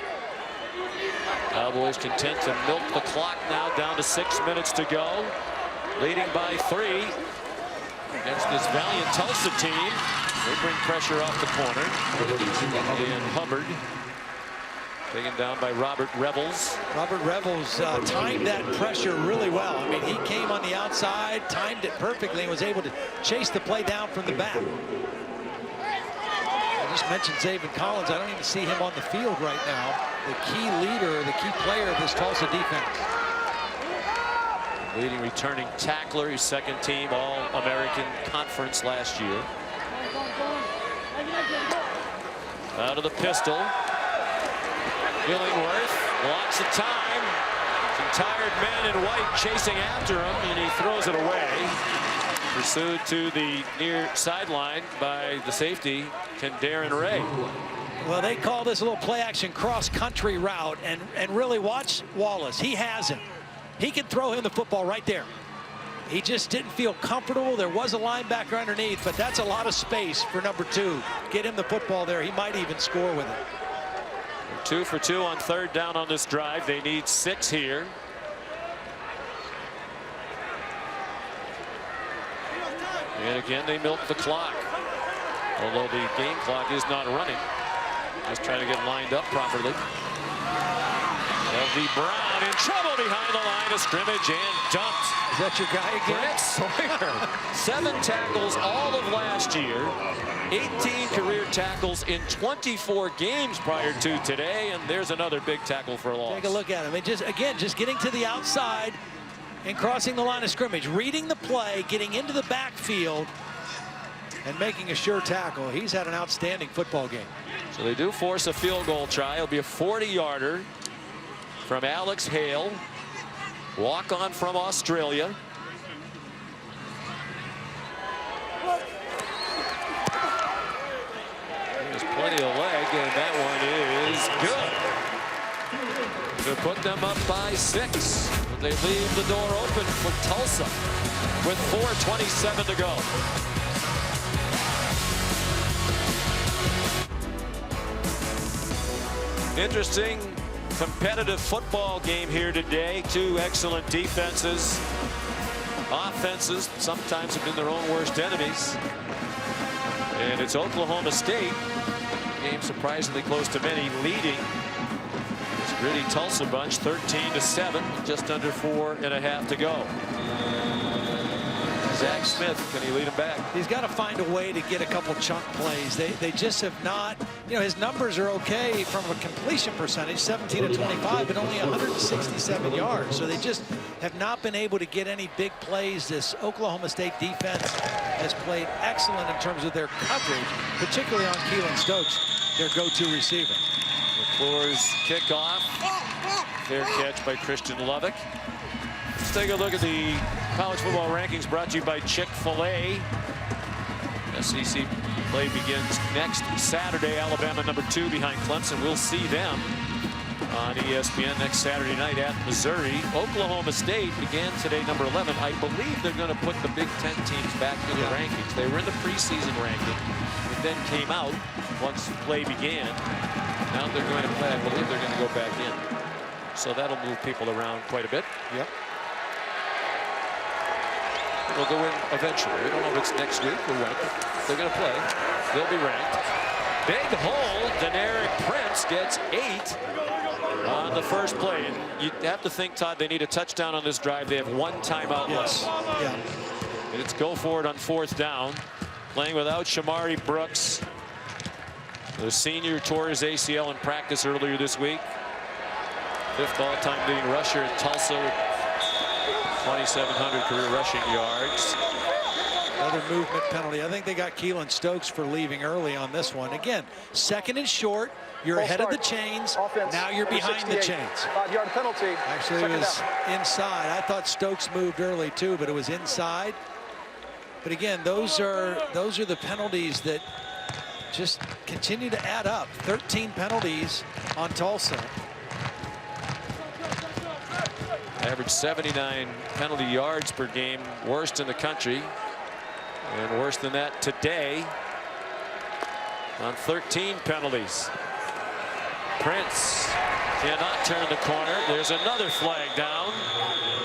Cowboys content to milk the clock now, down to 6 minutes to go. Leading by 3 against this valiant Tulsa team. They bring pressure off the corner. And Hubbard taken down by Robert Revels. Robert Revels timed that pressure really well. I mean, he came on the outside, timed it perfectly, and was able to chase the play down from the back. I just mentioned Zaven Collins. I don't even see him on the field right now. The key leader, the key player of this Tulsa defense. Leading returning tackler, his second team All-American Conference last year. Out of the pistol. Illingworth, lots of time. Some tired men in white chasing after him, and he throws it away. Pursued to the near sideline by the safety, Darren Ray. Well, they call this a little play-action cross-country route, and really watch Wallace. He has him. He can throw him the football right there. He just didn't feel comfortable. There was a linebacker underneath, but that's a lot of space for number 2. Get him the football there. He might even score with it. 2 for 2 on third down on this drive. They need 6 here. And again, they milk the clock. Although the game clock is not running. Just trying to get lined up properly. L.V. Brown in trouble behind the line of scrimmage and dumped. Is that your guy again? Brett Sawyer. 7 tackles all of last year. 18 career tackles in 24 games prior to today, and there's another big tackle for a loss. Take a look at him. And just getting to the outside and crossing the line of scrimmage, reading the play, getting into the backfield, and making a sure tackle. He's had an outstanding football game. So they do force a field goal try. It'll be a 40-yarder from Alex Hale. Walk on from Australia. There's plenty of leg, and that one is good. To put them up by 6. But they leave the door open for Tulsa with 4:27 to go. Interesting competitive football game here today. 2 excellent defenses. Offenses sometimes have been their own worst enemies. And it's Oklahoma State. Game surprisingly close to many, leading this gritty Tulsa bunch 13-7, just under 4.5 to go. Zach Smith, can he lead him back? He's got to find a way to get a couple chunk plays. They just have not, you know, his numbers are okay from a completion percentage, 17 of 25, but only 167 yards. So they just have not been able to get any big plays. This Oklahoma State defense has played excellent in terms of their coverage, particularly on Keelan Stokes, their go-to receiver. McClure's kickoff. Fair catch by Christian Lovick. Let's take a look at the college football rankings brought to you by Chick-fil-A. SEC play begins next Saturday. Alabama #2 behind Clemson. We'll see them on ESPN next Saturday night at Missouri. Oklahoma State began today #11. I believe they're going to put the Big Ten teams back in the rankings. They were in the preseason ranking. It then came out once play began. Now they're going to play. I believe they're going to go back in. So that'll move people around quite a bit. Yep. They'll go in eventually. We don't know if it's next week or when. They're going to play. They'll be ranked. Big hole. Deneric Prince gets 8 on the first play. And you have to think, Todd, they need a touchdown on this drive. They have 1 timeout left. Yeah. And it's go for it on 4th down. Playing without Shamari Brooks. The senior tore his ACL in practice earlier this week. 5th all-time leading rusher in Tulsa with 2,700 career rushing yards. Another movement penalty. I think they got Keelan Stokes for leaving early on this one. Again, second and short. You're ahead of the chains. Offense, now you're behind the chains. 5-yard penalty. Actually, it was inside. I thought Stokes moved early too, but it was inside. But again, those are the penalties that just continue to add up. 13 penalties on Tulsa. Average 79 penalty yards per game, worst in the country, and worse than that today on 13 penalties. Prince cannot turn the corner. There's another flag down,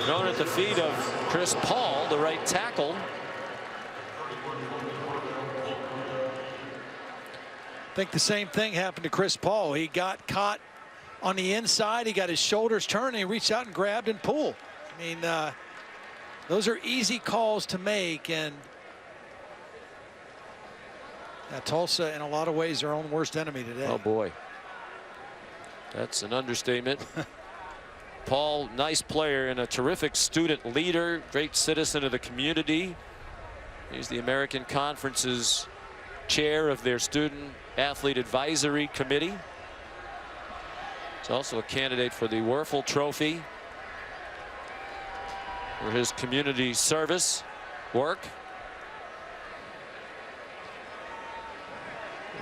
thrown at the feet of Chris Paul, the right tackle. I think the same thing happened to Chris Paul. He got caught on the inside. He got his shoulders turned, and he reached out and grabbed and pulled. I mean, those are easy calls to make, and Tulsa, in a lot of ways, their own worst enemy today. Oh, boy. That's an understatement. Paul, nice player and a terrific student leader, great citizen of the community. He's the American Conference's chair of their Student Athlete Advisory Committee. He's also a candidate for the Werfel Trophy for his community service work.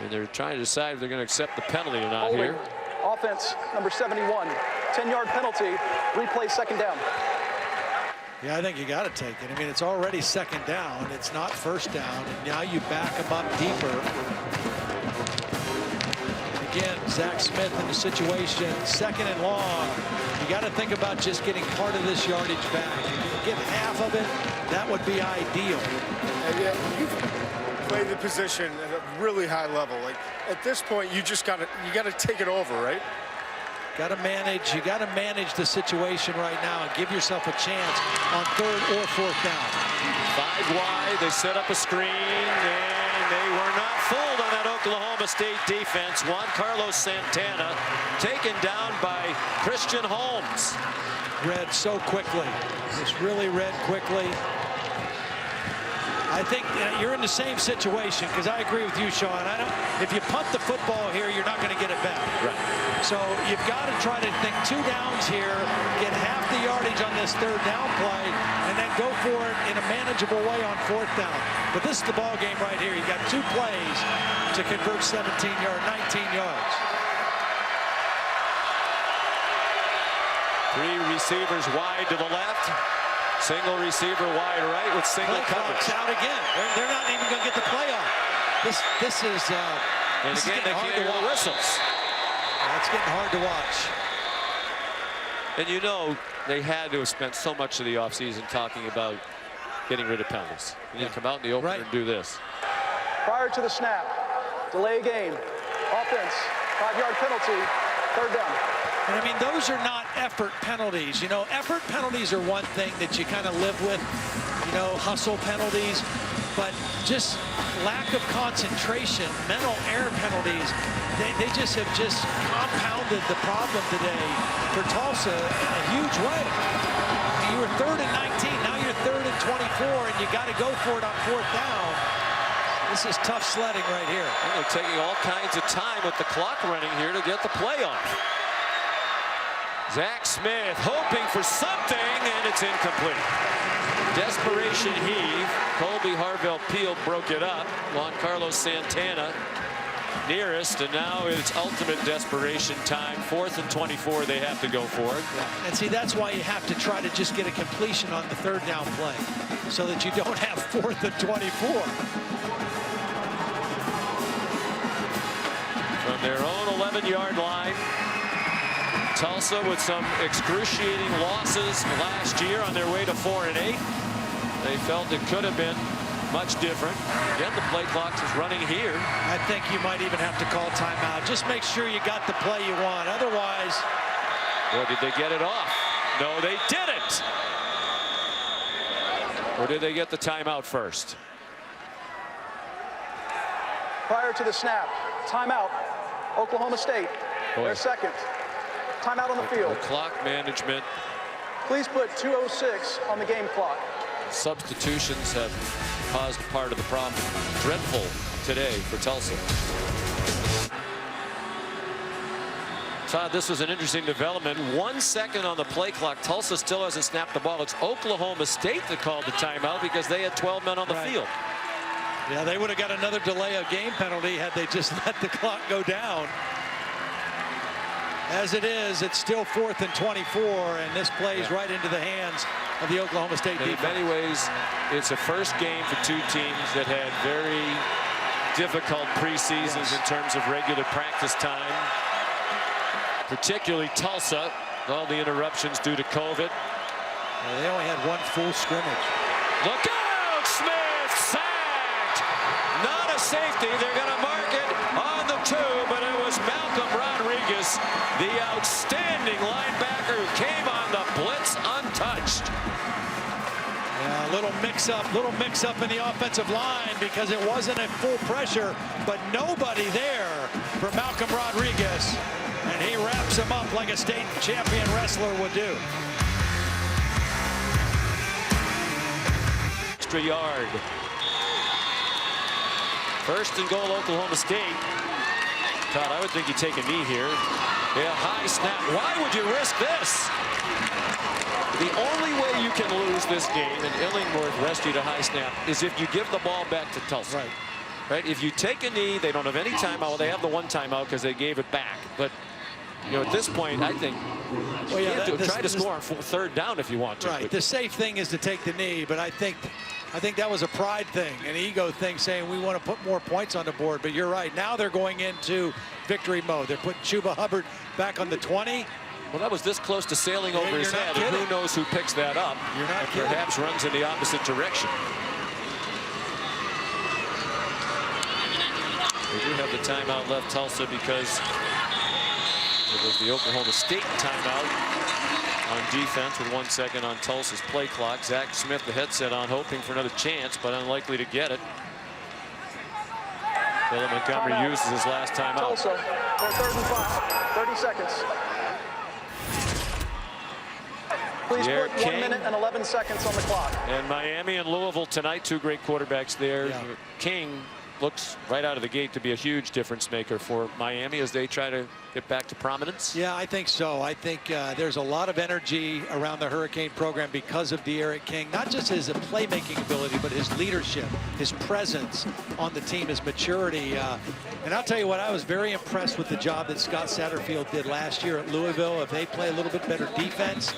And they're trying to decide if they're going to accept the penalty or not here. Offense, number 71, 10-yard penalty, replay second down. Yeah, I think you got to take it. I mean, it's already second down. It's not first down, and now you back them up deeper. Again, Zach Smith in the situation, second and long. You got to think about just getting part of this yardage back. If you can get half of it, that would be ideal. And yeah, you've played the position at a really high level. Like at this point, you gotta take it over, right? Got to manage. You got to manage the situation right now and give yourself a chance on third or fourth down. 5 wide. They set up a screen, and they were not fooled on that Oklahoma State defense. Juan Carlos Santana taken down by Christian Holmes. Read so quickly. Just really read quickly. I think you're in the same situation, because I agree with you, Sean. If you punt the football here, you're not going to get it back. Right. So you've got to try to think 2 downs here, get half the yardage on this third down play, and then go for it in a manageable way on fourth down. But this is the ball game right here. You got 2 plays to convert 19 yards. 3 receivers wide to the left. Single receiver wide right with single coverage. Out again. They're not even going to get the play off. This is and again, they can't hear the whistles. That's getting hard to watch. And you know, they had to have spent so much of the offseason talking about getting rid of penalties. You need to come out in the open and do this. Prior to the snap, delay game, offense, 5-yard penalty, third down. And I mean, those are not effort penalties. You know, effort penalties are one thing that you kind of live with, you know, hustle penalties, but just lack of concentration, mental error penalties, they just have just compounded the problem today for Tulsa in a huge way. I mean, you were 3rd and 19, now you're 3rd and 24, and you got to go for it on fourth down. This is tough sledding right here. Well, they're taking all kinds of time with the clock running here to get the play off. Zach Smith hoping for something, and it's incomplete. Desperation heave. Colby Harvell-Peel broke it up. Juan Carlos Santana nearest, and now it's ultimate desperation time. 4th and 24, they have to go for it. Yeah. And see, that's why you have to try to just get a completion on the third down play, so that you don't have 4th and 24. From their own 11-yard line. Tulsa with some excruciating losses last year on their way to 4-8. They felt it could have been much different. Again, the play clock is running here. I think you might even have to call timeout. Just make sure you got the play you want. Otherwise... Or did they get it off? No, they didn't. Or did they get the timeout first? Prior to the snap, timeout, Oklahoma State. Their second. Timeout on the field. The clock management. Please put 2:06 on the game clock. Substitutions have caused part of the problem. Dreadful today for Tulsa. Todd, this was an interesting development. 1 second on the play clock. Tulsa still hasn't snapped the ball. It's Oklahoma State that called the timeout because they had 12 men on the field. Yeah, they would have got another delay of game penalty had they just let the clock go down. As it is, it's still 4th and 24, and this plays right into the hands of the Oklahoma State defense. In many ways, it's a first game for two teams that had very difficult preseasons in terms of regular practice time. Particularly Tulsa, all the interruptions due to COVID. Well, they only had one full scrimmage. Look out, Smith, sacked. Not a safety. They're going to mark it on the 2, but it was Malcolm Rodriguez, the outstanding linebacker who came on the blitz untouched. Yeah, a little mix-up in the offensive line because it wasn't at full pressure, but nobody there for Malcolm Rodriguez. And he wraps him up like a state champion wrestler would do. Extra yard. 1st and goal, Oklahoma State. Todd, I would think you take a knee here. Yeah, high snap. Why would you risk this? The only way you can lose this game, and Illingworth rescued a high snap, is if you give the ball back to Tulsa. Right? If you take a knee, they don't have any timeout. Well, they have the one timeout because they gave it back. But you know, at this point, I think try to score on 3rd down if you want to. Right. The safe thing is to take the knee, but I think that was a pride thing, an ego thing, saying we want to put more points on the board. But you're right. Now they're going into victory mode. They're putting Chuba Hubbard back on the 20. Well, that was this close to sailing over his head, and who knows who picks that up. You're not kidding. Perhaps runs in the opposite direction. They do have the timeout left, Tulsa, because it was the Oklahoma State timeout on defense with 1 second on Tulsa's play clock. Zach Smith, the headset on, hoping for another chance, but unlikely to get it. Philip Montgomery uses his last timeout. Tulsa, they're 3rd and 5, 30 seconds. Please put 1 minute and 11 seconds on the clock. And Miami and Louisville tonight, 2 great quarterbacks there. Yeah. King looks right out of the gate to be a huge difference maker for Miami as they try to get back to prominence. Yeah, I think so. I think there's a lot of energy around the Hurricane program because of De'Aaron King, not just his playmaking ability, but his leadership, his presence on the team, his maturity. And I'll tell you what, I was very impressed with the job that Scott Satterfield did last year at Louisville. If they play a little bit better defense,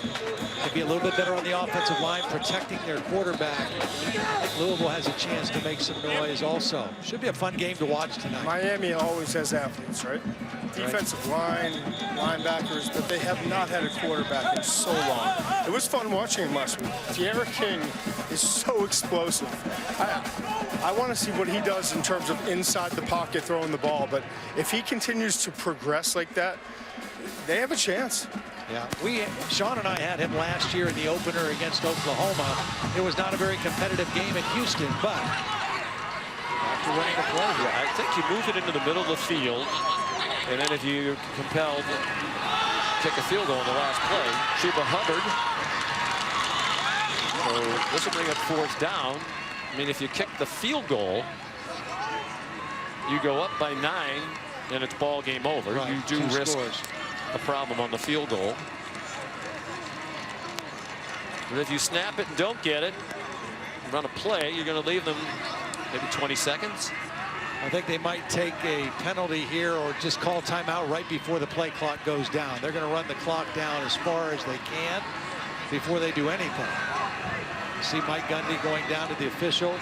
they'd be a little bit better on the offensive line, protecting their quarterback. I think Louisville has a chance to make some noise also. Should be a fun game to watch tonight. Miami always has athletes, right? Defensive line, linebackers, but they have not had a quarterback in so long. It was fun watching him last week. De'Aaron King is so explosive. I want to see what he does in terms of inside the pocket throwing the ball, but if he continues to progress like that, they have a chance. Yeah, Sean and I had him last year in the opener against Oklahoma. It was not a very competitive game in Houston, but after running the play, I think you move it into the middle of the field, and then if you compelled, kick a field goal in the last play. Chuba Hubbard. So this will bring up 4th down. I mean, if you kick the field goal, you go up by 9, and it's ball game over. Right. You do risk a problem on the field goal. But if you snap it and don't get it, run a play, you're going to leave them maybe 20 seconds. I think they might take a penalty here or just call timeout right before the play clock goes down. They're going to run the clock down as far as they can before they do anything. You see Mike Gundy going down to the official.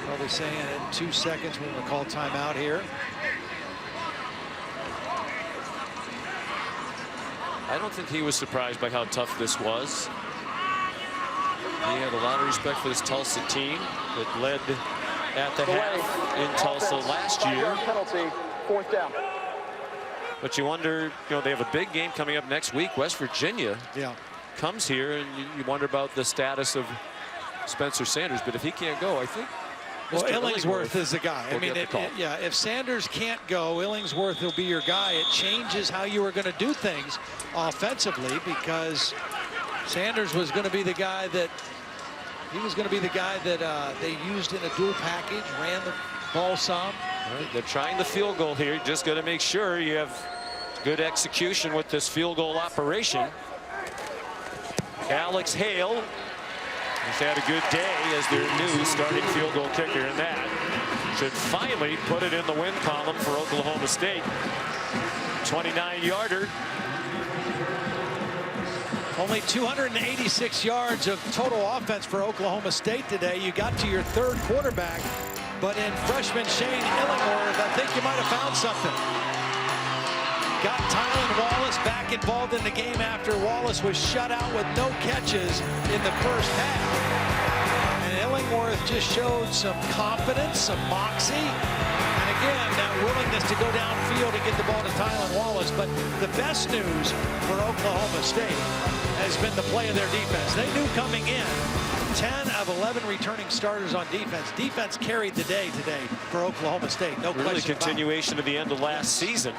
Probably saying in 2 seconds we're going to call timeout here. I don't think he was surprised by how tough this was. He had a lot of respect for this Tulsa team that led at the half in Tulsa last year. Penalty, 4th down. But you wonder, they have a big game coming up next week. West Virginia comes here, and you wonder about the status of Spencer Sanders. But if he can't go, I think Well, Illingsworth is the guy. I mean, if Sanders can't go, Illingsworth will be your guy. It changes how you were going to do things offensively because Sanders was going to be the guy that He was going to be the guy that they used in a dual package, ran the ball some. Right, they're trying the field goal here. Just got to make sure you have good execution with this field goal operation. Alex Hale has had a good day as their new starting field goal kicker, and that should finally put it in the win column for Oklahoma State. 29-yarder. Only 286 yards of total offense for Oklahoma State today. You got to your third quarterback, but in freshman Shane Illingworth, I think you might have found something. Got Tylan Wallace back involved in the game after Wallace was shut out with no catches in the first half. And Illingworth just showed some confidence, some moxie, and again, that willingness to go downfield and get the ball to Tylan Wallace. But the best news for Oklahoma State has been the play of their defense. They knew coming in, 10 of 11 returning starters on defense. Defense carried the day today for Oklahoma State. No really question. Continuation of the end of last season.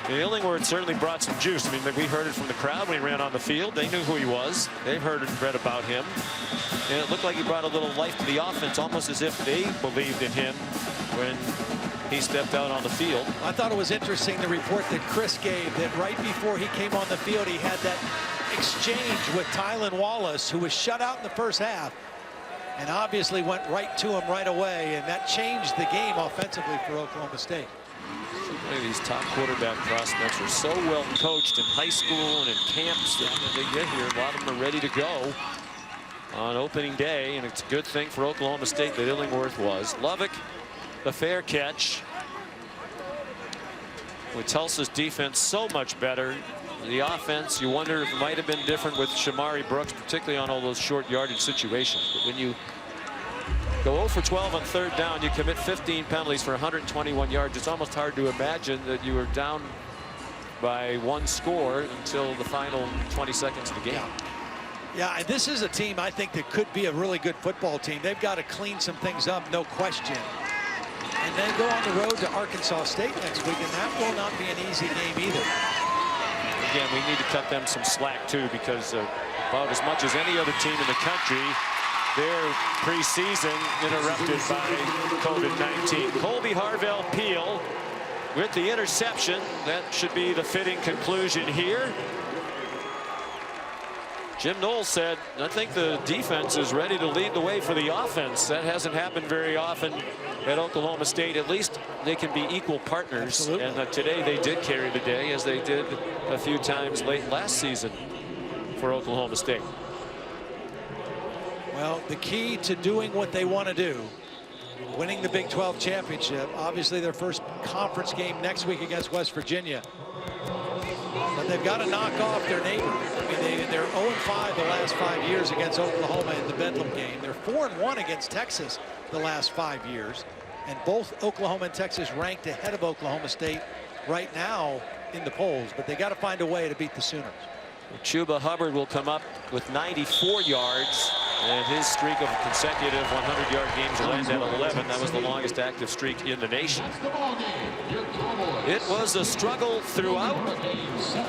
And Illingworth certainly brought some juice. I mean, we heard it from the crowd when he ran on the field. They knew who he was. They've heard and read about him. And it looked like he brought a little life to the offense, almost as if they believed in him when he stepped out on the field. I thought it was interesting, the report that Chris gave, that right before he came on the field, he had that exchange with Tylan Wallace, who was shut out in the first half, and obviously went right to him right away, and that changed the game offensively for Oklahoma State. Many of these top quarterback prospects are so well coached in high school and in camps that when they get here, a lot of them are ready to go on opening day, and it's a good thing for Oklahoma State that Illingworth was. Lovick, the fair catch. With Tulsa's defense so much better, the offense, you wonder if it might have been different with Shamari Brooks, particularly on all those short yardage situations. But when you go 0 for 12 on third down, you commit 15 penalties for 121 yards. It's almost hard to imagine that you were down by one score until the final 20 seconds of the game. Yeah, and this is a team I think that could be a really good football team. They've got to clean some things up, no question. And then go on the road to Arkansas State next week, and that will not be an easy game either. Again, we need to cut them some slack too, because about as much as any other team in the country, their preseason interrupted by COVID-19. Colby Harvell-Peel with the interception. That should be the fitting conclusion here. Jim Knowles said, I think the defense is ready to lead the way for the offense. That hasn't happened very often at Oklahoma State. At least they can be equal partners. Absolutely. And today they did carry the day, as they did a few times late last season for Oklahoma State. Well, the key to doing what they want to do, winning the Big 12 championship, obviously their first conference game next week against West Virginia. But they've got to knock off their neighbor. I mean, they're 0-5 the last 5 years against Oklahoma in the Bedlam game. They're 4-1 against Texas the last 5 years. And both Oklahoma and Texas ranked ahead of Oklahoma State right now in the polls. But they got to find a way to beat the Sooners. Chuba Hubbard will come up with 94 yards, and his streak of consecutive 100-yard games will end at 11. That was the longest active streak in the nation. It was a struggle throughout.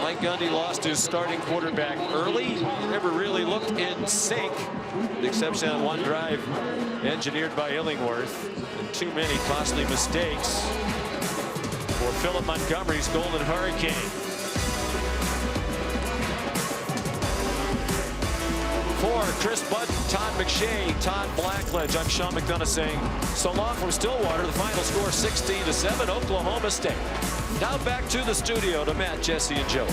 Mike Gundy lost his starting quarterback early. Never really looked in sync, with the exception of one drive engineered by Illingworth, and too many costly mistakes for Philip Montgomery's Golden Hurricane. For Chris Budden, Todd McShay, Todd Blackledge, I'm Sean McDonough saying so long from Stillwater. The final score 16-7, Oklahoma State. Now back to the studio to Matt, Jesse, and Joe.